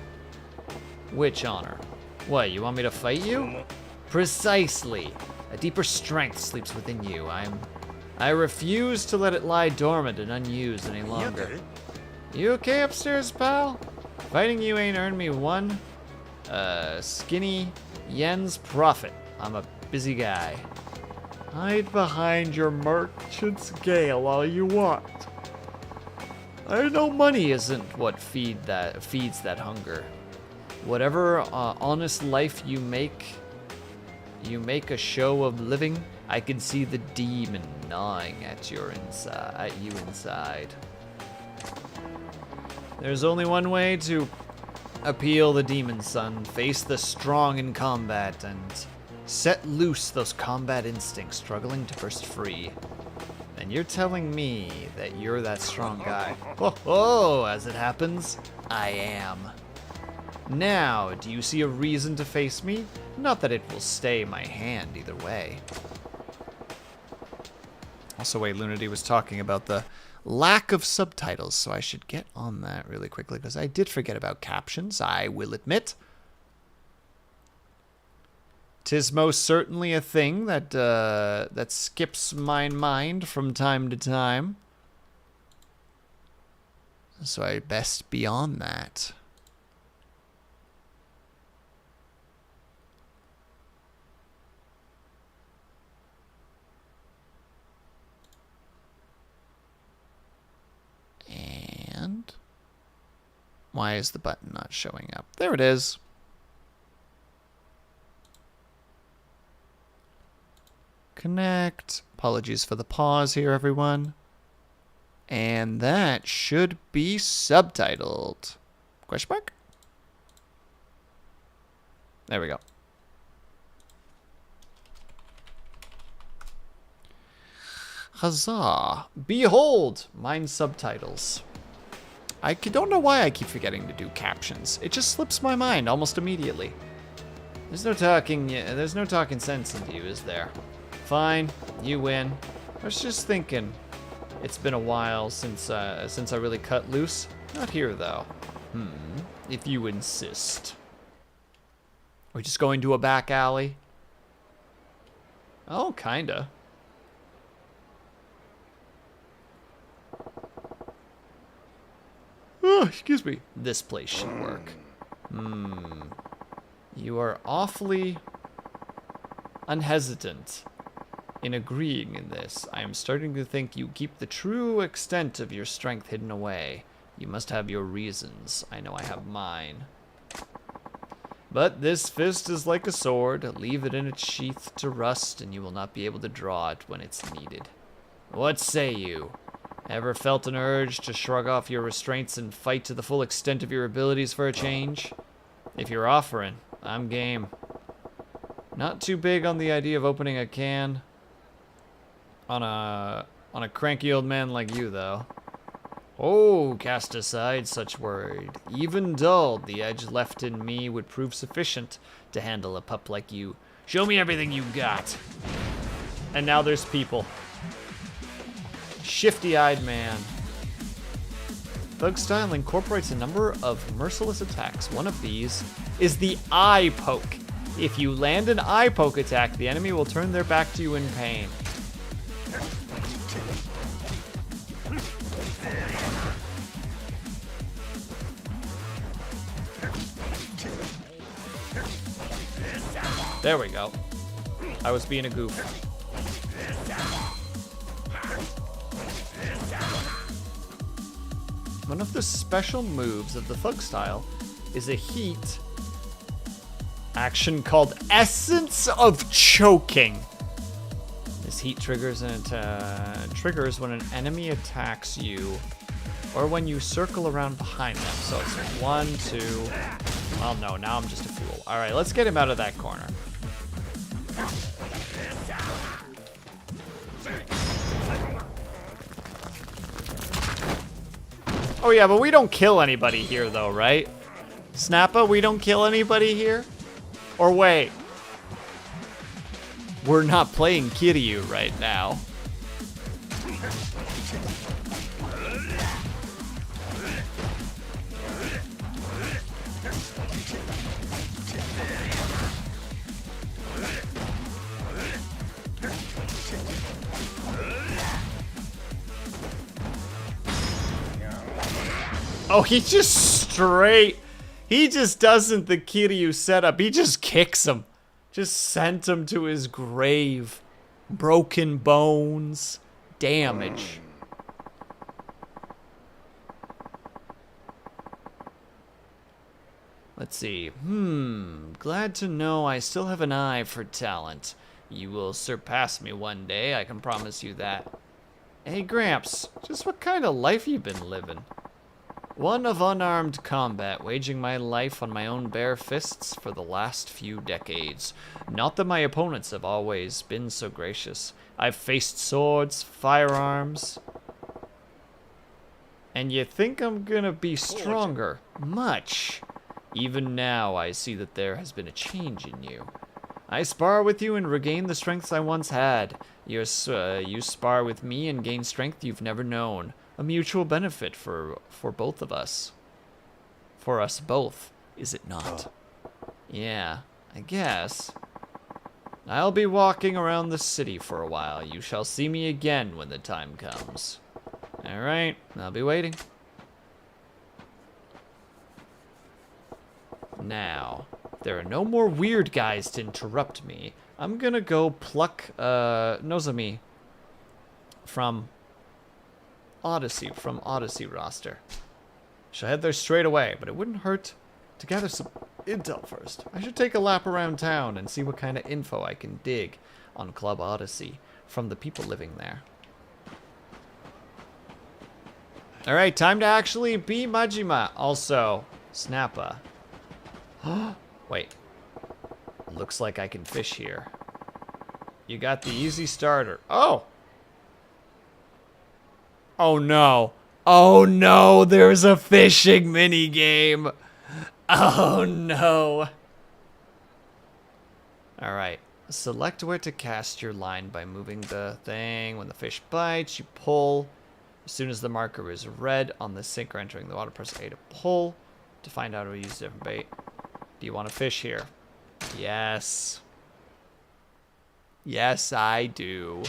Which honor? What, you want me to fight you? Precisely. A deeper strength sleeps within you. I refuse to let it lie dormant and unused any longer. You okay upstairs, pal? Fighting you ain't earned me one skinny yen's profit. I'm a busy guy. Hide behind your merchant's gale all you want. I know money isn't what feeds that hunger. Whatever honest life you make a show of living. I can see the demon gnawing at you inside. There's only one way to appeal the demon, son. Face the strong in combat and set loose those combat instincts struggling to burst free. And you're telling me that you're that strong guy. Oh, as it happens, I am. Now, do you see a reason to face me? Not that it will stay my hand either way. Also, wait, Lunity was talking about the lack of subtitles, so I should get on that really quickly, because I did forget about captions, I will admit. 'Tis most certainly a thing that that skips my mind from time to time. So I best be on that. And why is the button not showing up? There it is. Connect. Apologies for the pause here, everyone. And that should be subtitled. Question mark? There we go. Huzzah. Behold, mine subtitles. I don't know why I keep forgetting to do captions. It just slips my mind almost immediately. There's no talking sense into you, is there? Fine, you win. I was just thinking, it's been a while since I really cut loose. Not here, though. If you insist. We're just going to a back alley? Oh, kinda. Oh, excuse me. This place should work. You are awfully unhesitant in agreeing in this. I am starting to think you keep the true extent of your strength hidden away. You must have your reasons. I know I have mine. But this fist is like a sword. Leave it in its sheath to rust, and you will not be able to draw it when it's needed. What say you? Ever felt an urge to shrug off your restraints and fight to the full extent of your abilities for a change? If you're offering, I'm game. Not too big on the idea of opening a can on a cranky old man like you, though. Oh, cast aside such word. Even dulled, the edge left in me would prove sufficient to handle a pup like you. Show me everything you got. And now there's people. Shifty-eyed man. Thug style incorporates a number of merciless attacks. One of these is the eye poke. If you land an eye poke attack, the enemy will turn their back to you in pain. There we go. I was being a goof. One of the special moves of the thug style is a heat action called Essence of Choking. This heat triggers and it triggers when an enemy attacks you or when you circle around behind them. So it's 1, 2. Well, no, now I'm just a fool. All right, let's get him out of that corner. Oh yeah, but we don't kill anybody here though, right? Snappa, we don't kill anybody here? Or wait. We're not playing Kiryu right now. Oh, he just doesn't the Kiryu setup. He just kicks him. Just sent him to his grave. Broken bones. Damage. Let's see. Glad to know I still have an eye for talent. You will surpass me one day, I can promise you that. Hey, Gramps, just what kind of life you been living? One of unarmed combat, waging my life on my own bare fists for the last few decades. Not that my opponents have always been so gracious. I've faced swords, firearms. And you think I'm gonna be stronger? Much. Even now, I see that there has been a change in you. I spar with you and regain the strengths I once had. You spar with me and gain strength you've never known. A mutual benefit for both of us. For us both, is it not? Yeah, I guess. I'll be walking around the city for a while. You shall see me again when the time comes. Alright, I'll be waiting. Now, there are no more weird guys to interrupt me. I'm gonna go pluck Nozomi from Odyssey roster. She'll head there straight away, but it wouldn't hurt to gather some intel first. I should take a lap around town and see what kind of info I can dig on Club Odyssey from the people living there. Alright, time to actually be Majima. Also, Snappa. Wait. Looks like I can fish here. You got the easy starter. Oh! Oh no. Oh no, there's a fishing mini game. Oh no. Alright. Select where to cast your line by moving the thing. When the fish bites, you pull. As soon as the marker is red on the sink or entering the water, press A to pull. To find out how to use different bait. Do you want to fish here? Yes. Yes, I do.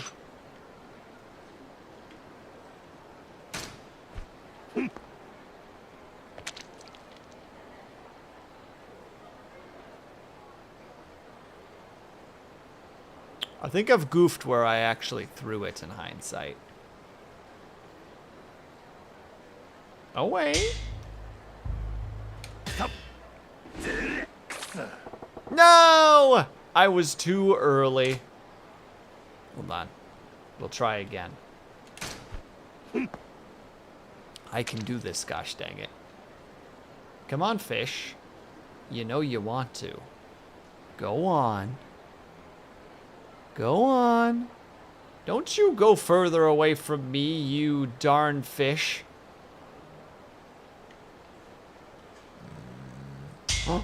I think I've goofed where I actually threw it in hindsight. Oh, wait. No! I was too early. Hold on. We'll try again. I can do this, gosh dang it. Come on, fish. You know you want to. Go on. Go on. Don't you go further away from me, you darn fish. Huh?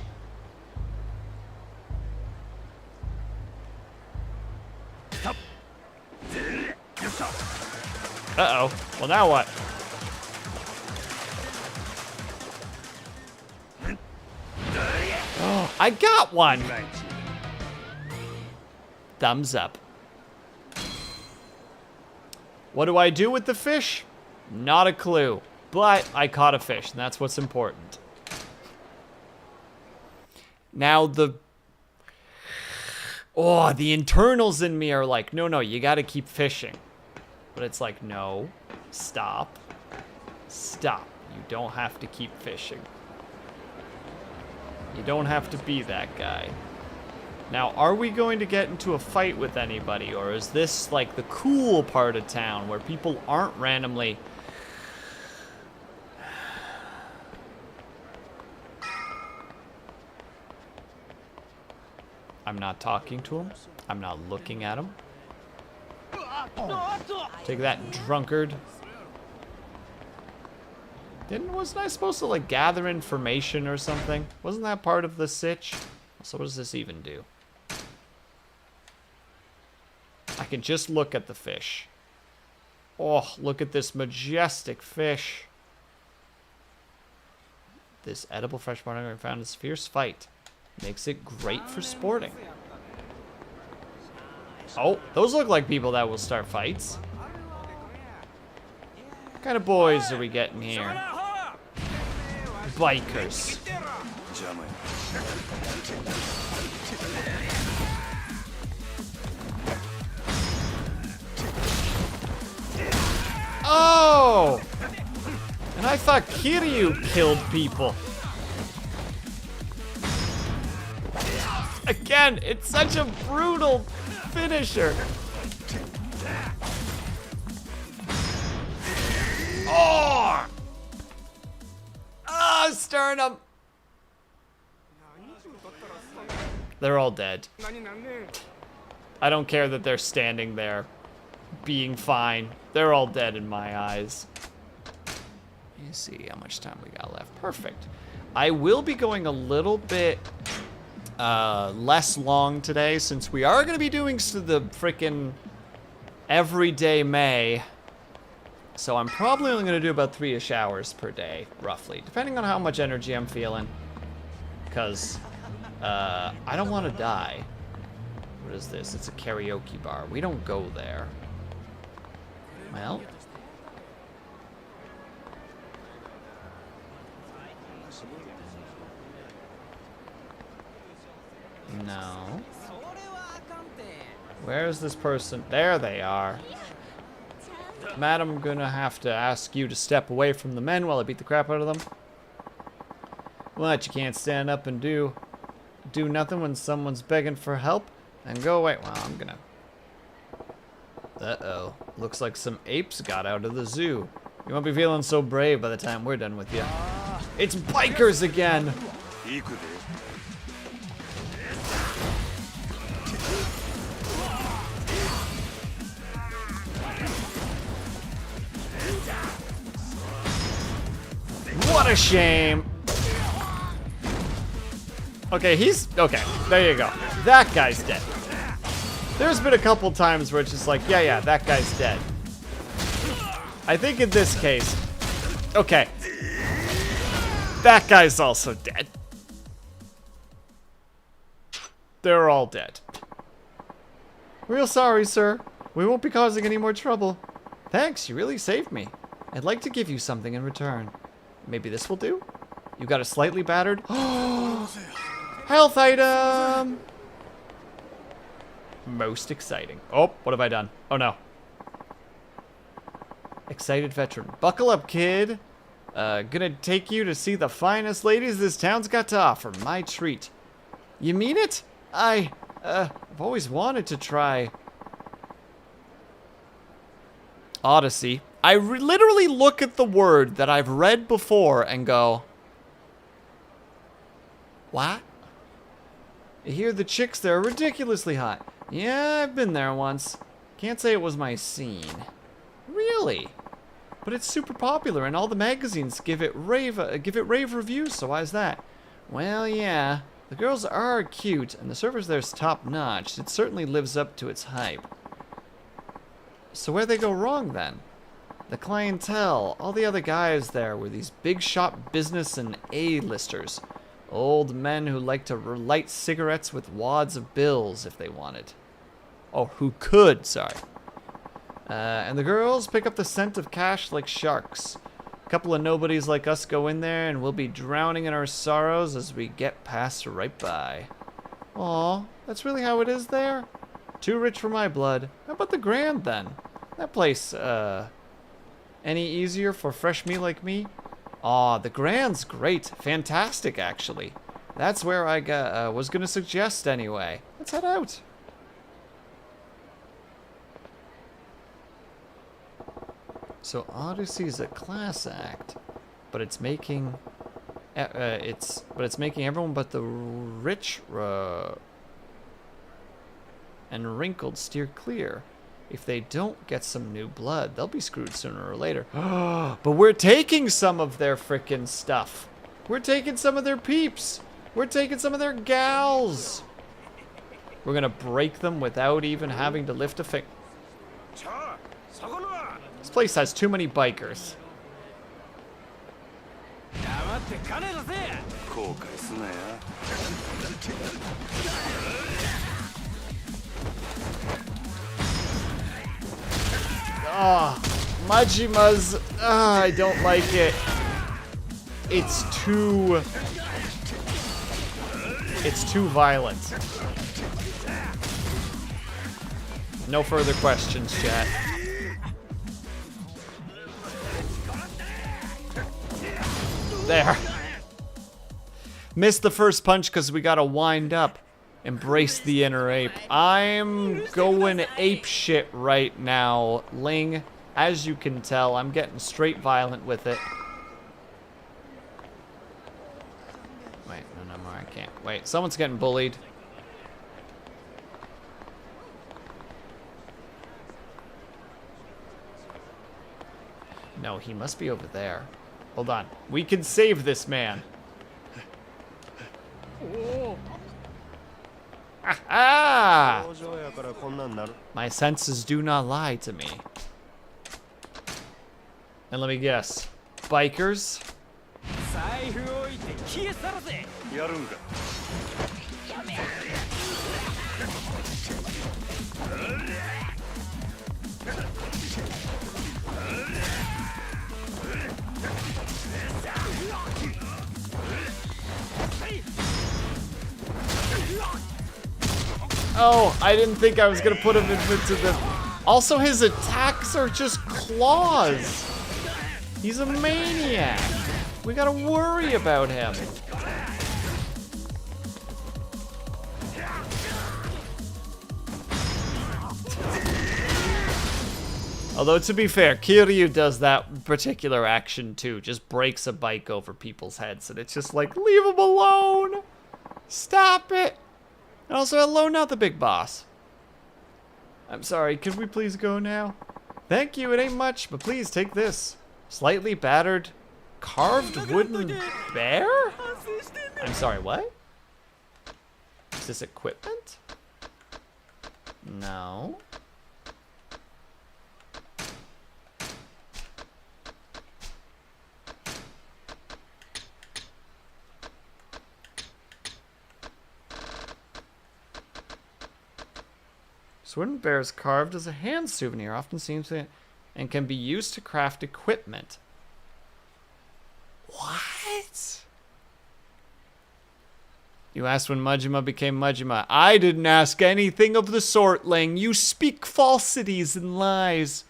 Uh-oh. Well, now what? Oh, I got one! Thumbs up. What do I do with the fish? Not a clue. But I caught a fish, and that's what's important. Now the internals in me are like, no, you gotta keep fishing. But it's like, no, stop. Stop. You don't have to keep fishing. You don't have to be that guy. Now, are we going to get into a fight with anybody, or is this like the cool part of town where people aren't randomly... I'm not talking to him. I'm not looking at him. Take that, drunkard. Wasn't I supposed to like gather information or something? Wasn't that part of the sitch? So what does this even do? I can just look at the fish. Oh, look at this majestic fish. This edible fresh water found in this fierce fight. Makes it great for sporting. Oh, those look like people that will start fights. What kind of boys are we getting here? Bikers. Oh! And I thought Kiryu killed people. Again, it's such a brutal finisher. Oh! Ah, sternum. They're all dead. I don't care that they're standing there being fine. They're all dead in my eyes. Let me see how much time we got left. Perfect. I will be going a little bit less long today, since we are going to be doing the frickin' everyday May. So I'm probably only going to do about 3-ish hours per day, roughly, depending on how much energy I'm feeling. Because I don't want to die. What is this? It's a karaoke bar. We don't go there. Well. No. Where is this person? There they are. Madam, I'm gonna have to ask you to step away from the men while I beat the crap out of them. What, you can't stand up and do nothing when someone's begging for help? And go away. Well, I'm gonna... Uh-oh. Looks like some apes got out of the zoo. You won't be feeling so brave by the time we're done with you. It's bikers again! What a shame! Okay, okay, there you go. That guy's dead. There's been a couple times where it's just like, yeah, that guy's dead. I think in this case, okay, that guy's also dead. They're all dead. Real sorry, sir. We won't be causing any more trouble. Thanks, you really saved me. I'd like to give you something in return. Maybe this will do? You got a slightly battered... Health item! most exciting. Oh, what have I done? Oh no. Excited veteran. Buckle up, kid. Gonna take you to see the finest ladies this town's got to offer. My treat. You mean it? I've always wanted to try Odyssey. I literally look at the word that I've read before and go, what? I hear the chicks there are ridiculously hot. Yeah, I've been there once. Can't say it was my scene. Really? But it's super popular and all the magazines give it rave reviews, so why's that? Well, yeah. The girls are cute and the service there's top notch. It certainly lives up to its hype. So where'd they go wrong then? The clientele, all the other guys there were these big shot business and A-listers. Old men who like to light cigarettes with wads of bills if they wanted. Oh, who could, sorry. And the girls pick up the scent of cash like sharks. A couple of nobodies like us go in there and we'll be drowning in our sorrows as we get passed right by. Aw, that's really how it is there? Too rich for my blood. How about the Grand then? That place, any easier for fresh meat like me? Aw, the Grand's great. Fantastic, actually. That's where I was gonna suggest anyway. Let's head out. So Odyssey's a class act, but it's making everyone but the rich and wrinkled steer clear. If they don't get some new blood, they'll be screwed sooner or later. But we're taking some of their frickin' stuff. We're taking some of their peeps. We're taking some of their gals. We're gonna break them without even having to lift a finger. This place has too many bikers. Oh, Majima's. I don't like it. It's too violent. No further questions, chat. There. Missed the first punch because we gotta wind up. Embrace the inner ape. I'm going ape shit right now, Ling. As you can tell, I'm getting straight violent with it. Wait, no more. I can't. Wait, someone's getting bullied. No, he must be over there. Hold on. We can save this man. Ah! My senses do not lie to me. And let me guess. Bikers? Oh, I didn't think I was gonna put him into the... Also, his attacks are just claws. He's a maniac. We gotta worry about him. Although, to be fair, Kiryu does that particular action too. Just breaks a bike over people's heads. And it's just like, leave him alone. Stop it. And also, hello, not the big boss. I'm sorry, could we please go now? Thank you, it ain't much, but please take this. Slightly battered, carved wooden bear? I'm sorry, what? Is this equipment? No. Wooden bears carved as a hand souvenir often seems to and can be used to craft equipment. What? You asked when Majima became Majima. I didn't ask anything of the sort, Ling. You speak falsities and lies.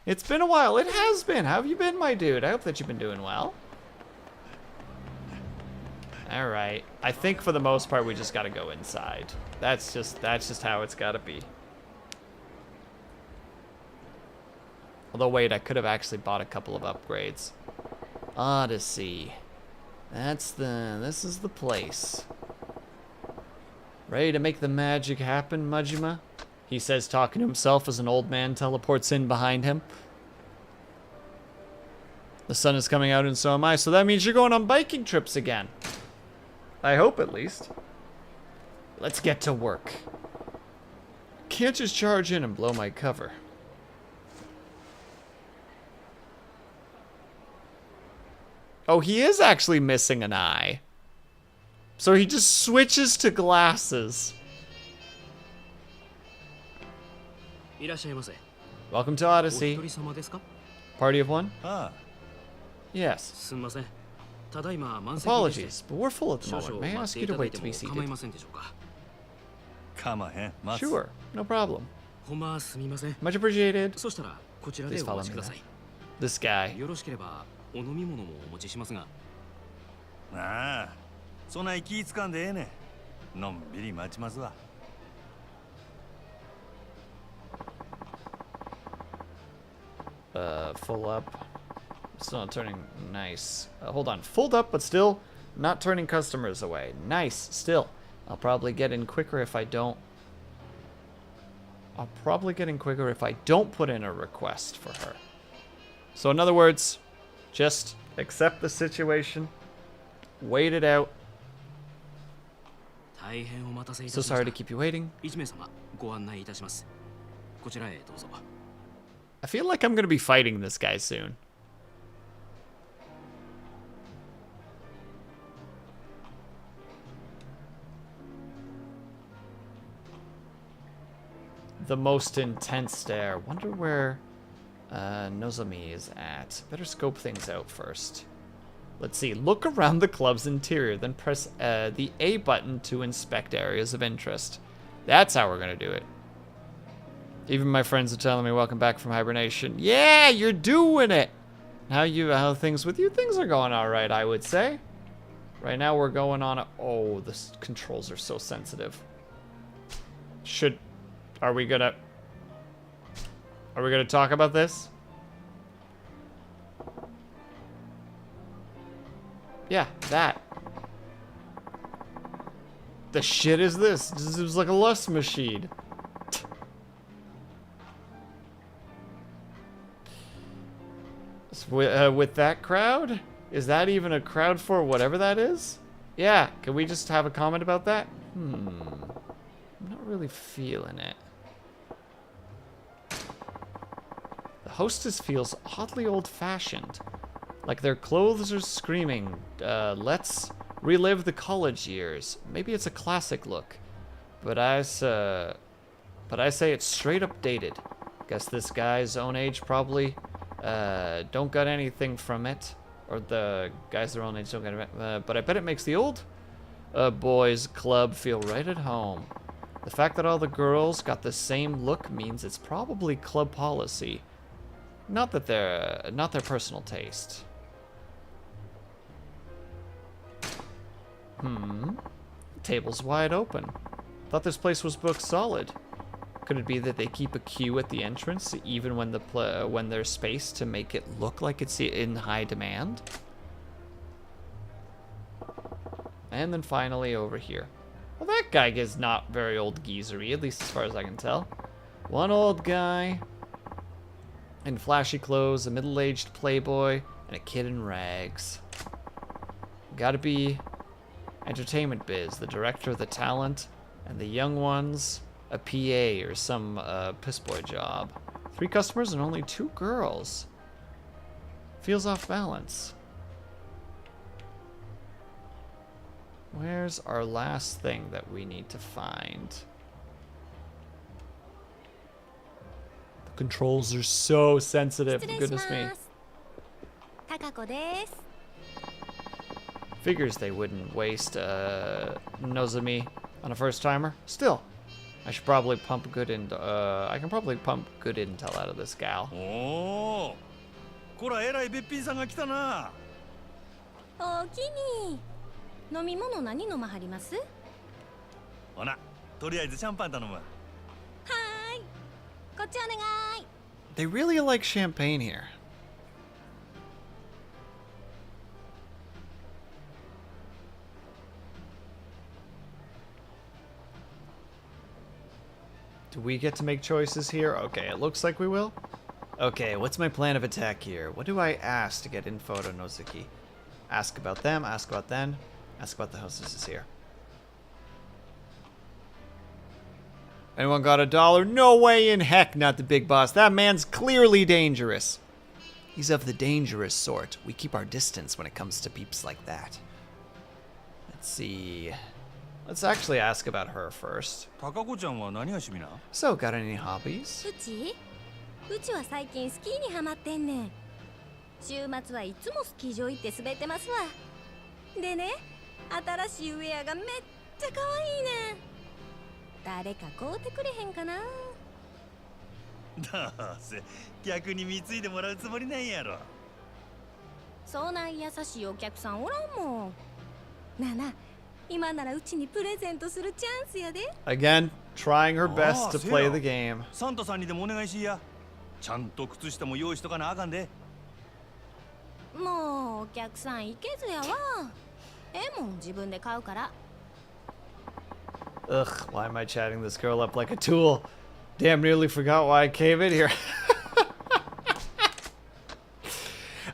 It's been a while. It has been. How have you been, my dude? I hope that you've been doing well. All right. I think for the most part, we just got to go inside. That's just how it's got to be. Although, wait, I could have actually bought a couple of upgrades. Odyssey. This is the place. Ready to make the magic happen, Majima? He says, talking to himself as an old man teleports in behind him. The sun is coming out and so am I, so that means you're going on biking trips again. I hope, at least. Let's get to work. Can't just charge in and blow my cover. Oh, he is actually missing an eye. So he just switches to glasses. Welcome to Odyssey. Party of one? Ah, Yes. Apologies, but we're full at the moment. May I ask you to wait to be seated? Sure, no problem. Much appreciated. Please follow me now. This guy. ああ、そんな気ぃつかんでええねん。のんびり待ちますわ。Full up. Still not turning nice. Hold on. Fulled up, but still not turning customers away. Nice. Still. I'll probably get in quicker if I don't. Put in a request for her. So in other words, just accept the situation. Wait it out. So sorry to keep you waiting. I feel like I'm going to be fighting this guy soon. The most intense stare. Wonder where Nozomi is at. Better scope things out first. Let's see. Look around the club's interior, then press the A button to inspect areas of interest. That's how we're going to do it. Even my friends are telling me welcome back from hibernation. Yeah, you're doing it! How are things with you? Things are going all right, I would say. Right now we're going on a... Oh, the controls are so sensitive. Are we gonna talk about this? Yeah, that. The shit is this? This is like a lust machine. With that crowd? Is that even a crowd for whatever that is? Yeah, can we just have a comment about that? I'm not really feeling it. The hostess feels oddly old-fashioned. Like their clothes are screaming, let's relive the college years. Maybe it's a classic look. But I say it's straight up dated. Guess this guy's own age probably don't got anything from it. Or the guys their own age don't get it. But I bet it makes the old boys club feel right at home. The fact that all the girls got the same look means it's probably club policy. Not their personal taste. Table's wide open. Thought this place was booked solid. Could it be that they keep a queue at the entrance even when when there's space to make it look like it's in high demand? And then finally over here. Well, that guy is not very old geezery, at least as far as I can tell. One old guy in flashy clothes, a middle-aged playboy, and a kid in rags. Gotta be entertainment biz, the director of the talent, and the young ones, a PA or some pissboy job. 3 customers and only 2 girls. Feels off balance. Where's our last thing that we need to find? The controls are so sensitive, goodness me. Figures they wouldn't waste Nozomi on a first timer. Still, I should probably pump good I can probably pump good intel out of this gal. おお、こらえらいべっぴんさんが来たな。おおきに。飲み物何飲まはります？ほな、とりあえずシャンパン頼む。はーい。こっちお願い。 They really like champagne here. Do we get to make choices here? Okay, it looks like we will. Okay, what's my plan of attack here? What do I ask to get info to Nozuki? Ask about them, ask about them, ask about the hostesses here. Anyone got $1? No way in heck, not the big boss. That man's clearly dangerous. He's of the dangerous sort. We keep our distance when it comes to peeps like that. Let's see. Let's actually ask about her first. 高子ちゃんは何が趣味な？ So, got any hobbies? うちは最近スキーにハマってんねん。週末はいつもスキー場行って滑ってますわ。でね、新しいウェアがめっちゃ可愛いねん。誰か買うてくれへんかな。どうせ逆に貢いでもらうつもりなんやろ。そんな優しいお客さんおらんもん。なあなあ、今ならうちにプレゼントするチャンスやで。Again, trying her best to play the game. サンタさんにでもお願いしや。ちゃんと靴下も用意しとかなあかんで。もうお客さんいけずやわ。もん自分で買うから。 Ugh, why am I chatting this girl up like a tool? Damn, nearly forgot why I came in here.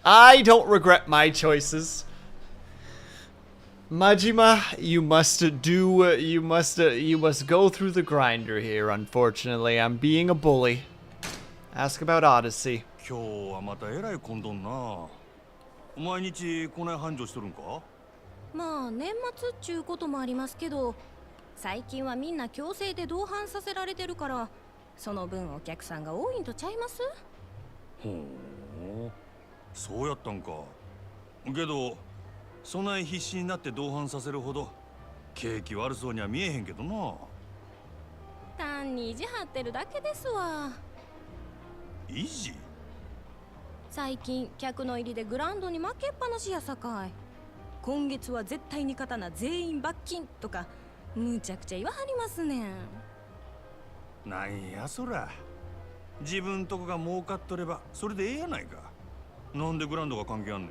I don't regret my choices. Majima, you must go through the grinder here, unfortunately. I'm being a bully. Ask about Odyssey. 今日はまたえらい混んどんな。毎日こない繁盛しとるんか？まあ年末っちゅうこともありますけど、最近はみんな強制で同伴させられてるから、その分お客さんが多いんとちゃいます？ほう、そうやったんか。けどそない必死になって同伴させるほど景気悪そうには見えへんけどな。単に意地張ってるだけですわ。意地？最近客の入りでグラウンドに負けっぱなしやさかい。今月は絶対に勝たな全員罰金とかむちゃくちゃ言わはりますねん。なんやそら。自分とこが儲かっとればそれでええやないか。なんでグラウンドが関係あんねん。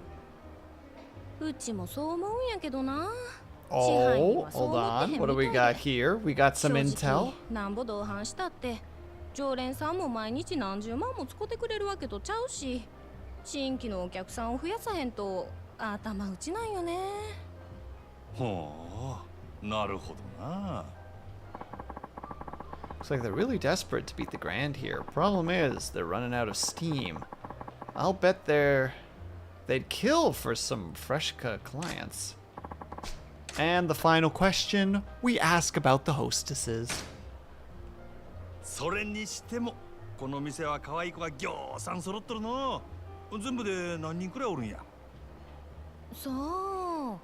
うちもそう思うんやけどな。 Oh, hold on. What do we got here? We got some intel. なんぼ同伴したって常連さんも毎日何十万も使ってくれるわけとちゃうし、新規のお客さんを増やさへんと頭打ちなんよね。ほう、なるほどな。Looks like they're really desperate to beat the grand here. Problem is, they're running out of steam. I'll bet they'd kill for some fresh clients. And the final question, we ask about the hostesses. それにしてもこの店は可愛い子がぎょうさん揃っとるの。全部で何人くらいおるんや？さあ、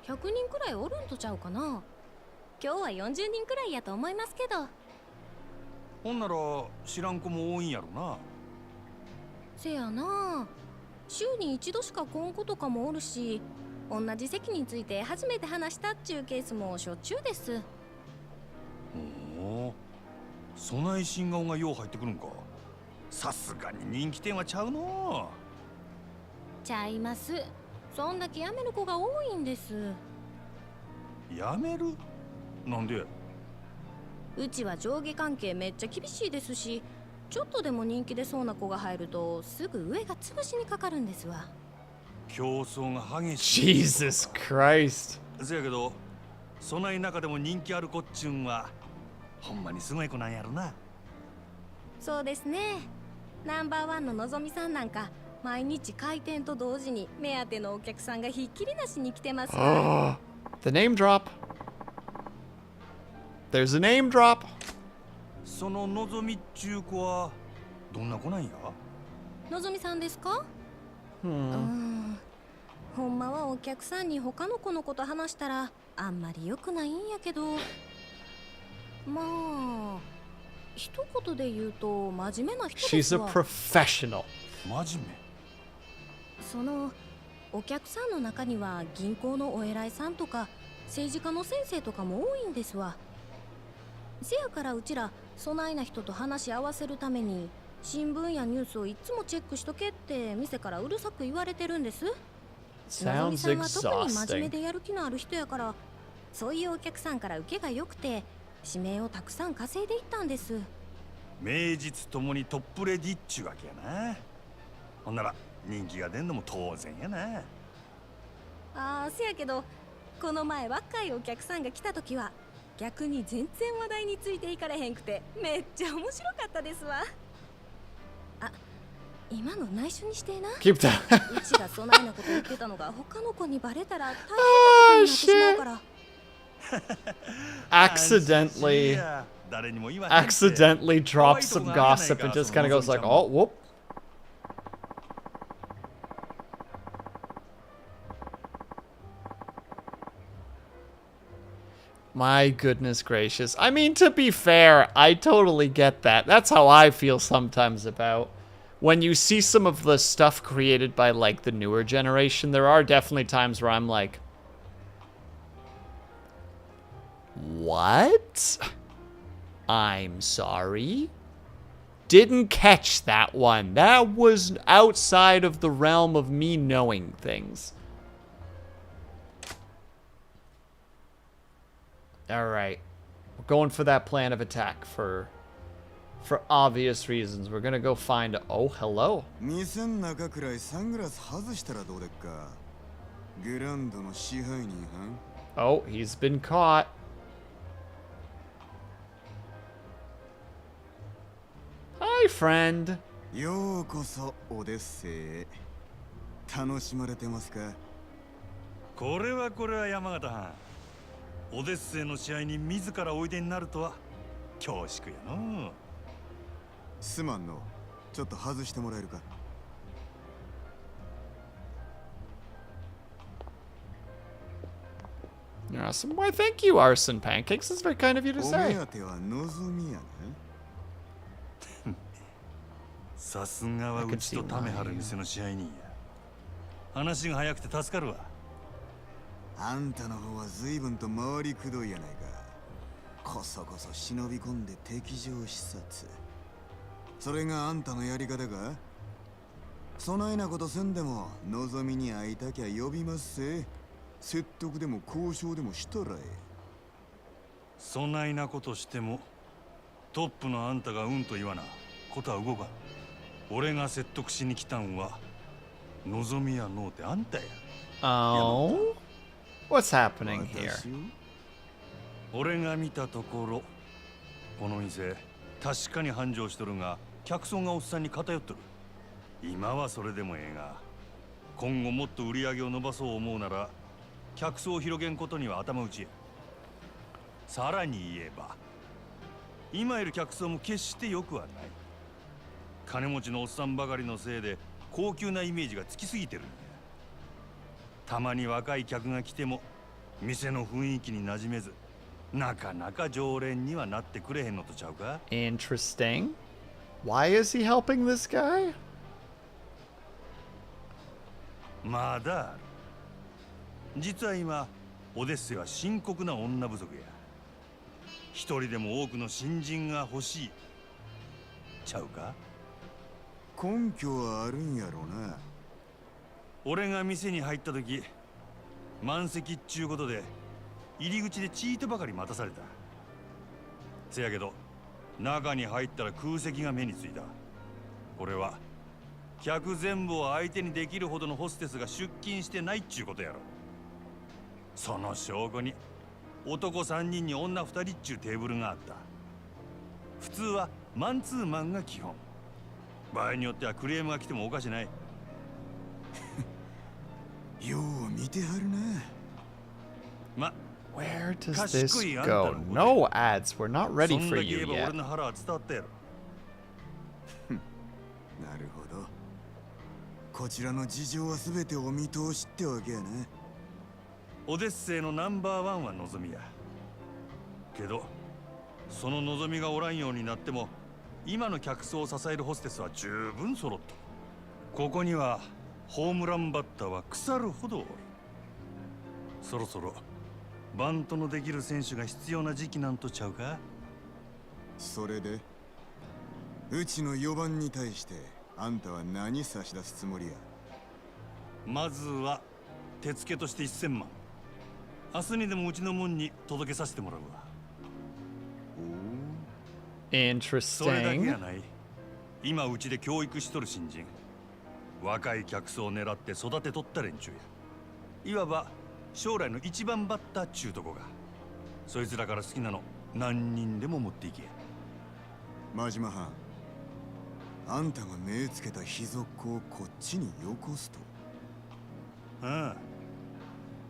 100人くらいおるんとちゃうかな。今日は40人くらいやと思いますけど。ほんなら知らん子も多いんやろな。せやな、週に一度しか来ん子とかもおるし、同じ席について初めて話したっちゅうケースもしょっちゅうです。ほう、そない新顔がよう入ってくるんか。さすがに人気店はちゃうの。ちゃいます。そんだけ辞める子が多いんです。やめる？なんで？うちは上下関係めっちゃ厳しいですし、ちょっとでも人気出そうな子が入るとすぐ上が潰しにかかるんですわ。競争が激しい。Jesus Christ. せやけど、そない中でも人気ある子っちゅうんはほんまにすごい子なんやろな。そうですね。ナンバーワンののぞみさんなんか毎日開店と同時に目当てのお客さんがひっきりなしに来てますわ。The name drop. There's a name drop. そののぞみっちゅう子はどんな子なんや？のぞみさんですか？ほんまはお客さんに他の子のこと話したらあんまり良くないんやけど、まあ一言で言うと真面目な人で She's す a わ。 professional. 真面そのお客さんの中には銀行のお偉いさんとか政治家の先生とかも多いんですわ。せやからうちらそないな人と話し合わせるために新聞やニュースをいつもチェックしとけって店からうるさく言われてるんです。のぞみ Sounds さんは特に真面目 exhausting. でやる気のある人やから、そういうお客さんから受けが良くて指名をたくさん稼いでいったんです。目。名実ともにトップレディっちゅうわけやな。ほんなら人気が出んのも当然やな。ああ、せやけどこの前若いお客さんが来た時は逆に全然話題についていかれへんくてめっちゃ面白かったですわ。あ、今の内緒にしてな。 Keep that. うちがそないなこと言ってたのが他の子にバレたら大変なことになってしまうから。Accidentally 誰にも言わへんって。 accidentally drops some gossip and just kind of goes like, oh, whoop. My goodness gracious. I mean, to be fair, I totally get that. That's how I feel sometimes about when you see some of the stuff created by, like, the newer generation. There are definitely times where I'm like, what? I'm sorry? Didn't catch that one. That was outside of the realm of me knowing things. Alright. We're going for that plan of attack for obvious reasons. We're gonna go find... Oh, hello. 店の中くらいサングラス外したらどうでっか。グランドの支配人はん。 Oh, he's been caught. Hi, friend. ようこそオデッセイへ。楽しまれてますか。これは山形藩。オデッセイの試合に自らおいでになるとは恐縮やの。すまんの。ちょっと外してもらえるか。Awesome. Why, thank you, Arson Pancakes. It's very kind of you to お say. 目当てはのぞみやな。さすがはうちとためはる店の支配人や。話が早くて助かるわ。あんたの方は随分と回りくどいやないか。こそこそ忍び込んで敵情視察。それがあんたのやり方か。そないなことせんでものぞみに会いたきゃ呼びますせ。説得でも交渉でもしたらえ。そないなことしてもトップのあんたがうんと言わなことは動かん。俺が説得しに来たんはのぞみやのうてあんたや。 Oh? What's happening here? 私を俺が見たところこの店確かに繁盛しとるが客層がおっさんに偏っとる。今はそれでもええが今後もっと売り上げを伸ばそう思うなら客層を広げんことには頭打ちや。さらに言えば今いる客層も決して良くはない。金持ちのおっさんばかりのせいで高級なイメージがつきすぎてるんや。たまに若い客が来ても店の雰囲気に馴染めずなかなか常連にはなってくれへんのとちゃうか。 Interesting. Why is he helping this guy? まだある。実は今オデッセイは深刻な女不足や。一人でも多くの新人が欲しいちゃうか。根拠はあるんやろな。俺が店に入った時満席っちゅうことで入り口でチートばかり待たされた。せやけど中に入ったら空席が目についた。これは客全部を相手にできるほどのホステスが出勤してないっちゅうことやろ。その証拠に男3人に女2人っちゅうテーブルがあった。普通はマンツーマンが基本。場合によってはクレームが来てもおかしない。よう見てはるな。ま、 Where does this go? No ads. We're not ready そん for だけ you 言えば yet. 俺の腹は伝わったやろ。なるほど。こちらの事情は全てお見通しってわけやね。オデッセイのナンバーワンは望みや。けどその望みがおらんようになっても今の客層を支えるホステスは十分揃ってる。ここにはホームランバッターは腐るほどおる。そろそろバントのできる選手が必要な時期なんとちゃうか。それでうちの4番に対してあんたは何差し出すつもりや。まずは手付けとして1000万。明日にでもうちの門に届けさせてもらうわ。それだけ Interesting. やない。今うちで教育しとる新人、若い客層を狙って育てとった連中や。いわば将来の一番バッターっちゅうとこが。そいつらから好きなの何人でも持っていけ。真島藩、あんたが目つけた秘族をこっちによこすと。ああ、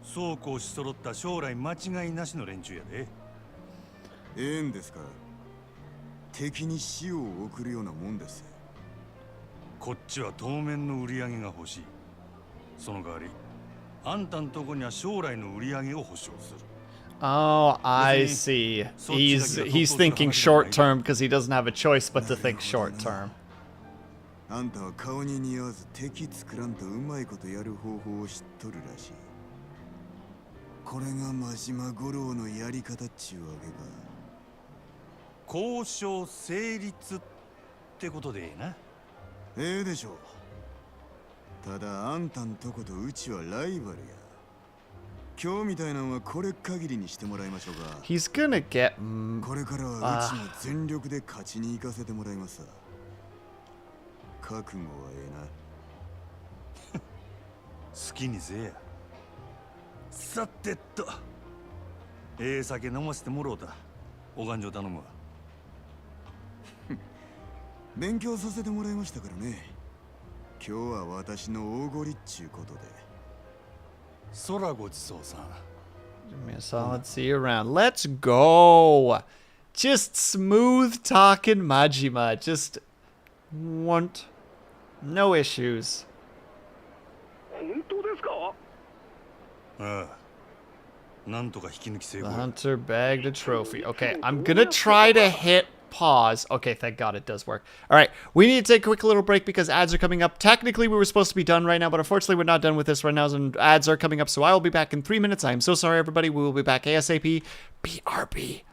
そうこうし揃った将来間違いなしの連中やで。ええんですか。敵に死を送るようなもんです。こっちは当面の売り上げが欲しい。その代わりあんたんとこには将来の売り上げを保証する。 Oh, I see. He's thinking short term because he doesn't have a choice but to think short term. あんたは顔に似合わず敵作らんとうまいことやる方法を知っとるらしい。これが真島五郎のやり方っちゅうわけか。交渉成立ってことでええな。ええでしょう。ただあんたんとことうちはライバルや。今日みたいなのはこれ限りにしてもらいましょうか。 He's gonna get. これからはうちも全力で勝ちに行かせてもらいます。覚悟はええな。好きにせえや。さてと、ええ酒飲ませてもろうた。お勘定頼むわ。勉強させてもらいましたからね。今日は私の大ごりっちゅうことで。空ごちそうさん。 So let's see you around. Let's go. Just smooth talking Majima. Just want no issues. 本当ですか？ああ、なんとか引き抜き成 The 功。 hunter bagged a trophy. Okay, I'm gonna try to hit pause. Okay, thank God it does work. All right, we need to take a quick little break because ads are coming up. Technically, we were supposed to be done right now, but unfortunately, we're not done with this right now, and ads are coming up, so I will be back in 3 minutes. I am so sorry, everybody. We will be back ASAP. BRB.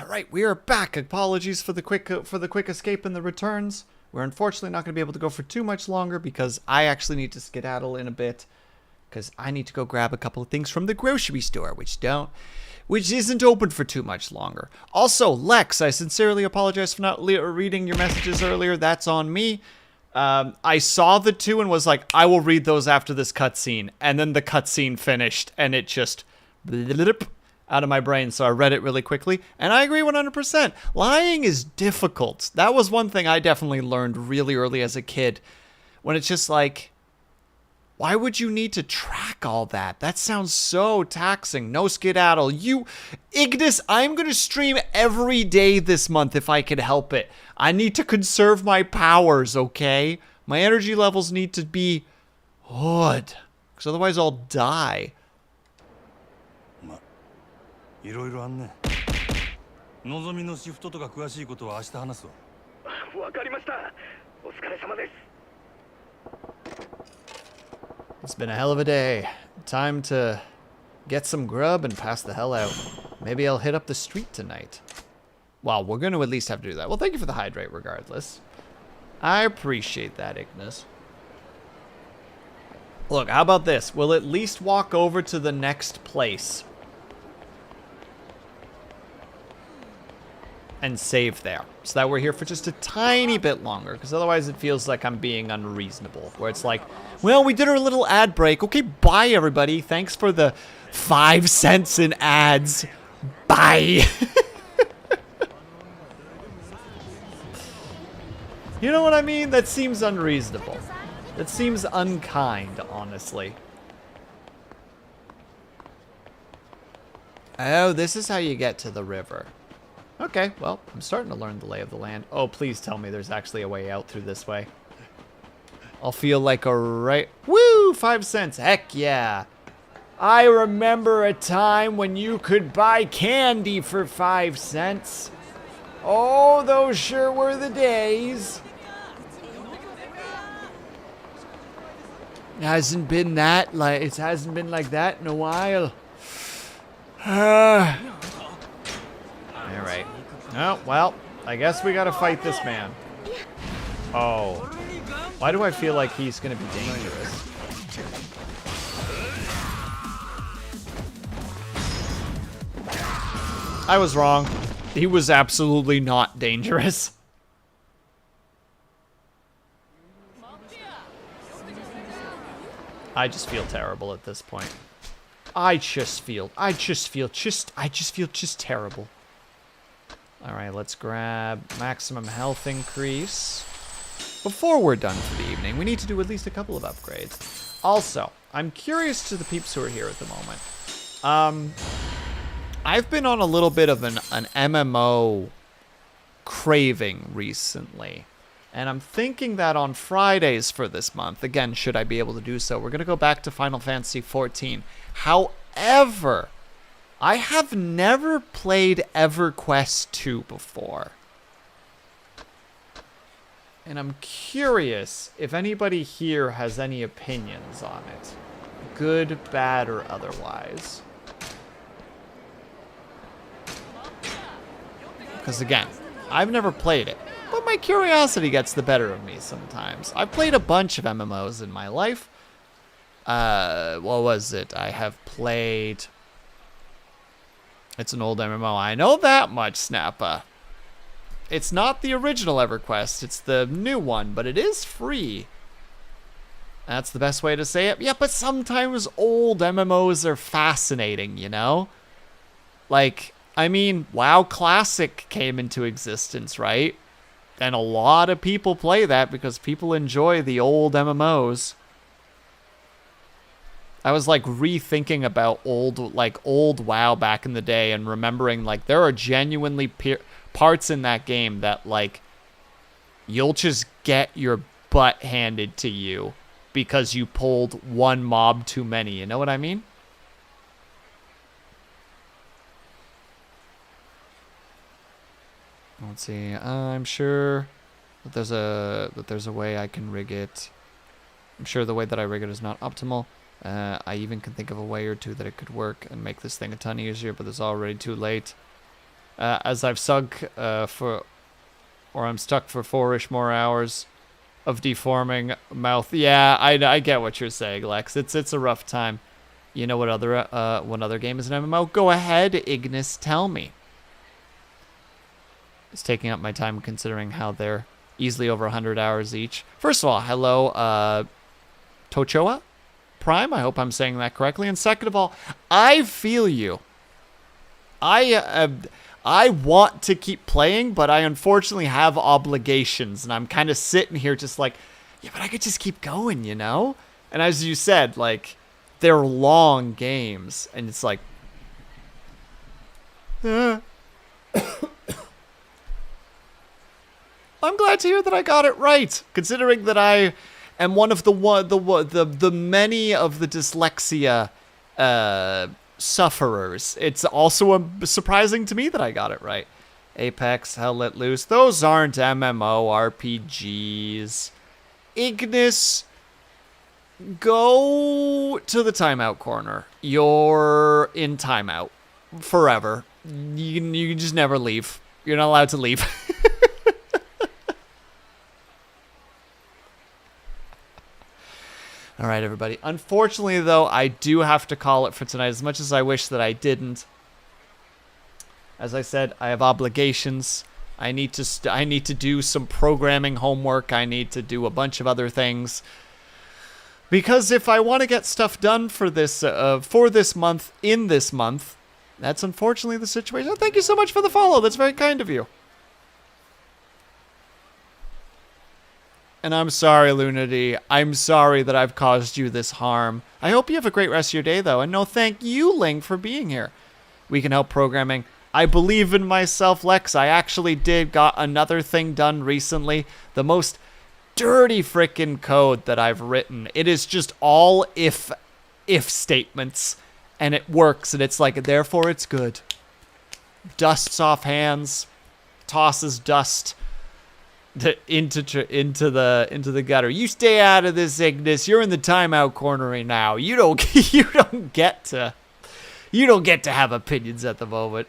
right, we are back. Apologies for the quick escape and the returns. We're unfortunately not going to be able to go for too much longer because I actually need to skedaddle in a bit because I need to go grab a couple of things from the grocery store, which isn't open for too much longer. Also, Lex, I sincerely apologize for not reading your messages earlier. That's on me. I saw the two and was like, I will read those after this cutscene. And then the cutscene finished and it just blip out of my brain. So I read it really quickly. And I agree 100%. Lying is difficult. That was one thing I definitely learned really early as a kid. When it's just like, why would you need to track all that? That sounds so taxing. No skedaddle. Ignis, I'm going to stream every day this month if I can help it. I need to conserve my powers, okay? My energy levels need to be good. Because otherwise I'll die. いろいろあんね。のぞみのシフトとか詳しいことは明日話すわ。わかりました。お疲れ様です。 It's been a hell of a day. Time to get some grub and pass the hell out. Maybe I'll hit up the street tonight. Well, we're going to at least have to do that. Well, thank you for the hydrate regardless. I appreciate that, Ignis. Look, how about this? We'll at least walk over to the next place. And save there. So that we're here for just a tiny bit longer. Because otherwise it feels like I'm being unreasonable. Where it's like, well, we did our little ad break. Okay, bye everybody. Thanks for the 5 cents in ads. Bye. You know what I mean? That seems unreasonable. That seems unkind, honestly. Oh, this is how you get to the river. Okay, well, I'm starting to learn the lay of the land. Oh, please tell me there's actually a way out through this way. I'll feel like a right... Woo! 5 cents. Heck yeah. I remember a time when you could buy candy for 5 cents. Oh, those sure were the days. It hasn't been like that in a while. Alright. Oh, well, I guess we gotta fight this man. Oh. Why do I feel like he's gonna be dangerous? I was wrong. He was absolutely not dangerous. I just feel terrible at this point. I just feel terrible. Alright, let's grab maximum health increase. Before we're done for the evening, we need to do at least a couple of upgrades. Also, I'm curious to the peeps who are here at the moment. I've been on a little bit of an MMO craving recently. And I'm thinking that on Fridays for this month, again, should I be able to do so, we're going to go back to Final Fantasy XIV. However, I have never played EverQuest 2 before. And I'm curious if anybody here has any opinions on it. Good, bad, or otherwise. Because again, I've never played it. But my curiosity gets the better of me sometimes. I've played a bunch of MMOs in my life. What was it? I have played... It's an old MMO. I know that much, Snappa. It's not the original EverQuest. It's the new one, but it is free. That's the best way to say it. Yeah, but sometimes old MMOs are fascinating, you know? Like, I mean, WoW Classic came into existence, right? And a lot of people play that because people enjoy the old MMOs. I was like rethinking about old WoW back in the day and remembering like there are genuinely parts in that game that like you'll just get your butt handed to you because you pulled one mob too many. You know what I mean? Let's see. I'm sure that there's a way I can rig it. I'm sure the way that I rig it is not optimal. I even can think of a way or two that it could work and make this thing a ton easier, but it's already too late. as I've sunk I'm stuck for 4-ish more hours of deforming mouth. Yeah, I get what you're saying, Lex. It's a rough time. You know what other game is an MMO? Go ahead, Ignis, tell me. It's taking up my time considering how they're easily over 100 hours each. First of all, hello, Tochoa Prime. I hope I'm saying that correctly. And second of all, I feel you. I want to keep playing, but I unfortunately have obligations, and I'm kind of sitting here just like, yeah, but I could just keep going, you know? And as you said, like, they're long games, and it's like, I'm glad to hear that I got it right, considering that I am one of the many of the dyslexia sufferers. It's also surprising to me that I got it right. Apex, Hell Let Loose, those aren't MMORPGs. Ignis, go to the timeout corner. You're in timeout forever. You can just never leave. You're not allowed to leave. All right, everybody. Unfortunately, though, I do have to call it for tonight, as much as I wish that I didn't. As I said, I have obligations. I need to do some programming homework. I need to do a bunch of other things. Because if I want to get stuff done for this month, in this month, that's unfortunately the situation. Thank you so much for the follow. That's very kind of you. And I'm sorry, Lunity. I'm sorry that I've caused you this harm. I hope you have a great rest of your day, though. And no, thank you, Ling, for being here. We can help programming. I believe in myself, Lex. I actually got another thing done recently. The most dirty frickin' code that I've written. It is just all if statements. And it works. And it's like, therefore it's good. Dusts off hands. Tosses dust into the gutter. You stay out of this, Ignis. You're in the timeout corner right now. You don't get to have opinions at the moment.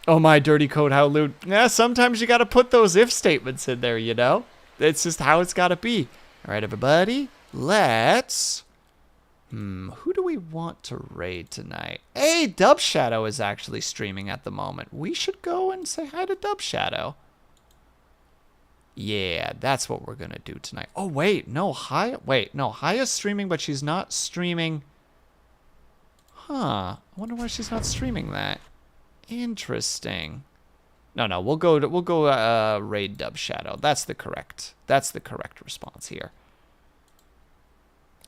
Oh my dirty code, how lewd. Yeah, sometimes you gotta put those if statements in there, you know? It's just how it's gotta be. Alright, everybody. Let's who do we want to raid tonight? Hey, Dub Shadow is actually streaming at the moment. We should go and say hi to Dub Shadow. Yeah, that's what we're going to do tonight. Oh, wait, no, Haya's streaming, but she's not streaming. Huh, I wonder why she's not streaming that. Interesting. No, we'll go raid Dub Shadow. That's the correct response here.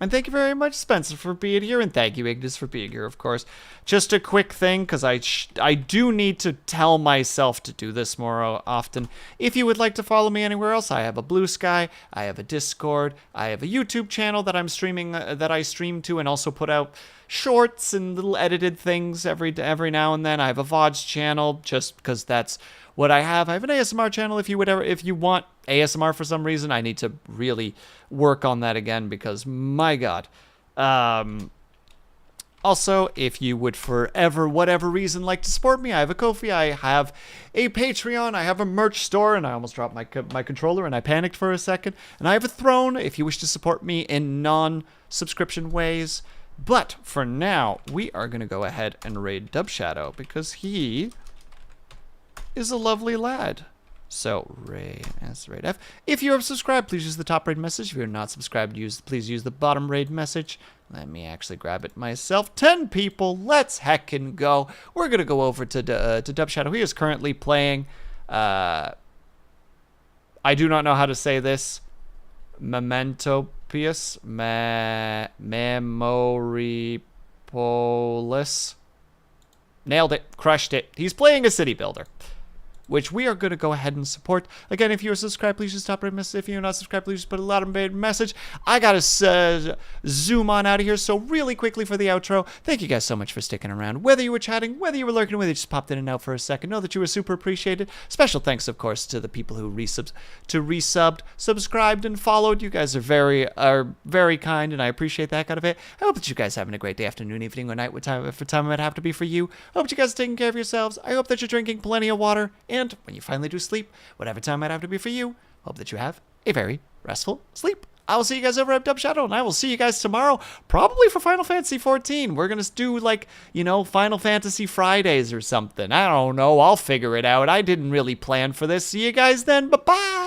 And thank you very much, Spencer, for being here. And thank you, Ignis, for being here, of course. Just a quick thing, because I do need to tell myself to do this more often. If you would like to follow me anywhere else, I have a Bluesky, I have a Discord, I have a YouTube channel that I'm streaming, that I stream to and also put out shorts and little edited things every now and then. I have a VODs channel, just because that's what I have. I have an ASMR channel if you want ASMR for some reason. I need to really work on that again because, my God. Also, if you would forever, whatever reason, like to support me, I have a Ko-fi, I have a Patreon, I have a merch store, and I almost dropped my controller and I panicked for a second. And I have a Throne if you wish to support me in non-subscription ways. But for now, we are going to go ahead and raid Dub Shadow because he is a lovely lad. So, raid F. If you are subscribed, please use the top raid message. If you're not subscribed, please use the bottom raid message. Let me actually grab it myself. 10 people, let's heckin' go. We're going to go over to Dub Shadow. He is currently playing, I do not know how to say this. Mementopius? Memoripolis? Nailed it. Crushed it. He's playing a city builder. which we are going to go ahead and support. Again, if you are subscribed, please just stop right message. If you're not subscribed, please just put a loud and big message. I got to zoom on out of here. So really quickly for the outro, thank you guys so much for sticking around. Whether you were chatting, whether you were lurking, whether you just popped in and out for a second, know that you were super appreciated. Special thanks, of course, to the people who resubbed, subscribed, and followed. You guys are very kind, and I appreciate that kind of it. I hope that you guys are having a great day, afternoon, evening, or night, whatever time it might have to be for you. I hope you guys are taking care of yourselves. I hope that you're drinking plenty of water, and when you finally do sleep, whatever time it might have to be for you, hope that you have a very restful sleep. I will see you guys over at Dub Shadow, and I will see you guys tomorrow, probably for Final Fantasy 14. We're going to do, like, Final Fantasy Fridays or something. I don't know. I'll figure it out. I didn't really plan for this. See you guys then. Bye-bye.